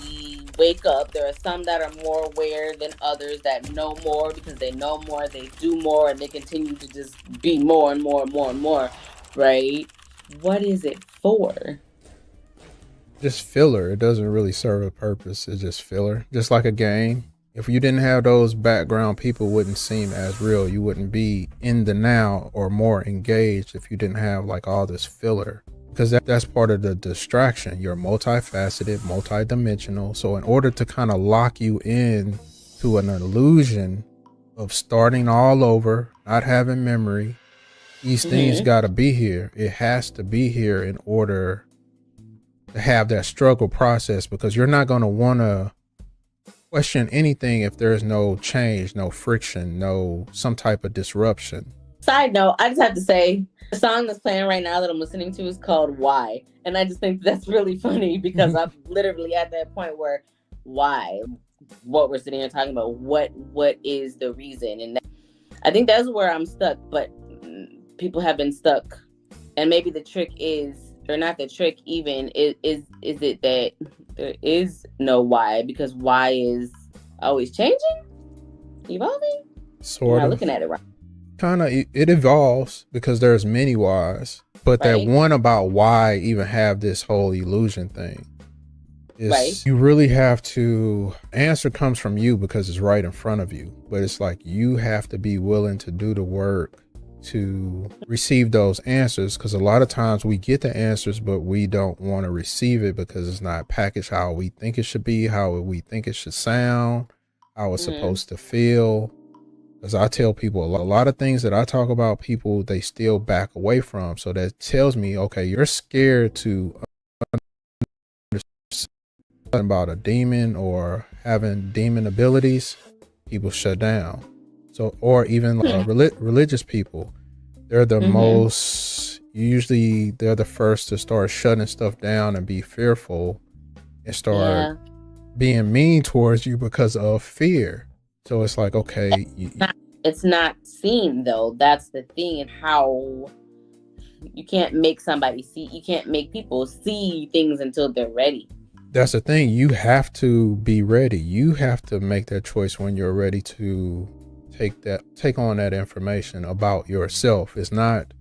we wake up. There are some that are more aware than others that know more because they know more, they do more, and they continue to just be more and more and more and more, right? What is it for? Just filler. It doesn't really serve a purpose. It's just filler. Just like a game. If you didn't have those background people, wouldn't seem as real. You wouldn't be in the now or more engaged if you didn't have like all this filler. Because that's part of the distraction. You're multifaceted, multidimensional. So in order to kind of lock you in to an illusion of starting all over, not having memory, these things got to be here. It has to be here in order to have that struggle process, because you're not going to want to question anything if there's no change, no friction, no some type of disruption. Side note, I just have to say, the song that's playing right now that I'm listening to is called Why. And I just think that's really funny because I'm literally at that point where why? What we're sitting here talking about, what is the reason? And I think that's where I'm stuck, but people have been stuck. And maybe the trick is, or not the trick even, is it that there is no why, because why is always changing, evolving? Sort of. Not looking at it right. Kind of, it evolves because there's many whys, but that one about why even have this whole illusion thing is you really have to, answer comes from you because it's right in front of you, but it's like you have to be willing to do the work to receive those answers, because a lot of times we get the answers but we don't want to receive it because it's not packaged how we think it should be, how we think it should sound, how it's supposed to feel. Because I tell people a lot of things that I talk about, people they still back away from. So that tells me, okay, you're scared to understand about a demon or having demon abilities. People shut down. So, or even religious people, they're the most, usually they're the first to start shutting stuff down and be fearful and start being mean towards you because of fear. So it's like, okay. It's not seen though. That's the thing, and how you can't make somebody see, you can't make people see things until they're ready. That's the thing. You have to be ready. You have to make that choice when you're ready to take on that information about yourself. It's not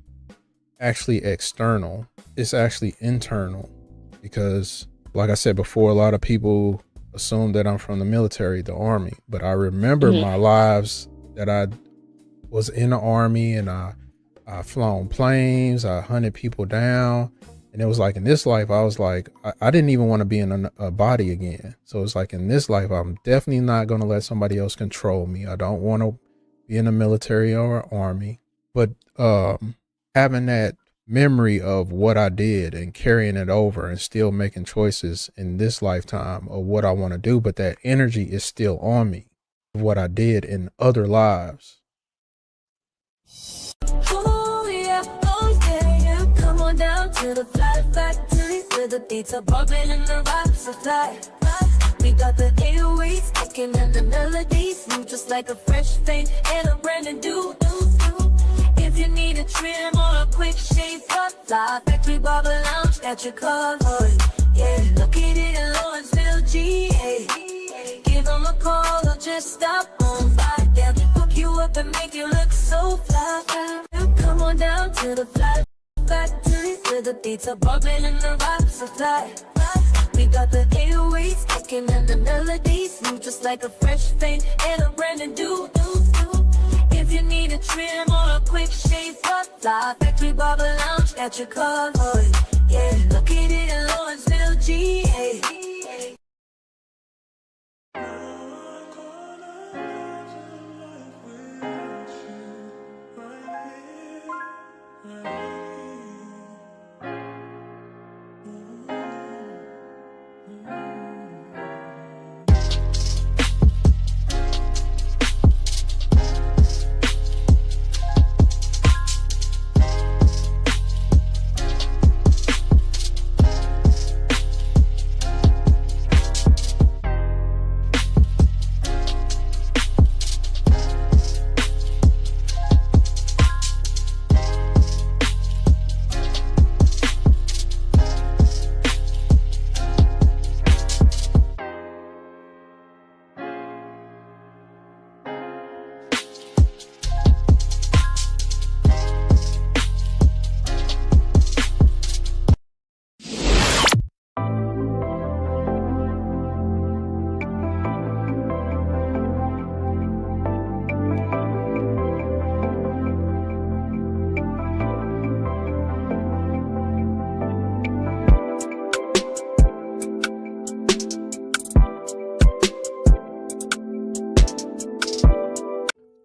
actually external. It's actually internal, because like I said before, a lot of people assume that I'm from the military, the army, but I remember my lives that I was in the army, and I flown planes, I hunted people down, And it was like in this life, I was like, I didn't even want to be in a body again. So it's like in this life, I'm definitely not going to let somebody else control me. I don't want to be in the military or army. But having that memory of what I did and carrying it over and still making choices in this lifetime of what I want to do, but that energy is still on me of what I did in other lives. Oh yeah, yeah. Come on down to the fly factory where the beats are bumping and the vibes are fly. We got the 808s kicking and the melodies move just like a fresh fade and a brand new. If you need a trim or a quick shave cut, fly factory barber lounge got your covered. Yeah, located in Lawrenceville, GA. Give them a call or just stop on by. They'll hook you up and make you look so fly. Come on down to the fly factory where the beats are bumping and the vibes are fly. We got the 808s kicking and the melodies move just like a fresh fade and a brand new. If you need a trim or a quick shave cut, fly factory barber lounge got your covered. Yeah, located in Lawrenceville, GA.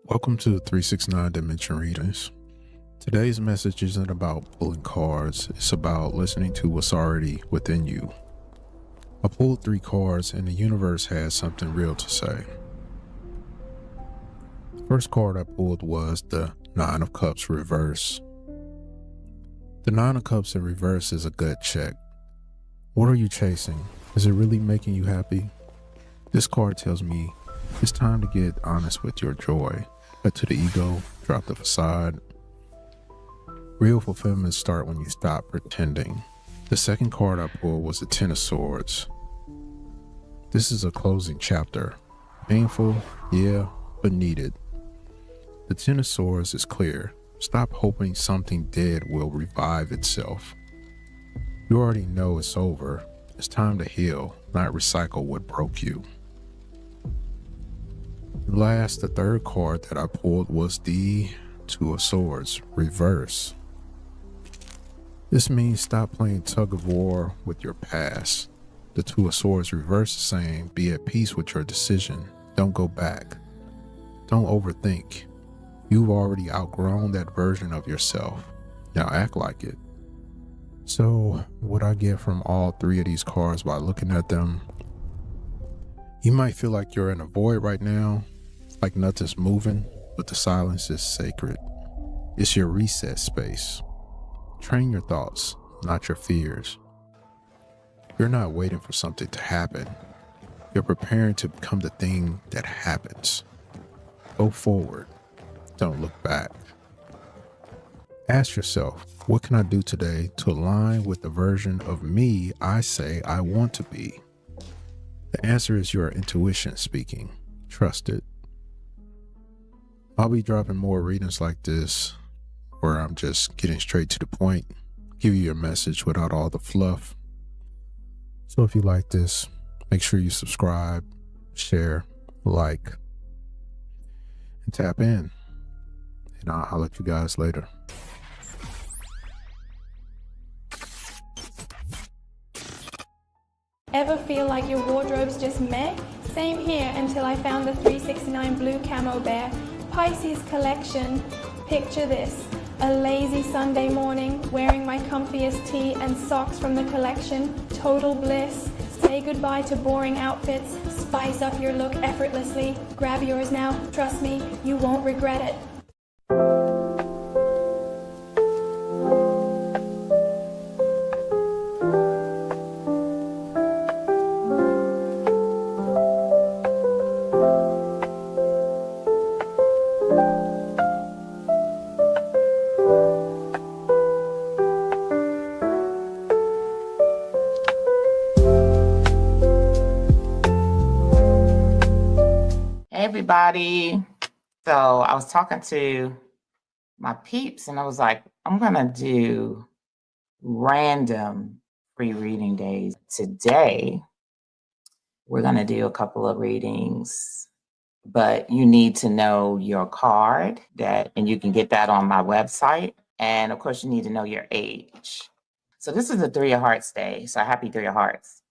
Welcome to 369 Dimension Readings. Today's message isn't about pulling cards, it's about listening to what's already within you. I pulled 3 cards and the universe has something real to say. The first card I pulled was the 9 of Cups reverse. The 9 of Cups in reverse is a gut check. What are you chasing? Is it really making you happy? This card tells me it's time to get honest with your joy. Cut to the ego, drop the facade. Real fulfillment start when you stop pretending. The second card I pulled was the 10 of Swords. This is a closing chapter. Painful, yeah, but needed. The 10 of Swords is clear. Stop hoping something dead will revive itself. You already know it's over. It's time to heal, not recycle what broke you. Last, the third card that I pulled was the 2 of Swords, reverse. This means stop playing tug of war with your past. The 2 of Swords reverse is saying be at peace with your decision. Don't go back. Don't overthink. You've already outgrown that version of yourself. Now act like it. So what I get from all 3 of these cards by looking at them, you might feel like you're in a void right now, like nothing's moving, but the silence is sacred. It's your reset space. Train your thoughts, not your fears. You're not waiting for something to happen. You're preparing to become the thing that happens. Go forward. Don't look back. Ask yourself, what can I do today to align with the version of me I say I want to be? The answer is your intuition speaking. Trust it. I'll be dropping more readings like this where I'm just getting straight to the point, give you your message without all the fluff. So if you like this, make sure you subscribe, share, like, and tap in. And I'll holler at you guys later. Ever feel like your wardrobe's just meh? Same here until I found the 369 blue camo bear Pisces collection. Picture this, a lazy Sunday morning, wearing my comfiest tee and socks from the collection, total bliss. Say goodbye to boring outfits, spice up your look effortlessly. Grab yours now, trust me, you won't regret it. Everybody. So I was talking to my peeps and I was like, I'm gonna do random free reading days. Today, we're gonna do a couple of readings, but you need to know your card and you can get that on my website. And of course, you need to know your age. So this is the Three of Hearts day. So happy Three of Hearts.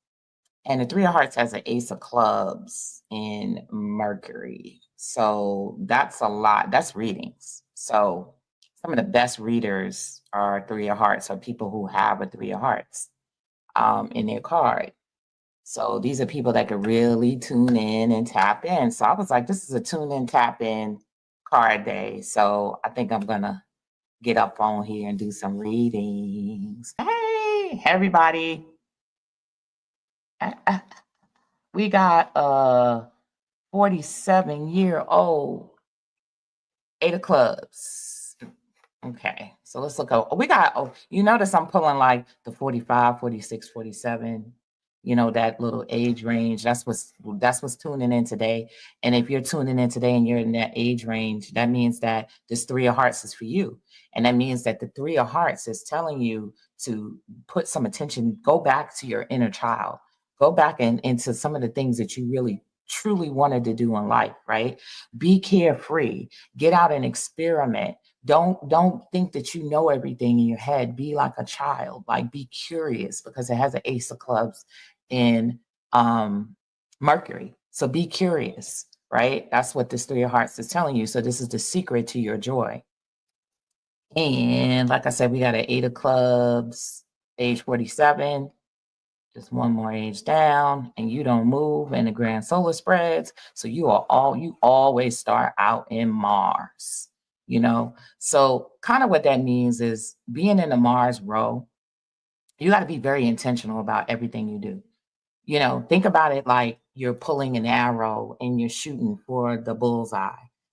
And the Three of Hearts has an Ace of Clubs in Mercury. So that's a lot. That's readings. So some of the best readers are Three of Hearts, or people who have a Three of Hearts in their card. So these are people that could really tune in and tap in. So I was like, this is a tune in, tap in card day. So I think I'm going to get up on here and do some readings. Hey, everybody. We got a 47-year-old Eight of Clubs. Okay, so let's look up. We got, you notice I'm pulling like the 45, 46, 47, you know, that little age range. That's what's tuning in today. And if you're tuning in today and you're in that age range, that means that this Three of Hearts is for you. And that means that the Three of Hearts is telling you to put some attention, go back to your inner child. Go back into some of the things that you really, truly wanted to do in life, right? Be carefree. Get out and experiment. Don't think that you know everything in your head. Be like a child. Like, be curious, because it has an Ace of Clubs in Mercury. So be curious, right? That's what this Three of Hearts is telling you. So this is the secret to your joy. And like I said, we got an Eight of Clubs, age 47. Just one more age down, and you don't move, and the grand solar spreads. So you always start out in Mars, you know? So kind of what that means is being in the Mars row, you got to be very intentional about everything you do. You know, think about it like you're pulling an arrow and you're shooting for the bullseye.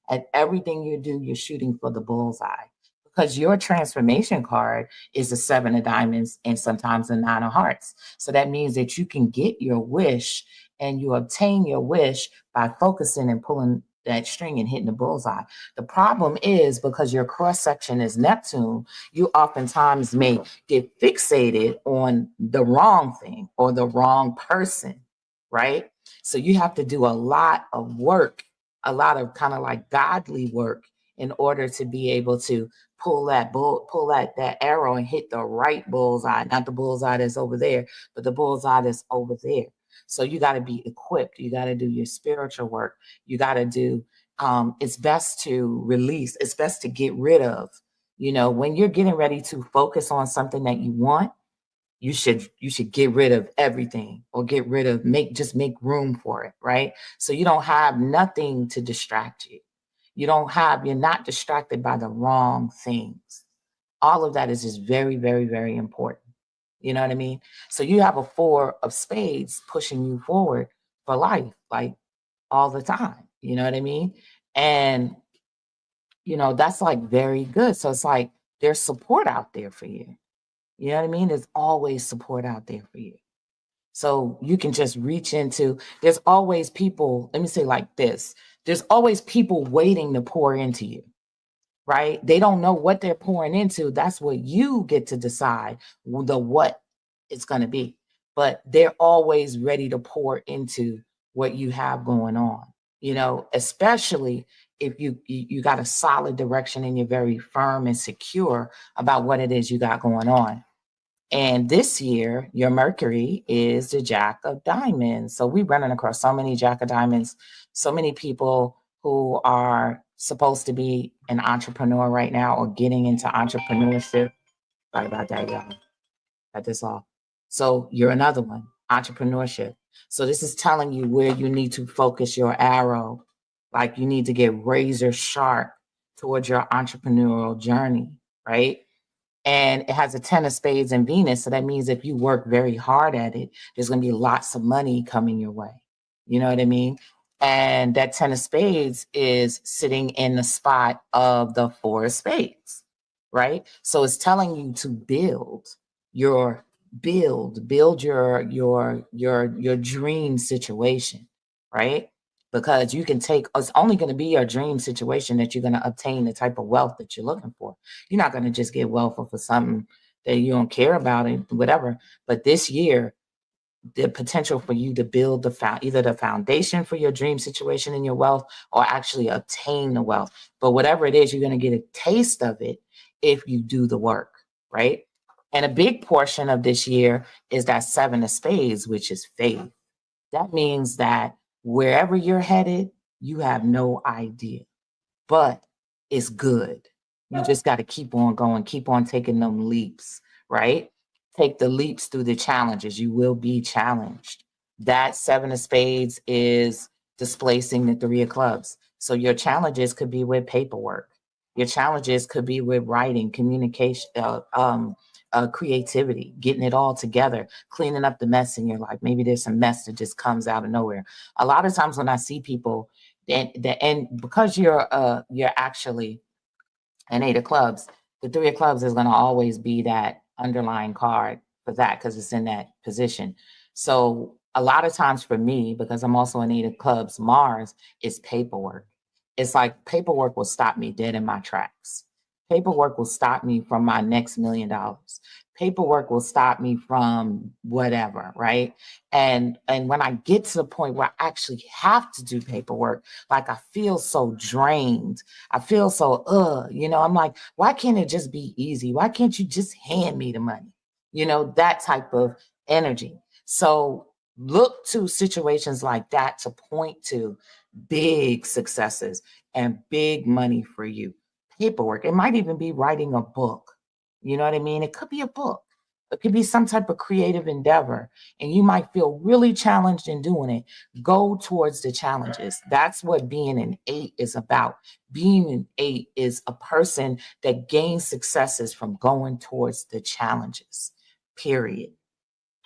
At everything you do, you're shooting for the bullseye. Because your transformation card is the Seven of Diamonds and sometimes the Nine of Hearts. So that means that you can get your wish, and you obtain your wish by focusing and pulling that string and hitting the bullseye. The problem is, because your cross section is Neptune, you oftentimes may get fixated on the wrong thing or the wrong person, right? So you have to do a lot of work, a lot of kind of like godly work, in order to be able to pull that arrow and hit the right bullseye, not the bullseye that's over there, but the bullseye that's over there. So you got to be equipped. You got to do your spiritual work. You got to do, it's best to release. It's best to get rid of, you know, when you're getting ready to focus on something that you want, you should get rid of everything, or just make room for it, right? So you don't have nothing to distract you. You're not distracted by the wrong things. All of that is just very, very, very important. You know what I mean? So you have a Four of Spades pushing you forward for life, like all the time. You know what I mean? And, you know, that's like very good. So it's like there's support out there for you. You know what I mean? There's always support out there for you. So you can just reach into, there's always people, let me say like this, there's always people waiting to pour into you, right? They don't know what they're pouring into. That's what you get to decide what it's going to be. But they're always ready to pour into what you have going on, you know, especially if you got a solid direction and you're very firm and secure about what it is you got going on. And this year, your Mercury is the Jack of Diamonds. So we're running across so many Jack of Diamonds, so many people who are supposed to be an entrepreneur right now or getting into entrepreneurship. Sorry about that, y'all. Cut this off. So you're another one, entrepreneurship. So this is telling you where you need to focus your arrow. Like you need to get razor sharp towards your entrepreneurial journey, right? And it has a 10 of spades and Venus. So that means if you work very hard at it, there's going to be lots of money coming your way. You know what I mean? And that 10 of spades is sitting in the spot of the 4 of spades, right? So it's telling you to build your dream situation, right? Because you can take, it's only going to be your dream situation that you're going to obtain the type of wealth that you're looking for. You're not going to just get wealth for something that you don't care about and whatever. But this year, the potential for you to build either the foundation for your dream situation in your wealth or actually obtain the wealth. But whatever it is, you're going to get a taste of it if you do the work, right? And a big portion of this year is that 7 of spades, which is faith. That means that wherever you're headed, you have no idea, but it's good. You just got to keep on going, keep on taking them leaps, right? Take the leaps through the challenges. You will be challenged. That 7 of spades is displacing the 3 of clubs. So your challenges could be with paperwork. Your challenges could be with writing, communication, creativity, getting it all together, cleaning up the mess in your life. Maybe there's some mess that just comes out of nowhere. A lot of times when I see people, and because you're actually an 8 of clubs, the 3 of clubs is going to always be that underlying card for that because it's in that position. So a lot of times for me, because I'm also an 8 of clubs, Mars is paperwork. It's like paperwork will stop me dead in my tracks. Paperwork will stop me from my next $1 million. Paperwork will stop me from whatever, right? And when I get to the point where I actually have to do paperwork, like I feel so drained. I feel so, I'm like, why can't it just be easy? Why can't you just hand me the money? That type of energy. So look to situations like that to point to big successes and big money for you. Paperwork. It might even be writing a book. You know what I mean? It could be a book. It could be some type of creative endeavor, and you might feel really challenged in doing it. Go towards the challenges. That's what being an 8 is about. Being an 8 is a person that gains successes from going towards the challenges, period.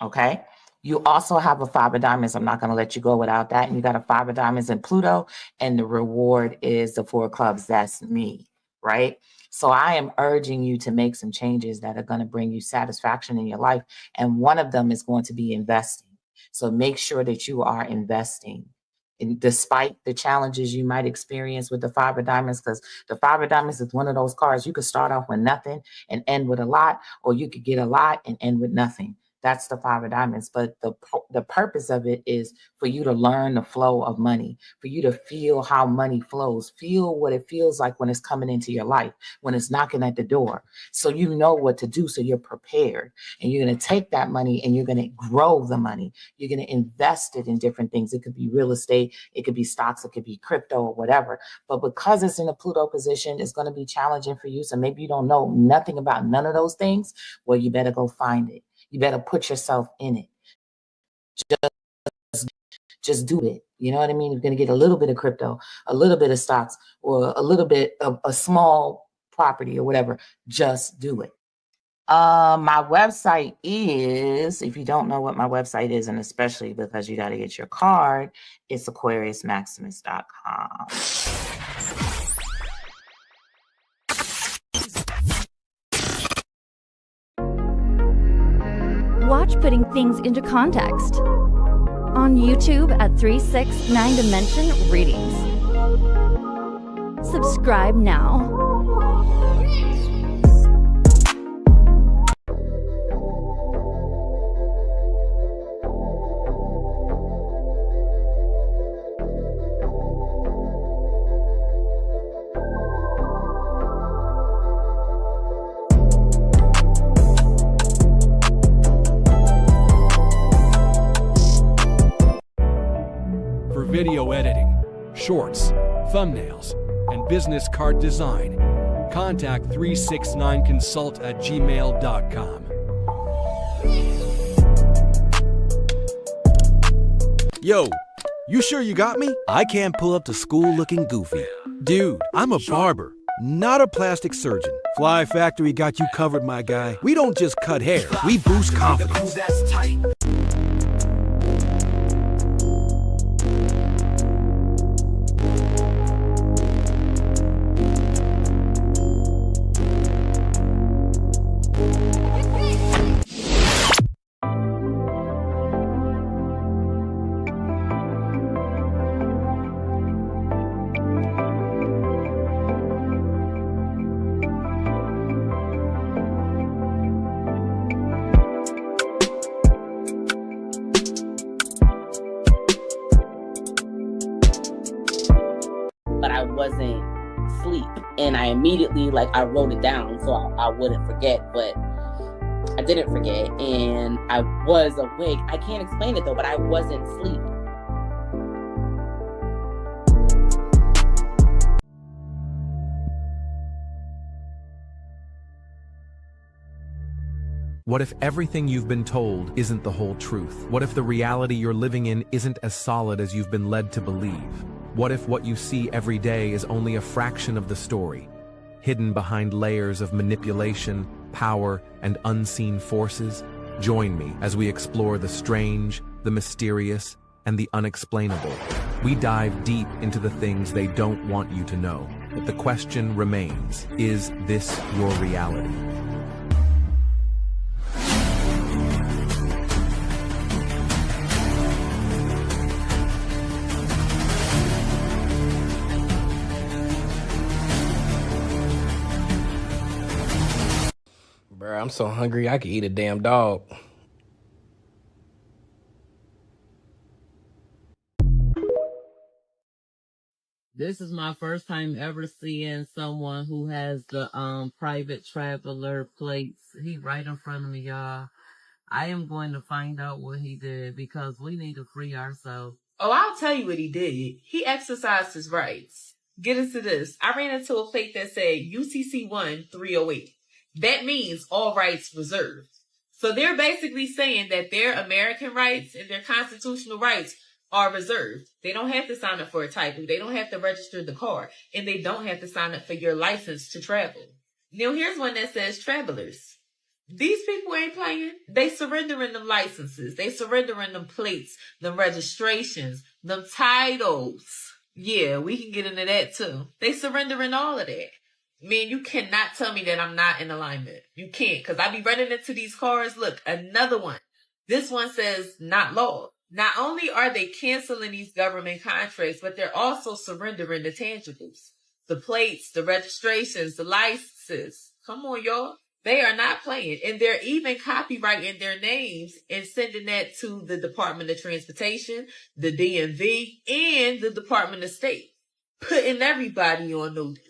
Okay? You also have a 5 of diamonds. I'm not going to let you go without that. And you got a 5 of diamonds in Pluto, and the reward is the 4 of clubs. That's me. Right? So I am urging you to make some changes that are going to bring you satisfaction in your life. And one of them is going to be investing. So make sure that you are investing. And despite the challenges you might experience with the 5 of diamonds, because the 5 of diamonds is one of those cards, you could start off with nothing and end with a lot, or you could get a lot and end with nothing. That's the 5 of diamonds. But the purpose of it is for you to learn the flow of money, for you to feel how money flows, feel what it feels like when it's coming into your life, when it's knocking at the door. So you know what to do, so you're prepared. And you're going to take that money and you're going to grow the money. You're going to invest it in different things. It could be real estate, it could be stocks, it could be crypto or whatever. But because it's in a Pluto position, it's going to be challenging for you. So maybe you don't know nothing about none of those things. Well, you better go find it. You better put yourself in it. Just do it. You know what I mean? You're going to get a little bit of crypto, a little bit of stocks, or a little bit of a small property or whatever. Just do it. My website is, if you don't know what my website is, and especially because you got to get your card, it's aquariusmaximus.com. Watch Putting Things into Context on YouTube at 369 Dimension Readings. Subscribe now. shorts, thumbnails, and business card design. Contact 369consult@gmail.com. Yo, you sure you got me? I can't pull up to school looking goofy. Dude, I'm a barber, not a plastic surgeon. Fly Factory got you covered, my guy. We don't just cut hair, we boost confidence. but I wasn't asleep. And I immediately, I wrote it down so I wouldn't forget, but I didn't forget. And I was awake. I can't explain it though, but I wasn't asleep. What if everything you've been told isn't the whole truth? What if the reality you're living in isn't as solid as you've been led to believe? What if what you see every day is only a fraction of the story, hidden behind layers of manipulation, power, and unseen forces? Join me as we explore the strange, the mysterious, and the unexplainable. We dive deep into the things they don't want you to know. But the question remains, is this your reality? Bruh, I'm so hungry I could eat a damn dog. This is my first time ever seeing someone who has the private traveler plates. He right in front of me, y'all. I am going to find out what he did because we need to free ourselves. Oh, I'll tell you what he did. He exercised his rights. Get into this. I ran into a plate that said UCC 1-308. That means all rights reserved. So they're basically saying that their American rights and their constitutional rights are reserved. They don't have to sign up for a title. They don't have to register the car. And they don't have to sign up for your license to travel. Now, here's one that says travelers. These people ain't playing. They surrendering them licenses. They surrendering them plates, them registrations, them titles. Yeah, we can get into that too. They surrendering all of that. Man, you cannot tell me that I'm not in alignment. You can't, because I be running into these cars. Look, another one. This one says not law. Not only are they canceling these government contracts, but they're also surrendering the tangibles. The plates, the registrations, the licenses. Come on, y'all. They are not playing. And they're even copyrighting their names and sending that to the Department of Transportation, the DMV, and the Department of State. Putting everybody on notice.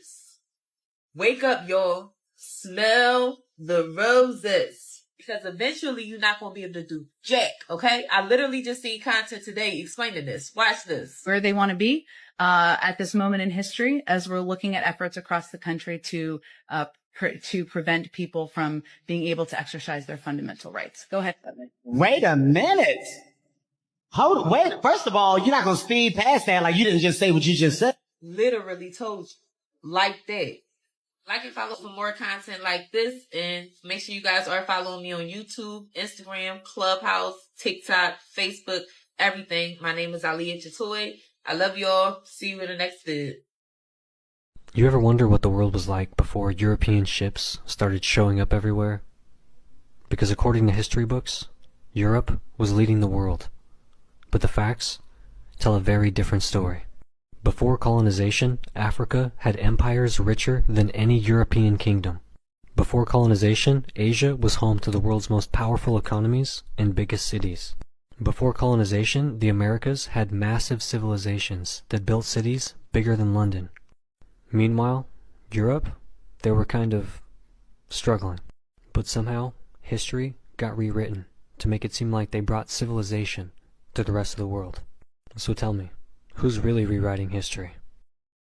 Wake up, y'all. Smell the roses. Because eventually you're not going to be able to do jack, okay? I literally just seen content today explaining this. Watch this. Where they want to be at this moment in history as we're looking at efforts across the country to prevent people from being able to exercise their fundamental rights. Go ahead. Wait a minute. Wait. First of all, you're not going to speed past that like you didn't just say what you just said. Literally told you. Like that. Like and follow for more content like this, and make sure you guys are following me on YouTube, Instagram, Clubhouse, TikTok, Facebook, everything. My name is Aliyah Chatoy. I love y'all. See you in the next vid. You ever wonder what the world was like before European ships started showing up everywhere? Because according to history books, Europe was leading the world. But the facts tell a very different story. Before colonization, Africa had empires richer than any European kingdom. Before colonization, Asia was home to the world's most powerful economies and biggest cities. Before colonization, the Americas had massive civilizations that built cities bigger than London. Meanwhile, Europe, they were kind of struggling. But somehow, history got rewritten to make it seem like they brought civilization to the rest of the world. So tell me, Who's really rewriting history?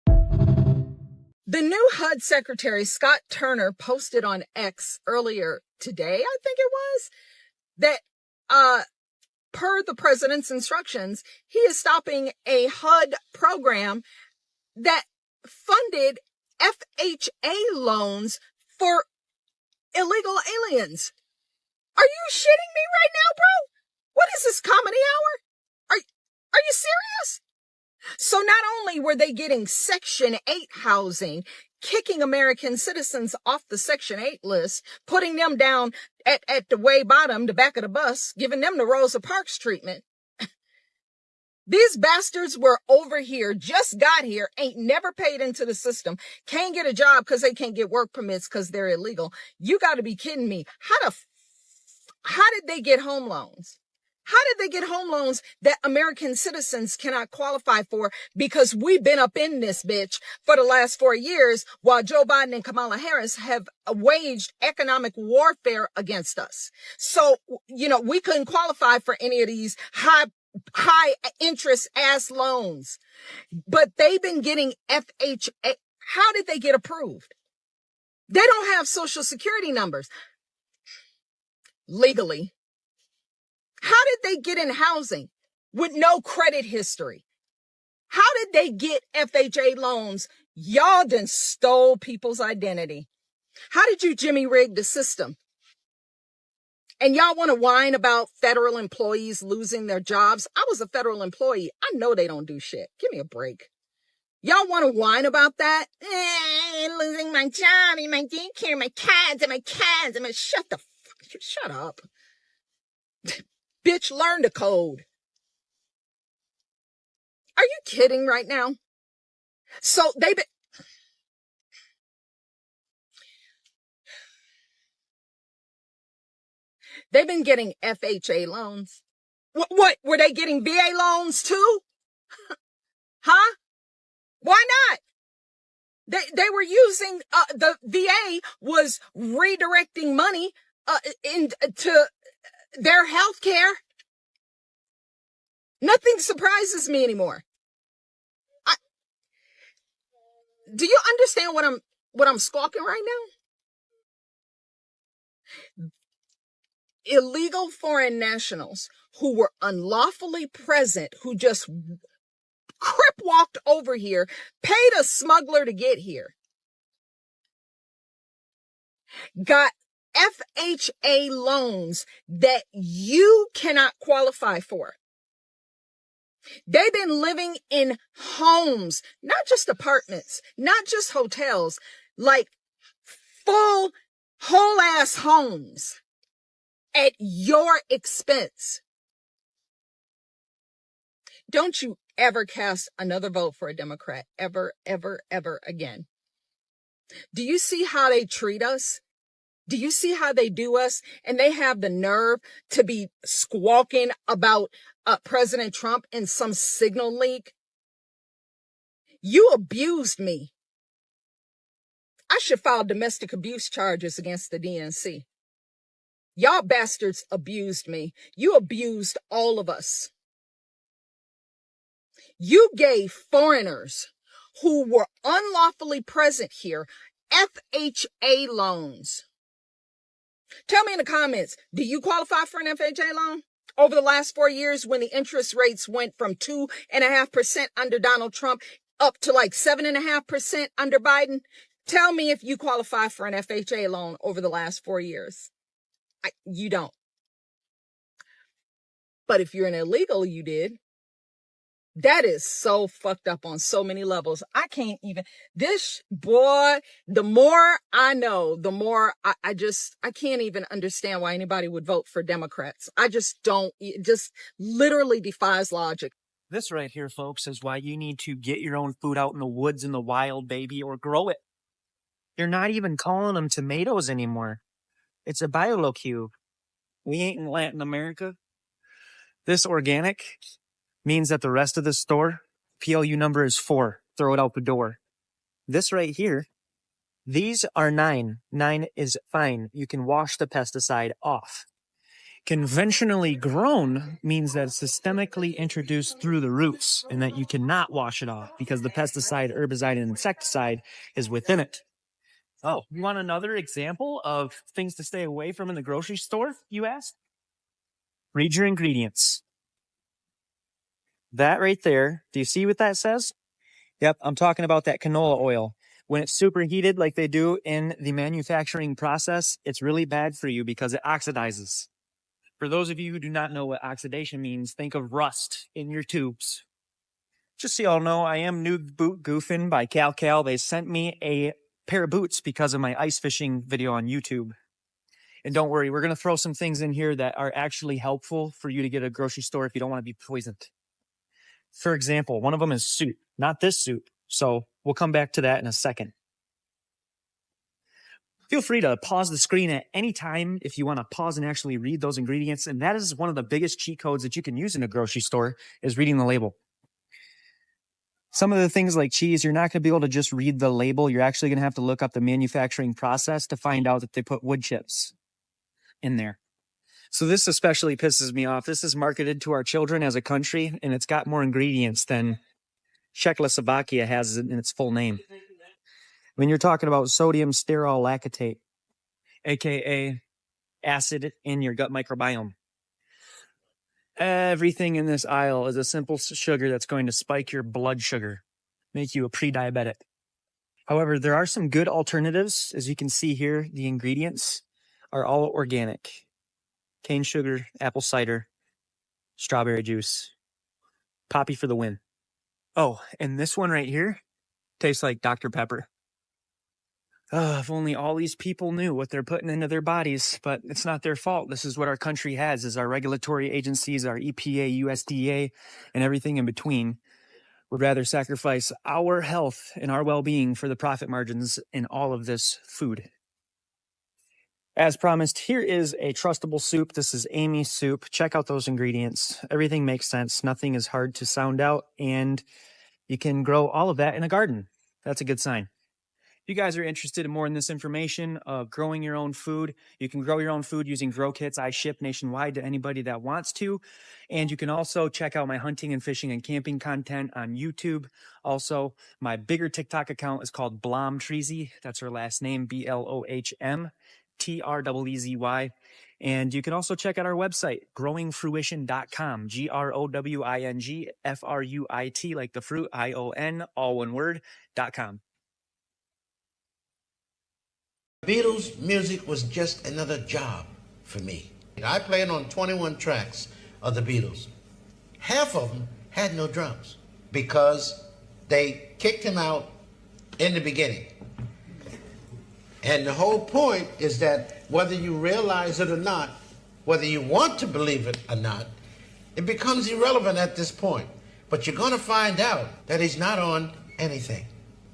The new HUD Secretary, Scott Turner, posted on X earlier today, I think it was, that per the president's instructions, he is stopping a HUD program that funded FHA loans for illegal aliens. Are you shitting me right now, bro? What is this, comedy hour? Are you serious? So not only were they getting Section 8 housing, kicking American citizens off the Section 8 list, putting them down at the way bottom, the back of the bus, giving them the Rosa Parks treatment. These bastards were over here, just got here, ain't never paid into the system, can't get a job because they can't get work permits because they're illegal. You got to be kidding me. How did they get home loans? How did they get home loans that American citizens cannot qualify for because we've been up in this bitch for the last 4 years while Joe Biden and Kamala Harris have waged economic warfare against us? So, we couldn't qualify for any of these high interest ass loans, but they've been getting FHA. How did they get approved? They don't have social security numbers legally. How did they get in housing with no credit history? How did they get FHA loans? Y'all done stole people's identity. How did you Jimmy rig the system? And y'all want to whine about federal employees losing their jobs? I was a federal employee. I know they don't do shit. Give me a break. Y'all want to whine about that? Losing my job and my daycare, my kids. Shut up. Bitch, learn the code. Are you kidding right now? So they've been getting FHA loans. What? Were they getting VA loans too? Huh? Why not? They were using, the VA was redirecting money into their health care. Nothing surprises me anymore. Do you understand what I'm squawking right now? Illegal foreign nationals who were unlawfully present, who just crip walked over here, paid a smuggler to get here, got FHA loans that you cannot qualify for. They've been living in homes, not just apartments, not just hotels, like full, whole ass homes at your expense. Don't you ever cast another vote for a Democrat, ever, ever, ever again. Do you see how they treat us? Do you see how they do us? And they have the nerve to be squawking about President Trump in some signal leak. You abused me. I should file domestic abuse charges against the DNC. Y'all bastards abused me. You abused all of us. You gave foreigners who were unlawfully present here FHA loans. Tell me in the comments, do you qualify for an FHA loan? Over the last 4 years, when the interest rates went from 2.5% under Donald Trump up to like 7.5% under Biden, tell me if you qualify for an FHA loan over the last 4 years. You don't. But if you're an illegal, you did. That is so fucked up on so many levels. I can't even, the more I know, the more I can't even understand why anybody would vote for Democrats. I just don't, it just literally defies logic. This right here, folks, is why you need to get your own food out in the woods in the wild, baby, or grow it. You're not even calling them tomatoes anymore. It's a biolocube. We ain't in Latin America. This organic means that the rest of the store, PLU number is 4. Throw it out the door. This right here, these are 9. 9 is fine. You can wash the pesticide off. Conventionally grown means that it's systemically introduced through the roots and that you cannot wash it off because the pesticide, herbicide, and insecticide is within it. Oh, you want another example of things to stay away from in the grocery store, you asked? Read your ingredients. That right there, do you see what that says? Yep, I'm talking about that canola oil. When it's superheated like they do in the manufacturing process, it's really bad for you because it oxidizes. For those of you who do not know what oxidation means, think of rust in your tubes. Just so y'all know, I am New Boot Goofing by Cal. They sent me a pair of boots because of my ice fishing video on YouTube. And don't worry, we're going to throw some things in here that are actually helpful for you to get at a grocery store if you don't want to be poisoned. For example, one of them is soup, not this soup. So we'll come back to that in a second. Feel free to pause the screen at any time if you want to pause and actually read those ingredients. And that is one of the biggest cheat codes that you can use in a grocery store is reading the label. Some of the things like cheese, you're not going to be able to just read the label. You're actually going to have to look up the manufacturing process to find out that they put wood chips in there. So this especially pisses me off. This is marketed to our children as a country, and it's got more ingredients than Czechoslovakia has in its full name. When you're talking about sodium sterol lactate, aka acid in your gut microbiome. Everything in this aisle is a simple sugar that's going to spike your blood sugar, make you a pre-diabetic. However, there are some good alternatives. As you can see here, the ingredients are all organic. Cane sugar, apple cider, strawberry juice, poppy for the win. Oh, and this one right here tastes like Dr. Pepper. If only all these people knew what they're putting into their bodies, but it's not their fault. This is what our country has, is our regulatory agencies, our EPA, USDA, and everything in between would rather sacrifice our health and our well-being for the profit margins in all of this food. As promised, here is a trustable soup. This is Amy's soup. Check out those ingredients. Everything makes sense. Nothing is hard to sound out, and you can grow all of that in a garden. That's a good sign. If you guys are interested in more in this information of growing your own food, you can grow your own food using grow kits. I ship nationwide to anybody that wants to. And you can also check out my hunting and fishing and camping content on YouTube. Also, my bigger TikTok account is called Blom Treezy. That's her last name, BLOHM TREEZY. And you can also check out our website, growingfruition.com, GROWINGFRUIT, like the fruit, ION, all one word, .com. Beatles music was just another job for me. I played on 21 tracks of the Beatles. Half of them had no drums because they kicked him out in the beginning. And the whole point is that whether you realize it or not, whether you want to believe it or not, it becomes irrelevant at this point. But you're going to find out that he's not on anything.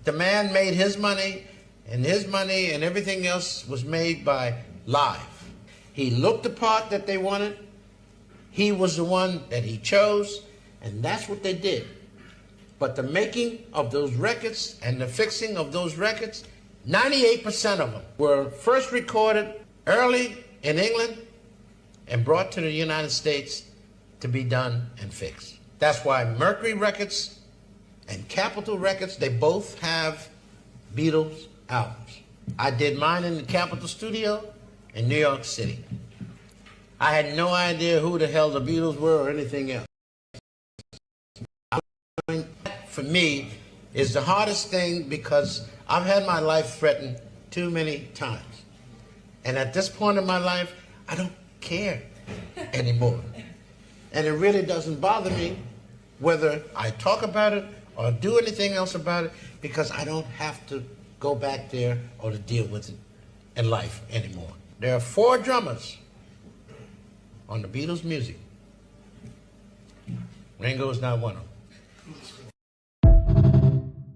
The man made his money, and everything else was made by live. He looked the part that they wanted. He was the one that he chose, and that's what they did. But the making of those records and the fixing of those records, 98% of them were first recorded early in England and brought to the United States to be done and fixed. That's why Mercury Records and Capitol Records, they both have Beatles albums. I did mine in the Capitol studio in New York City. I had no idea who the hell the Beatles were or anything else. For me, is the hardest thing because I've had my life threatened too many times. And at this point in my life, I don't care anymore. And it really doesn't bother me whether I talk about it or do anything else about it, because I don't have to go back there or to deal with it in life anymore. There are 4 drummers on the Beatles music. Ringo's not one of them.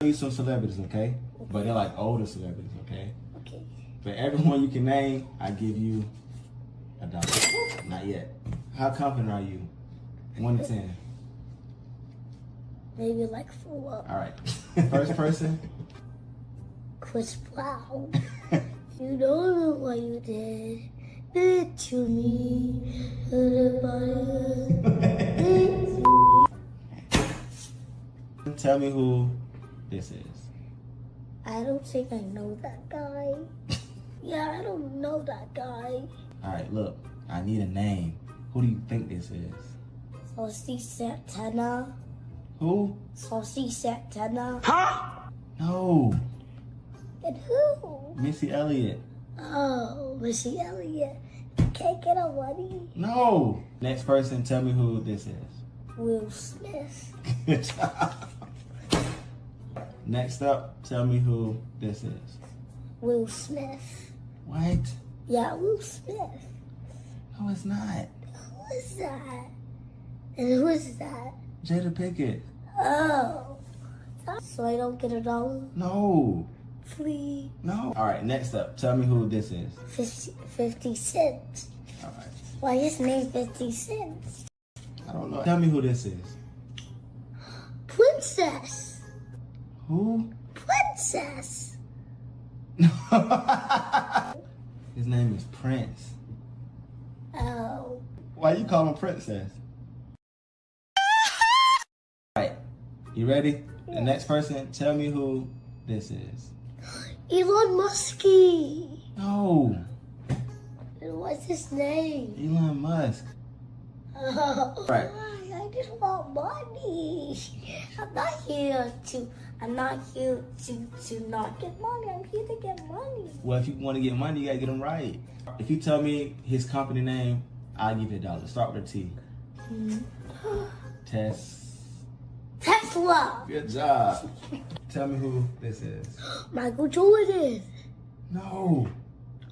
I'll use some celebrities, okay? But they're like older celebrities, okay? For everyone you can name, I give you $1. Not yet. How confident are you? 1 to 10. Maybe like 4. All right. First person. Chris Brown. You don't know what you did to me. tell me who this is. I don't think I know that guy. Yeah, I don't know that guy. All right, look, I need a name. Who do you think this is? Saucy Santana. Who? Saucy Santana. Huh? No. And who? Missy Elliott. Oh, Missy Elliott. Can't get a money. No. Next person, tell me who this is. Will Smith. Good job. Next up, tell me who this is. Will Smith. What? Yeah, Will Smith. No, it's not. Who is that? And who is that? Jada Pinkett. Oh. So I don't get $1? No. Please. No. All right, next up, tell me who this is. 50 cents. All right. Why his name 50 cents? I don't know. Tell me who this is. Princess. Who? Princess. His name is Prince. Oh. Why you call him Princess? All right, you ready? The next person, tell me who this is. Elon Muskie. No. What's his name? Elon Musk. Oh, Right. I just want money. I'm not here to not get money. I'm here to get money. Well, if you want to get money, you gotta get them right. If you tell me his company name, I'll give you $1. Start with a T. Tesla. Good job. Tell me who this is. Michael Jordan. No.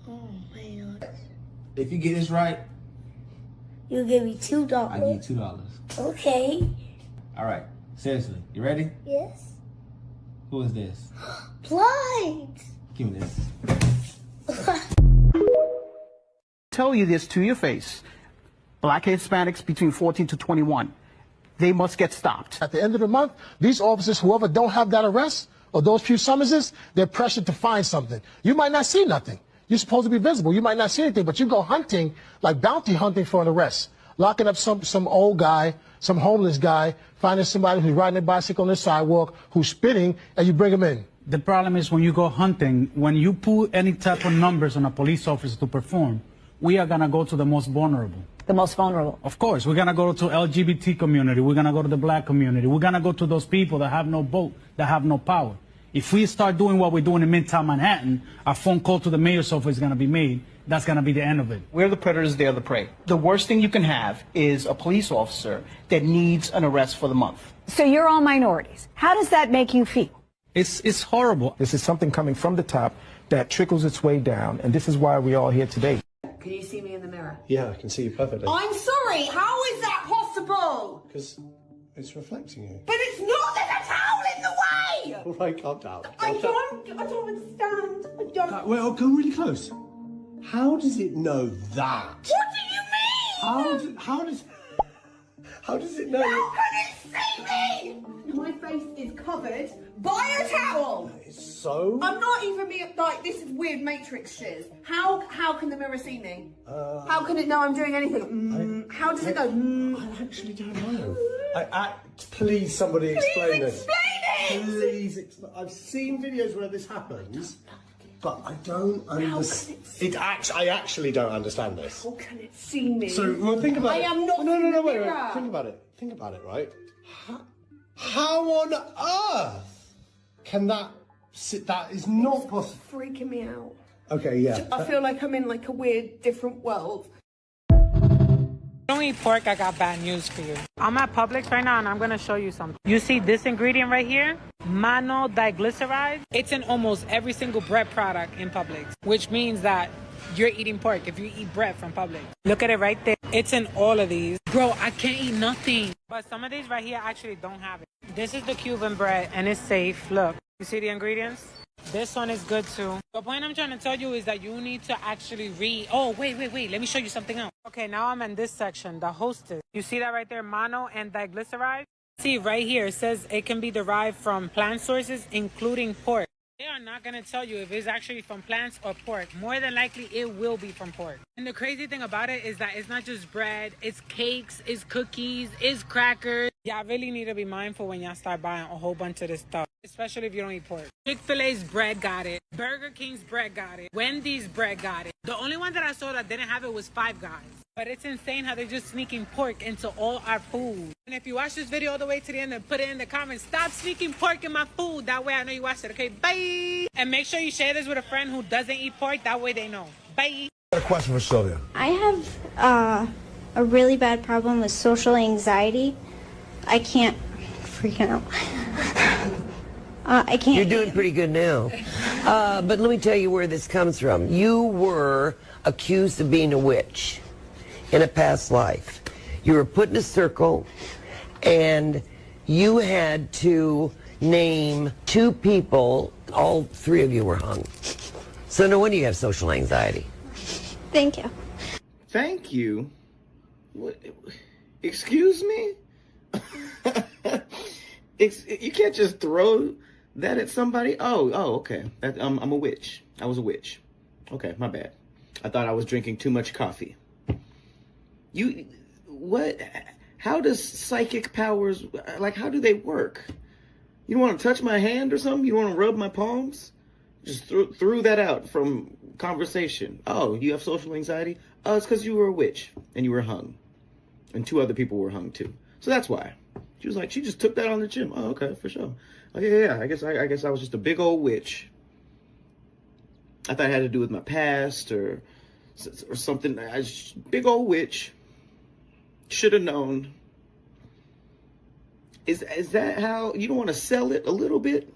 Oh man. If you get this right, You give me $2. I give you $2. Okay. All right. Seriously, you ready? Yes. Who is this? Blind. Give me this. Tell you this to your face. Black Hispanics between 14 to 21. They must get stopped. At the end of the month, these officers, whoever don't have that arrest or those few summonses, they're pressured to find something. You might not see nothing. You're supposed to be visible. You might not see anything, but you go hunting, like bounty hunting for an arrest. Locking up some old guy, some homeless guy, finding somebody who's riding a bicycle on the sidewalk, who's spitting, and you bring him in. The problem is when you go hunting, when you put any type of numbers on a police officer to perform, we are going to go to the most vulnerable. The most vulnerable. Of course, we're going to go to LGBT community. We're going to go to the black community. We're going to go to those people that have no vote, that have no power. If we start doing what we're doing in Midtown Manhattan, a phone call to the mayor's office is going to be made. That's going to be the end of it. We're the predators, they're the prey. The worst thing you can have is a police officer that needs an arrest for the month. So you're all minorities. How does that make you feel? It's horrible. This is something coming from the top that trickles its way down, and this is why we're all here today. Can you see me in the mirror? Yeah, I can see you perfectly. I'm sorry, how is that possible? Because it's reflecting you. But it's not, there's a towel in the way! All right, calm down. I don't understand. I don't. Well, come really close. How does it know that? What do you mean? How does it know? How can it see me? My face is covered by a towel. So? I'm not even being, like, this is weird Matrix shit. How can the mirror see me? How can it know I'm doing anything? How does it go? I actually don't know. Please, somebody explain this. Explain it! Please, I've seen videos where this happens, but I don't understand. I actually don't understand this. How can it see me? So, well, think about it. I am not No, wait. mirror. Think about it. Think about it, right? How on earth can that sit? That is not possible. Freaking me out. Okay, yeah. I feel like I'm in like a weird, different world. Don't eat pork, I got bad news for you. I'm at Publix right now and I'm gonna show you something. You see this ingredient right here? Monodiglyceride. It's in almost every single bread product in Publix, which means that you're eating pork if you eat bread from Publix. Look at it right there. It's in all of these. Bro, I can't eat nothing. But some of these right here actually don't have it. This is the Cuban bread and it's safe. Look, you see the ingredients? This one is good too. The point I'm trying to tell you is that you need to actually read. Oh, wait. Let me show you something else. Okay, now I'm in this section, the hostess. You see that right there? Mono and diglyceride. See right here, it says it can be derived from plant sources, including pork. They are not going to tell you if it's actually from plants or pork. More than likely, it will be from pork. And the crazy thing about it is that it's not just bread, it's cakes, it's cookies, it's crackers. Y'all really need to be mindful when y'all start buying a whole bunch of this stuff, especially if you don't eat pork. Chick-fil-A's bread got it. Burger King's bread got it. Wendy's bread got it. The only one that I saw that didn't have it was Five Guys. But it's insane how they're just sneaking pork into all our food. And if you watch this video all the way to the end and put it in the comments, stop sneaking pork in my food. That way I know you watched it, okay? Bye! And make sure you share this with a friend who doesn't eat pork. That way they know. Bye! I got a question for Sylvia. I have a really bad problem with social anxiety. I can't freak out. I can't. You're doing pretty good now. But let me tell you where this comes from. You were accused of being a witch in a past life. You were put in a circle, and you had to name 2 people. All 3 of you were hung. So no wonder you have social anxiety. Thank you. Thank you? What? Excuse me? You can't just throw that at somebody. Oh, okay. I'm a witch. I was a witch. Okay, my bad. I thought I was drinking too much coffee. What? How does psychic powers, like, how do they work? You don't want to touch my hand or something? You want to rub my palms? Just threw that out from conversation. Oh, you have social anxiety? Oh, it's because you were a witch and you were hung. And 2 other people were hung too. So that's why. She was like, she just took that on the chin. Oh, okay, for sure. Oh, yeah. I guess I was just a big old witch. I thought it had to do with my past or something. Big old witch. Should have known. Is that how you don't want to sell it a little bit?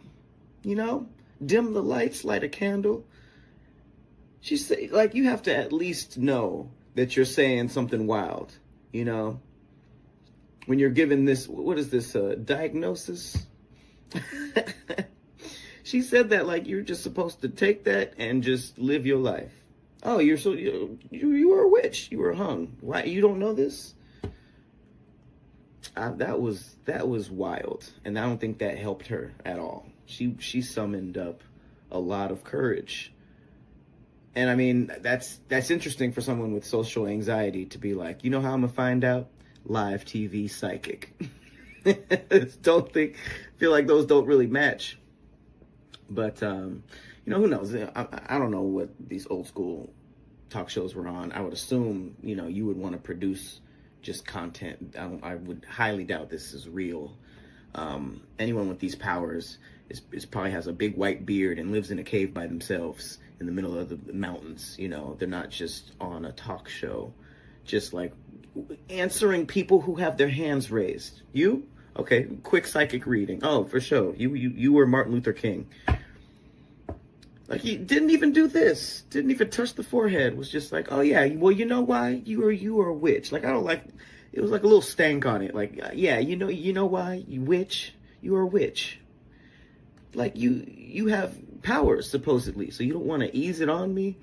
You know, dim the lights, light a candle. She said, like, you have to at least know that you're saying something wild. You know. When you're given this, what is this, diagnosis? She said that like you're just supposed to take that and just live your life. Oh, you were a witch. You were hung. Why, you don't know this? That was wild. And I don't think that helped her at all. She summoned up a lot of courage. And I mean, that's interesting for someone with social anxiety to be like, you know how I'm gonna find out? Live TV psychic. Feel like those don't really match. But you know, who knows? I don't know what these old school talk shows were on. I would assume, you know, you would want to produce just content. I would highly doubt this is real. Anyone with these powers is probably has a big white beard and lives in a cave by themselves in the middle of the mountains. You know, they're not just on a talk show, just like answering people who have their hands raised. You? Okay, quick psychic reading. Oh, for sure. You were Martin Luther King. Like, he didn't even do this. Didn't even touch the forehead. Was just like, oh yeah, well, you know why? You were a witch. Like, I don't like, it was like a little stank on it. Like, yeah, you know why? You witch. You are a witch. Like, you have powers, supposedly. So you don't want to ease it on me?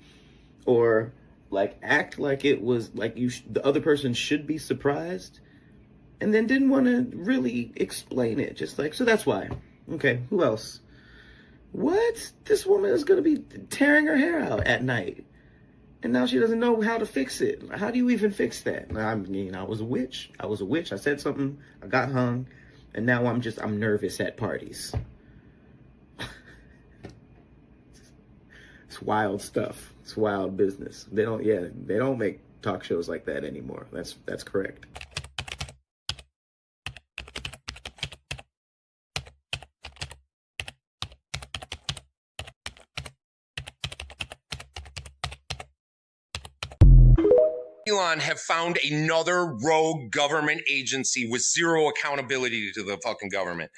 Or like act like it was like the other person should be surprised, and then didn't want to really explain it. Just like, so that's why. Okay, who else? What? This woman is gonna be tearing her hair out at night, and now she doesn't know how to fix it. How do you even fix that? I mean, I was a witch. I said something. I got hung, and now I'm nervous at parties. It's wild stuff. It's wild business. They don't make talk shows like that anymore. That's correct. Elon have found another rogue government agency with zero accountability to the fucking government.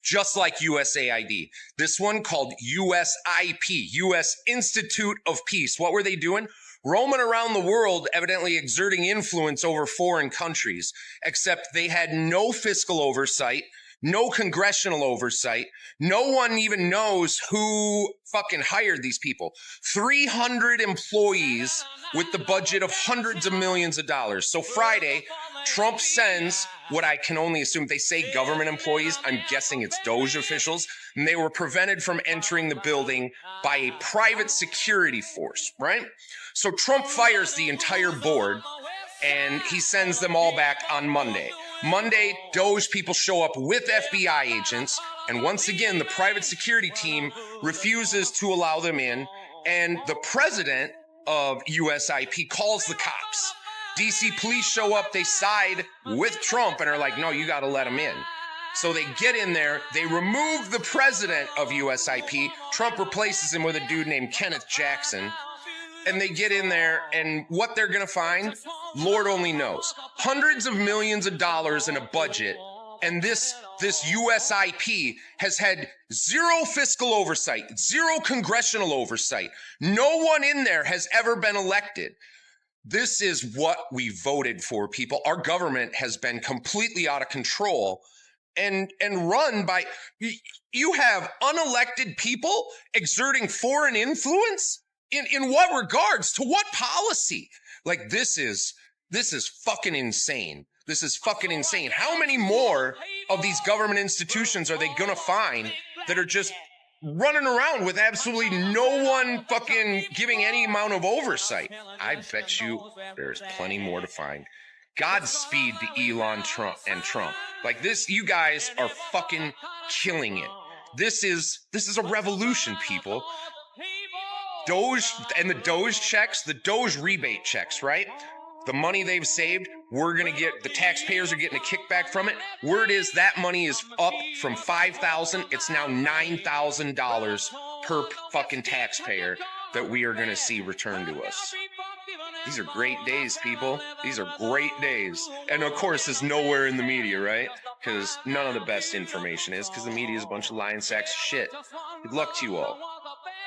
Just like USAID. This one called USIP, U.S. Institute of Peace. What were they doing? Roaming around the world, evidently exerting influence over foreign countries, except they had no fiscal oversight, no congressional oversight. No one even knows who fucking hired these people. 300 employees with the budget of hundreds of millions of dollars. So Friday, Trump sends what I can only assume, they say government employees, I'm guessing it's Doge officials, and they were prevented from entering the building by a private security force, right? So Trump fires the entire board and he sends them all back on Monday. Monday, Doge people show up with FBI agents, and once again, the private security team refuses to allow them in, and the president of USIP calls the cops. DC police show up, they side with Trump and are like, no, you got to let him in. So they get in there, they remove the president of USIP, Trump replaces him with a dude named Kenneth Jackson, and they get in there, and what they're going to find, Lord only knows. Hundreds of millions of dollars in a budget, and this USIP has had zero fiscal oversight, zero congressional oversight. No one in there has ever been elected. This is what we voted for, people. Our government has been completely out of control and run by, you have unelected people exerting foreign influence? In what regards? To what policy? Like, this is fucking insane. This is fucking insane. How many more of these government institutions are they gonna find that are just running around with absolutely no one fucking giving any amount of oversight? I bet you there's plenty more to find. Godspeed to Elon and Trump. Like this, you guys are fucking killing it. This is a revolution, people. Doge and the Doge checks, the Doge rebate checks, right? The money they've saved, the taxpayers are getting a kickback from it. Word is that money is up from $5,000. It's now $9,000 per fucking taxpayer that we are going to see returned to us. These are great days, people. These are great days. And of course, it's nowhere in the media, right? Because none of the best information is, because the media is a bunch of lying sacks of shit. Good luck to you all.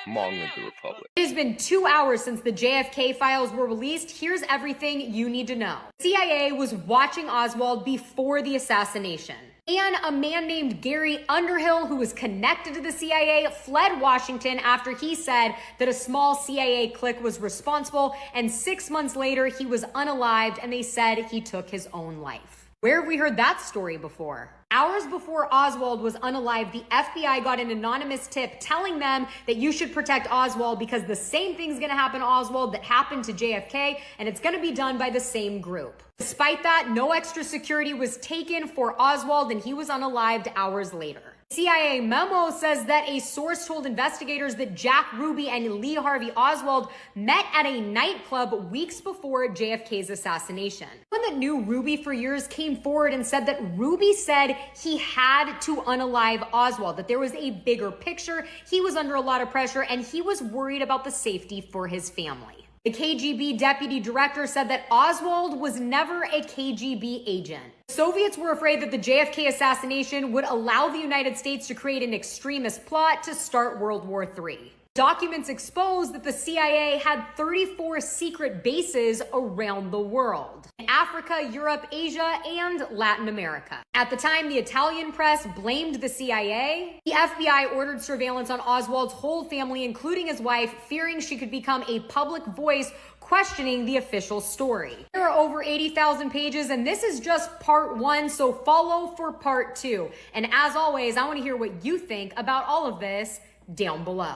Long live the Republic. It has been 2 hours since the JFK files were released. Here's everything you need to know. CIA was watching Oswald before the assassination. And a man named Gary Underhill, who was connected to the CIA, fled Washington after he said that a small CIA clique was responsible. And 6 months later, he was unalived and they said he took his own life. Where have we heard that story before? Hours before Oswald was unalived, the FBI got an anonymous tip telling them that you should protect Oswald because the same thing's gonna happen to Oswald that happened to JFK, and it's gonna be done by the same group. Despite that, no extra security was taken for Oswald, and he was unalived hours later. CIA memo says that a source told investigators that Jack Ruby and Lee Harvey Oswald met at a nightclub weeks before JFK's assassination. One that knew Ruby for years came forward and said that Ruby said he had to unalive Oswald, that there was a bigger picture, he was under a lot of pressure, and he was worried about the safety for his family. The KGB deputy director said that Oswald was never a KGB agent. The Soviets were afraid that the JFK assassination would allow the United States to create an extremist plot to start World War III. Documents exposed that the CIA had 34 secret bases around the world. In Africa, Europe, Asia, and Latin America. At the time, the Italian press blamed the CIA. The FBI ordered surveillance on Oswald's whole family, including his wife, fearing she could become a public voice questioning the official story. There are over 80,000 pages, and this is just part 1, so follow for part 2. And as always, I want to hear what you think about all of this down below.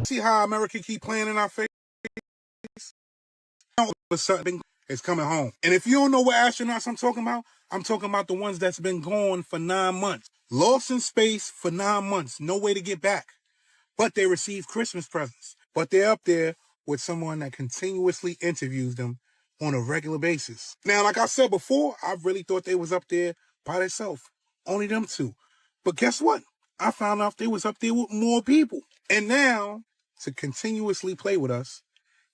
See how America keep playing in our face? All of a sudden, it's coming home. And if you don't know what astronauts I'm talking about the ones that's been gone for 9 months. Lost in space for 9 months. No way to get back. But they receive Christmas presents. But they're up there with someone that continuously interviews them on a regular basis. Now, like I said before, I really thought they was up there by themselves. Only them two. But guess what? I found out they was up there with more people. And now, to continuously play with us,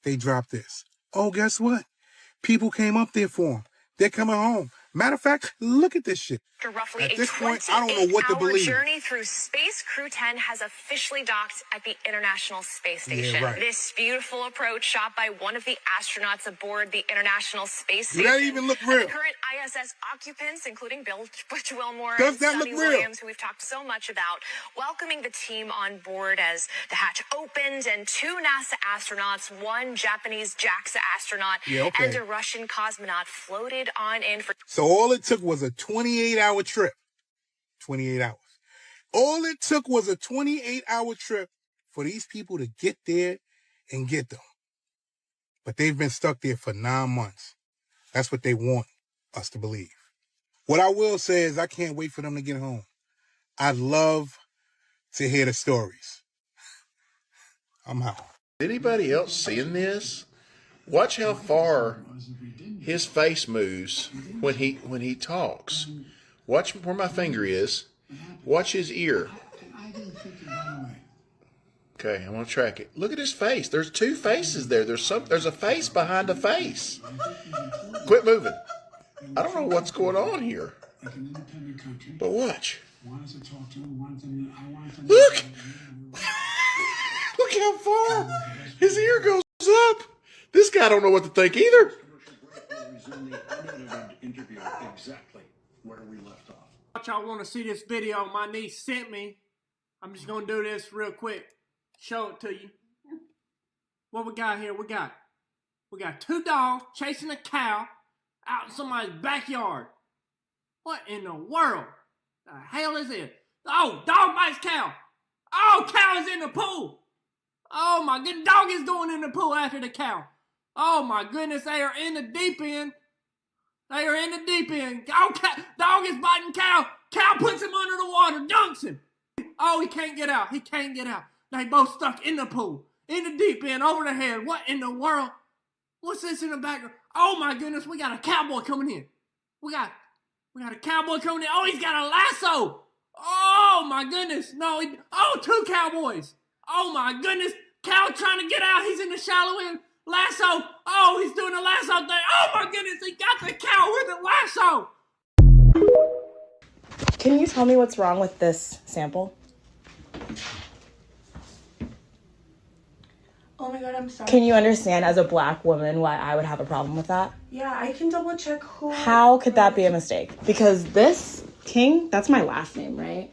they dropped this. Oh, guess what? People came up there for them. They're coming home. Matter of fact, look at this shit. After roughly At a this point, I don't know what to 28-hour believe. journey through space, Crew 10 has officially docked at the International Space Station. Yeah, right. This beautiful approach shot by one of the astronauts aboard the International Space Does Station. that even look real? And the current ISS occupants, including Bill Butch Wilmore Does and that Sonny look real? Williams, who we've talked so much about, welcoming the team on board as the hatch opened and 2 NASA astronauts, 1 Japanese JAXA astronaut, and a Russian cosmonaut floated on in for... So all it took was a 28-hour trip. 28 hours. All it took was a 28-hour trip for these people to get there and get them. But they've been stuck there for 9 months. That's what they want us to believe. What I will say is I can't wait for them to get home. I'd love to hear the stories. I'm out. Anybody else seeing this? Watch how far his face moves when he talks. Watch where my finger is. Watch his ear. Okay, I'm gonna track it. Look at his face. There's 2 faces there. There's a face behind a face. Quit moving. I don't know what's going on here. But watch. Look! Look how far his ear goes up. This guy don't know what to think either. Y'all want to see this video my niece sent me? I'm just gonna do this real quick. Show it to you. What we got here? We got 2 dogs chasing a cow out in somebody's backyard. What in the world? The hell is it? Oh, dog bites cow. Oh, cow is in the pool. Oh my goodness, dog is going in the pool after the cow. Oh my goodness, they are in the deep end. They are in the deep end. Oh, dog is biting cow. Cow puts him under the water, dunks him. Oh, he can't get out. He can't get out. They both stuck in the pool, in the deep end, over the head. What in the world? What's this in the background? Oh my goodness, we got a cowboy coming in. We got a cowboy coming in. Oh, he's got a lasso. Oh my goodness. No, 2 cowboys. Oh my goodness. Cow trying to get out. He's in the shallow end. Lasso. Oh, he's doing a lasso thing. Oh my goodness, he got the cow with a lasso. Can you tell me what's wrong with this sample? Oh my god, I'm sorry. Can you understand as a black woman why I would have a problem with that? Yeah, I can double check who... How could that be a mistake? Because this King, that's my last name, right?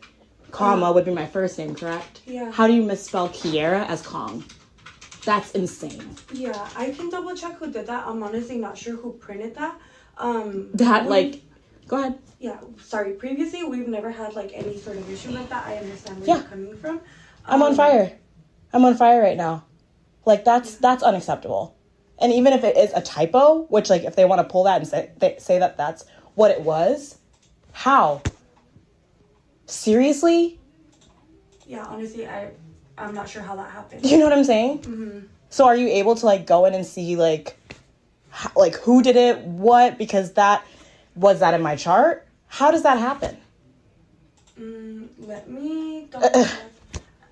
Comma would be my first name, correct? Yeah. How do you misspell Kiera as Kong? That's insane. Yeah, I can double check who did that. I'm honestly not sure who printed that. Go ahead. Yeah, sorry. Previously, we've never had like any sort of issue like that. I understand where you're coming from. I'm on fire. I'm on fire right now. Like that's unacceptable. And even if it is a typo, which like if they want to pull that and say that that's what it was, how? Seriously? Yeah, honestly, I'm not sure how that happened. You know what I'm saying? Mm-hmm. So are you able to like go in and see like who did it, what? Because was that in my chart? How does that happen? Let me double check.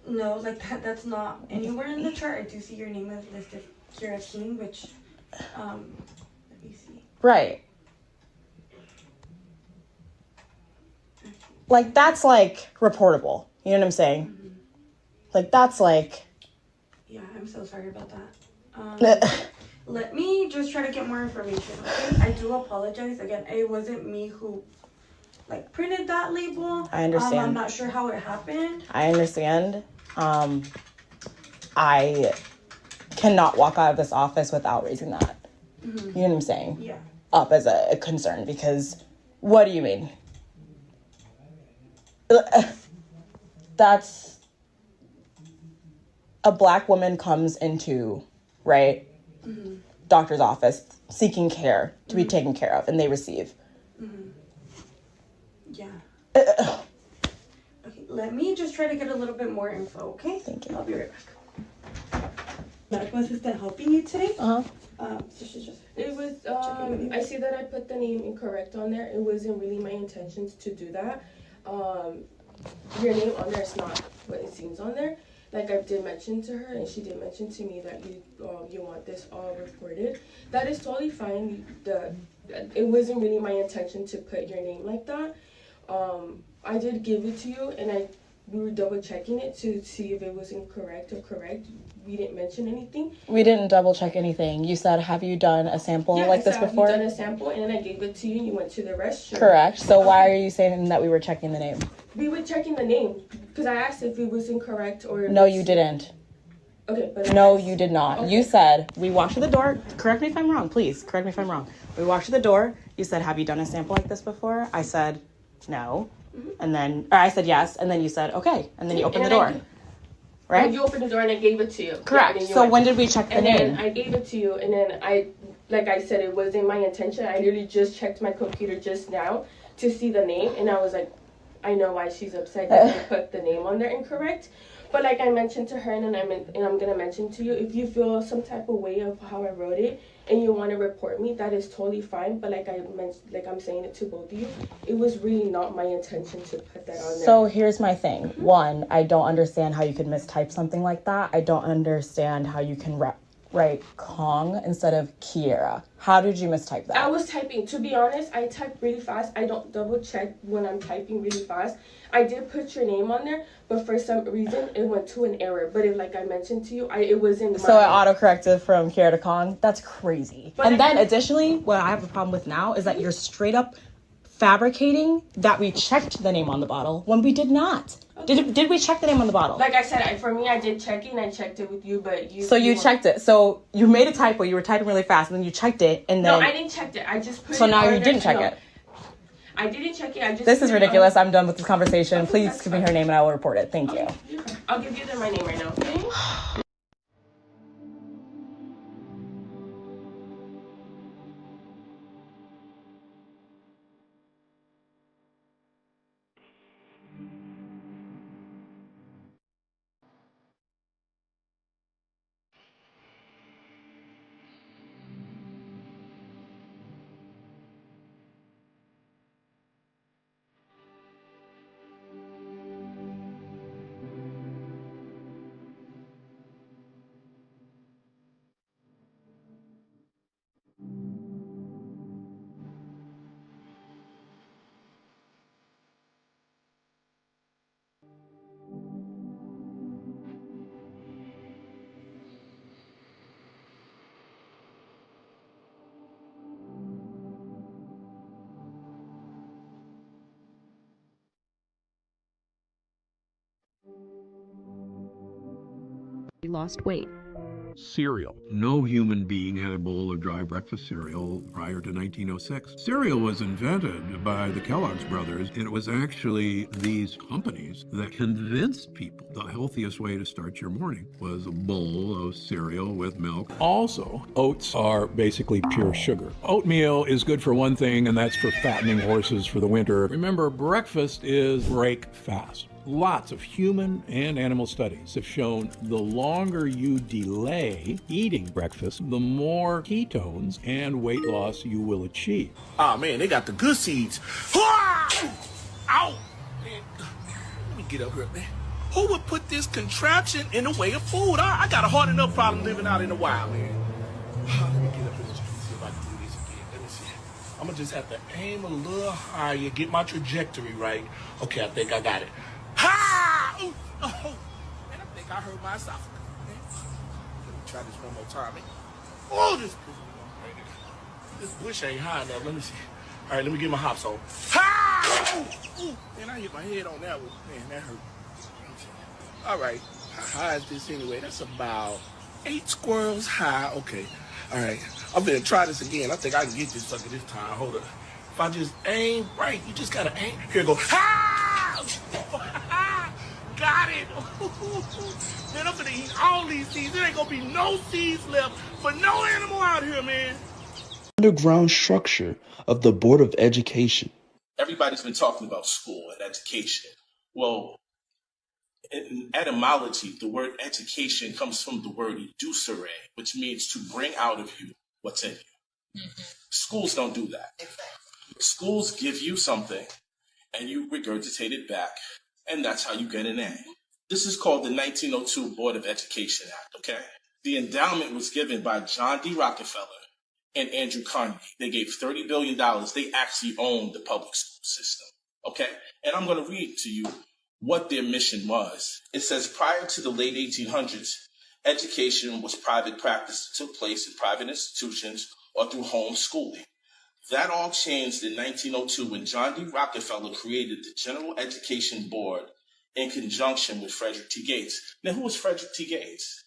No, like that's not anywhere in the chart. I do see your name is listed here as King, which let me see. Right. Like that's like reportable. You know what I'm saying? Mm-hmm. Like that's like. Yeah, I'm so sorry about that. Let me just try to get more information. Okay, I do apologize. Again, it wasn't me who like printed that label. I understand. I'm not sure how it happened. I understand. I cannot walk out of this office without raising that. Mm-hmm. You know what I'm saying? Yeah. Up as a concern because what do you mean? That's a black woman comes into, right? Mm-hmm. Doctor's office seeking care to be taken care of and they receive. Mm-hmm. Yeah. Okay, let me just try to get a little bit more info, okay? Thank you. I'll be right back. Medical assistant helping you today? Uh-huh. So she's just... It was, I see that I put the name incorrect on there. It wasn't really my intentions to do that. Your name on there is not what it seems on there. Like I did mention to her, and she did mention to me that you want this all recorded. That is totally fine. It wasn't really my intention to put your name like that. I did give it to you, and we were double checking it to see if it was incorrect or correct. We didn't mention anything. We didn't double check anything. You said, have you done a sample like this before? Have you done a sample, and then I gave it to you, and you went to the restroom. Correct. So why are you saying that we were checking the name? We were checking the name because I asked if it was incorrect or... No, you didn't. Okay, but... No, you did not. Okay. You said, we walked to the door. Correct me if I'm wrong, please. Correct me if I'm wrong. We walked to the door. You said, have you done a sample like this before? I said, no. And then, or I said yes, and then you said, okay. And then you opened the door. Right? You opened the door and I gave it to you. Correct. So when did we check the name? And then I gave it to you, and then like I said, it wasn't my intention. I literally just checked my computer just now to see the name, and I was like, I know why she's upset because I put the name on there incorrect. But like I mentioned to her, and I'm gonna mention to you, if you feel some type of way of how I wrote it, and you want to report me, that is totally fine. But like I mentioned, like I'm saying it to both of you, it was really not my intention to put that on there. So here's my thing. One, I don't understand how you could mistype something like that. I don't understand how you can write Kong instead of Kiera. How did you mistype that? I was typing. To be honest, I type really fast. I don't double check when I'm typing really fast. I did put your name on there, but for some reason it went to an error. But if, like I mentioned to you, it was in my... So it auto-corrected from Kiera to Kong? That's crazy. But and then additionally, what I have a problem with now is that you're straight up fabricating that we checked the name on the bottle when we did not. Okay. Did we check the name on the bottle? Like I said, for me, I did check it, and I checked it with you, but you... So you checked it. So you made a typo. You were typing really fast, and then you checked it, and then... No, I didn't check it. I just put it... So now you didn't check it. I didn't check it. I just... This is ridiculous. I'm done with this conversation. Please give me her name, and I will report it. Thank you. I'll give you my name right now, okay? He lost weight. Cereal. No human being had a bowl of dry breakfast cereal prior to 1906. Cereal was invented by the Kellogg's brothers, and it was actually these companies that convinced people the healthiest way to start your morning was a bowl of cereal with milk. Also, oats are basically pure sugar. Oatmeal is good for one thing, and that's for fattening horses for the winter. Remember, breakfast is break fast. Lots of human and animal studies have shown the longer you delay eating breakfast, the more ketones and weight loss you will achieve. Oh man, they got the good seeds. Ow! Man, let me get up here, man. Who would put this contraption in the way of food? I got a hard enough problem living out in the wild, man. Let me get up here and see if I can do this again. Let me see. I'm gonna just have to aim a little higher, get my trajectory right. Okay, I think I got it. Ha! Ooh, oh, man, I think I hurt my esophagus. Let me try this one more time. Oh, this bush ain't high enough. Let me see. All right, let me get my hops on. Ha! Ooh, ooh. Man, I hit my head on that one. Man, that hurt. All right, how high is this anyway? That's about 8 squirrels high. Okay, all right. I'm gonna try this again. I think I can get this sucker this time. Hold up. If I just aim right, you just gotta aim. Here it goes. Ha! Got it. Man, I'm gonna eat all these seeds. There ain't gonna be no seeds left for no animal out here, man. Underground structure of the Board of Education. Everybody's been talking about school and education. Well, in etymology, the word education comes from the word educere, which means to bring out of you what's in you. Mm-hmm. Schools don't do that. Exactly. Schools give you something and you regurgitate it back, and that's how you get an A. This is called the 1902 Board of Education Act, okay? The endowment was given by John D. Rockefeller and Andrew Carnegie. They gave $30 billion. They actually owned the public school system. Okay? And I'm going to read to you what their mission was. It says, prior to the late 1800s, education was private practice that took place in private institutions or through home schooling. That all changed in 1902 when John D. Rockefeller created the General Education Board in conjunction with Frederick T. Gates. Now, who was Frederick T. Gates?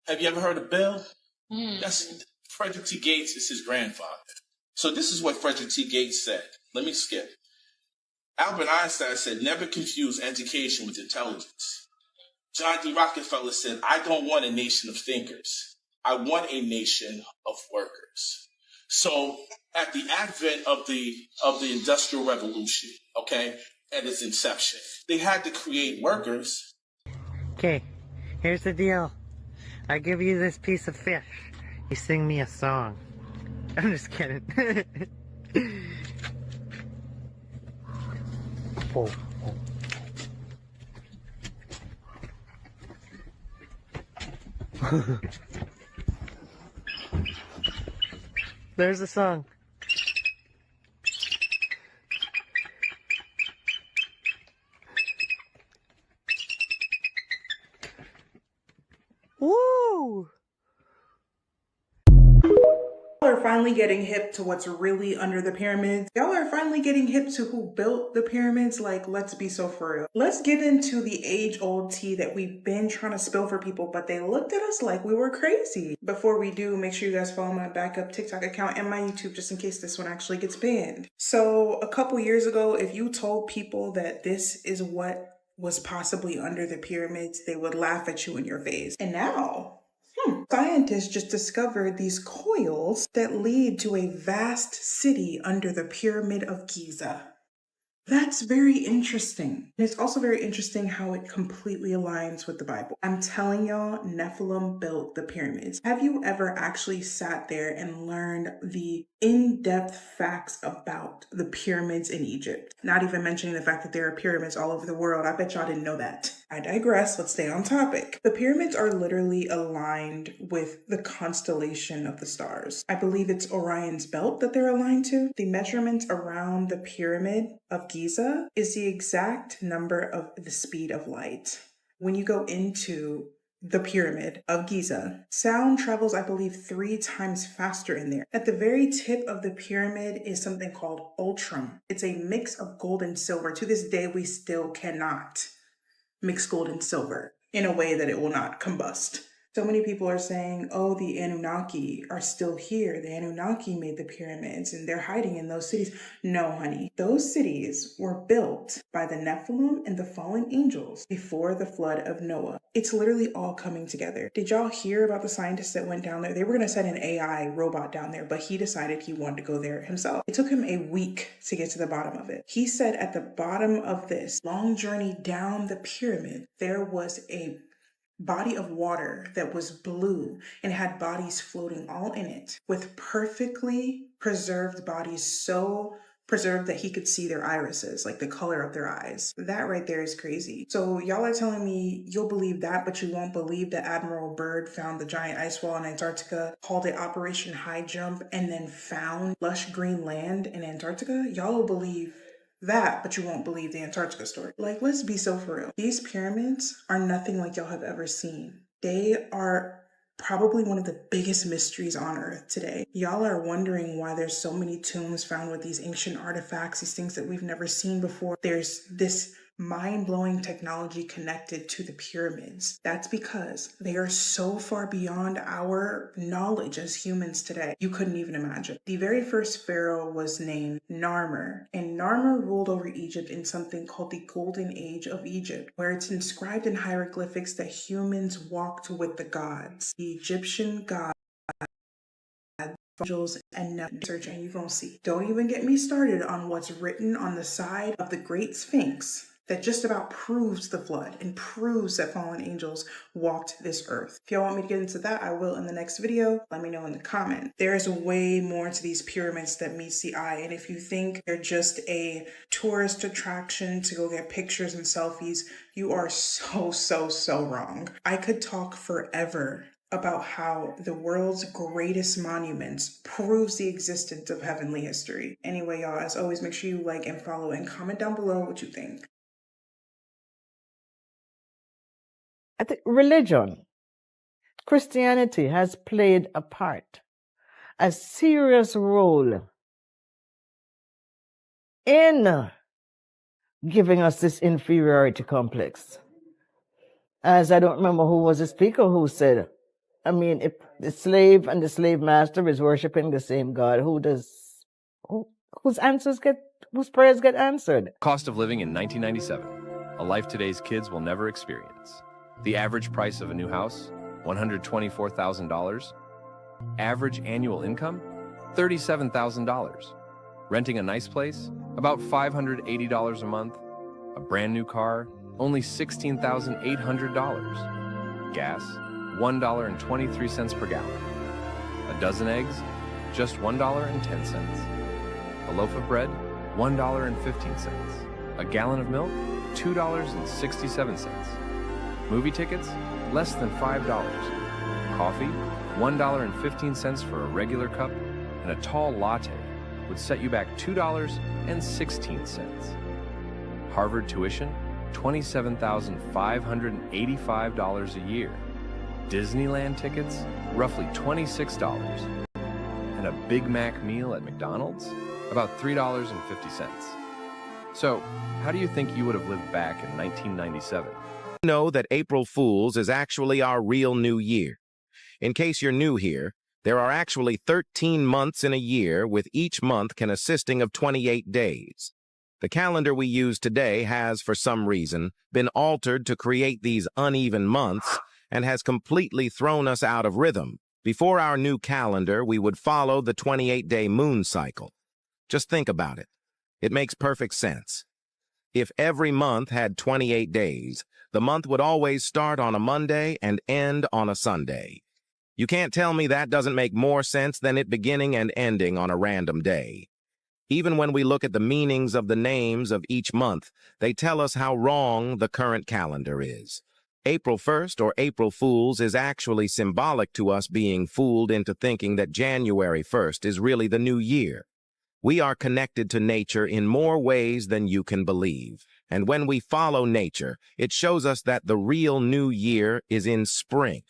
Have you ever heard of Bill? That's Frederick T. Gates is his grandfather. So this is what Frederick T. Gates said. Let me skip. Albert Einstein said, never confuse education with intelligence. John D. Rockefeller said, I don't want a nation of thinkers. I want a nation of workers. So at the advent of the Industrial Revolution, okay, at its inception, they had to create workers. Okay, here's the deal. I give you this piece of fish. You sing me a song. I'm just kidding. Oh. There's the song. Woo! Y'all are finally getting hip to what's really under the pyramids. Y'all are finally getting hip to who built the pyramids. Like, let's be so for real. Let's get into the age-old tea that we've been trying to spill for people, but they looked at us like we were crazy. Before we do, make sure you guys follow my backup TikTok account and my YouTube just in case this one actually gets banned. So a couple years ago, if you told people that this is what was possibly under the pyramids, they would laugh at you in your face. And now, scientists just discovered these coils that lead to a vast city under the Pyramid of Giza. That's very interesting. And it's also very interesting how it completely aligns with the Bible. I'm telling y'all, Nephilim built the pyramids. Have you ever actually sat there and learned the in-depth facts about the pyramids in Egypt? Not even mentioning the fact that there are pyramids all over the world. I bet y'all didn't know that. I digress. Let's stay on topic. The pyramids are literally aligned with the constellation of the stars. I believe it's Orion's belt that they're aligned to. The measurements around the pyramid of Giza is the exact number of the speed of light. When you go into the pyramid of Giza, sound travels, I believe, 3 times faster in there. At the very tip of the pyramid is something called ultrum. It's a mix of gold and silver. To this day, we still cannot mix gold and silver in a way that it will not combust. So many people are saying, oh, the Anunnaki are still here. The Anunnaki made the pyramids and they're hiding in those cities. No, honey. Those cities were built by the Nephilim and the fallen angels before the flood of Noah. It's literally all coming together. Did y'all hear about the scientists that went down there? They were going to send an AI robot down there, but he decided he wanted to go there himself. It took him a week to get to the bottom of it. He said at the bottom of this long journey down the pyramid, there was a body of water that was blue and had bodies floating all in it with perfectly preserved bodies, so preserved that he could see their irises, like the color of their eyes. That right there is crazy. So y'all are telling me you'll believe that, but you won't believe that Admiral Byrd found the giant ice wall in Antarctica, called it Operation High Jump, and then found lush green land in Antarctica? Y'all will believe that, but you won't believe the Antarctica story. Like, let's be so for real. These pyramids are nothing like y'all have ever seen. They are probably one of the biggest mysteries on Earth today. Y'all are wondering why there's so many tombs found with these ancient artifacts, these things that we've never seen before. There's this mind-blowing technology connected to the pyramids. That's because they are so far beyond our knowledge as humans today. You couldn't even imagine. The very first pharaoh was named Narmer, and Narmer ruled over Egypt in something called the Golden Age of Egypt, where it's inscribed in hieroglyphics that humans walked with the gods. The Egyptian gods, angels, and search, and you're gonna see. Don't even get me started on what's written on the side of the Great Sphinx that just about proves the flood and proves that fallen angels walked this earth. If y'all want me to get into that, I will in the next video. Let me know in the comment. There is way more to these pyramids that meets the eye, and if you think they're just a tourist attraction to go get pictures and selfies, you are so wrong. I could talk forever about how the world's greatest monuments proves the existence of heavenly history. Anyway, y'all, as always, make sure you like and follow and comment down below what you think. I think religion, Christianity has played a part, a serious role in giving us this inferiority complex. As I don't remember who was the speaker who said, I mean, if the slave and the slave master is worshiping the same God, whose prayers get answered? Cost of living in 1997, a life today's kids will never experience. The average price of a new house, $124,000. Average annual income, $37,000. Renting a nice place, about $580 a month. A brand new car, only $16,800. Gas, $1.23 per gallon. A dozen eggs, just $1.10. A loaf of bread, $1.15. A gallon of milk, $2.67. Movie tickets, less than $5. Coffee, $1.15 for a regular cup, and a tall latte would set you back $2.16. Harvard tuition, $27,585 a year. Disneyland tickets, roughly $26. And a Big Mac meal at McDonald's, about $3.50. So, how do you think you would have lived back in 1997? Know that April Fool's is actually our real new year. In case you're new here, there are actually 13 months in a year, with each month consisting of 28 days. The calendar we use today has, for some reason, been altered to create these uneven months and has completely thrown us out of rhythm. Before our new calendar, we would follow the 28-day moon cycle. Just think about it. It makes perfect sense. If every month had 28 days, the month would always start on a Monday and end on a Sunday. You can't tell me that doesn't make more sense than it beginning and ending on a random day. Even when we look at the meanings of the names of each month, they tell us how wrong the current calendar is. April 1st, or April Fool's, is actually symbolic to us being fooled into thinking that January 1st is really the new year. We are connected to nature in more ways than you can believe. And when we follow nature, it shows us that the real new year is in spring.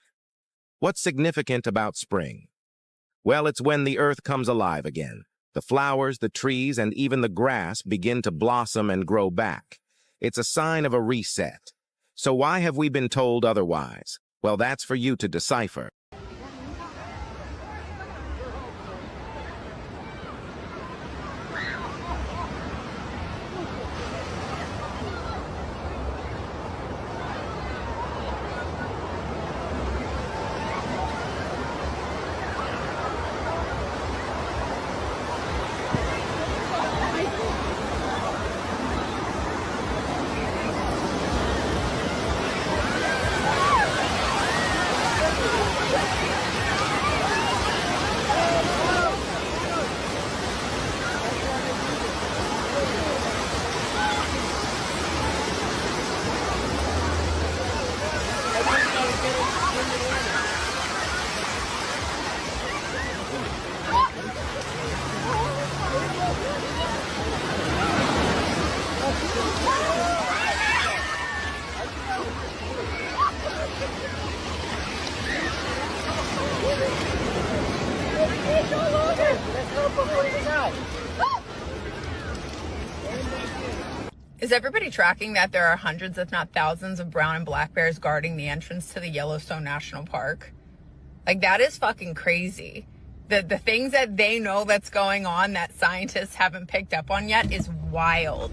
What's significant about spring? Well, it's when the earth comes alive again. The flowers, the trees, and even the grass begin to blossom and grow back. It's a sign of a reset. So why have we been told otherwise? Well, that's for you to decipher. Is everybody tracking that there are hundreds, if not thousands, of brown and black bears guarding the entrance to the Yellowstone National Park? Like, that is fucking crazy. The things that they know that's going on that scientists haven't picked up on yet is wild.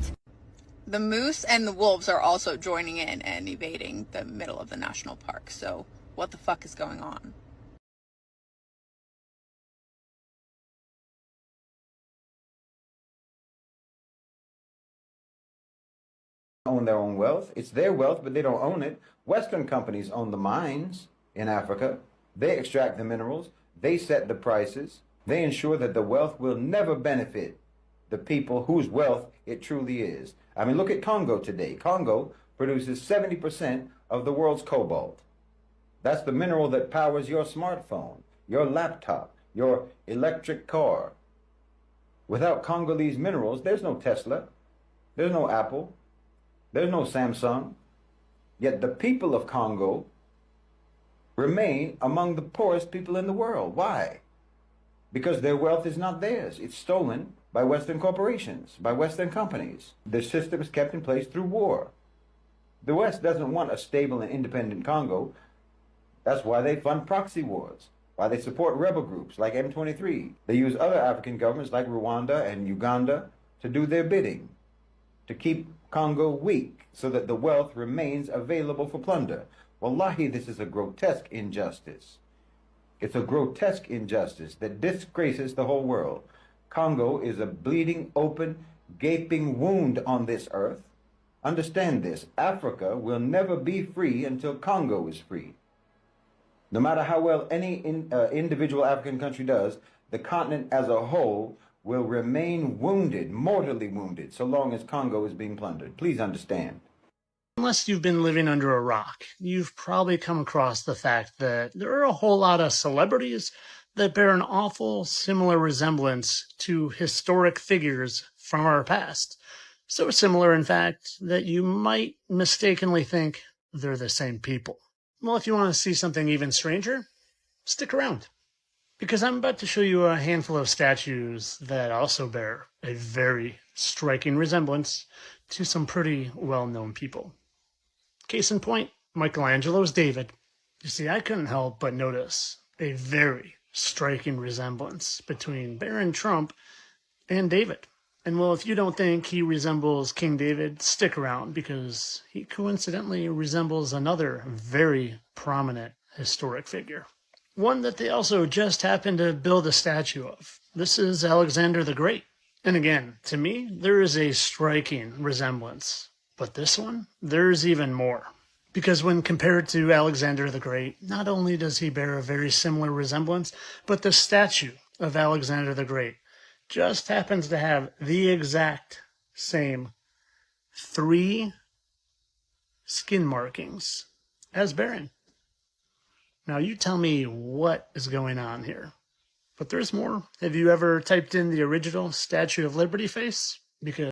The moose and the wolves are also joining in and invading the middle of the national park. So what the fuck is going on? Own their own wealth. It's their wealth, but they don't own it. Western companies own the mines in Africa. They extract the minerals. They set the prices. They ensure that the wealth will never benefit the people whose wealth it truly is. I mean, look at Congo today. Congo produces 70% of the world's cobalt. That's the mineral that powers your smartphone, your laptop, your electric car. Without Congolese minerals, there's no Tesla, there's no Apple, there's no Samsung. Yet the people of Congo remain among the poorest people in the world. Why? Because their wealth is not theirs. It's stolen by Western corporations, by Western companies. The system is kept in place through war. The West doesn't want a stable and independent Congo. That's why they fund proxy wars, why they support rebel groups like M23. They use other African governments like Rwanda and Uganda to do their bidding, to keep Congo weak so that the wealth remains available for plunder. Wallahi, this is a grotesque injustice. It's a grotesque injustice that disgraces the whole world. Congo is a bleeding, open, gaping wound on this earth. Understand this, Africa will never be free until Congo is free. No matter how well any individual African country does, the continent as a whole will remain wounded, mortally wounded, so long as Congo is being plundered. Please understand. Unless you've been living under a rock, you've probably come across the fact that there are a whole lot of celebrities that bear an awful similar resemblance to historic figures from our past. So similar, in fact, that you might mistakenly think they're the same people. Well, if you want to see something even stranger, stick around, because I'm about to show you a handful of statues that also bear a very striking resemblance to some pretty well-known people. Case in point, Michelangelo's David. You see, I couldn't help but notice a very striking resemblance between Baron Trump and David. And well, if you don't think he resembles King David, stick around, because he coincidentally resembles another very prominent historic figure. One that they also just happened to build a statue of. This is Alexander the Great. And again, to me, there is a striking resemblance. But this one, there's even more. Because when compared to Alexander the Great, not only does he bear a very similar resemblance, but the statue of Alexander the Great just happens to have the exact same 3 skin markings as Baron. Now you tell me what is going on here. But there's more. Have you ever typed in the original Statue of Liberty face? Because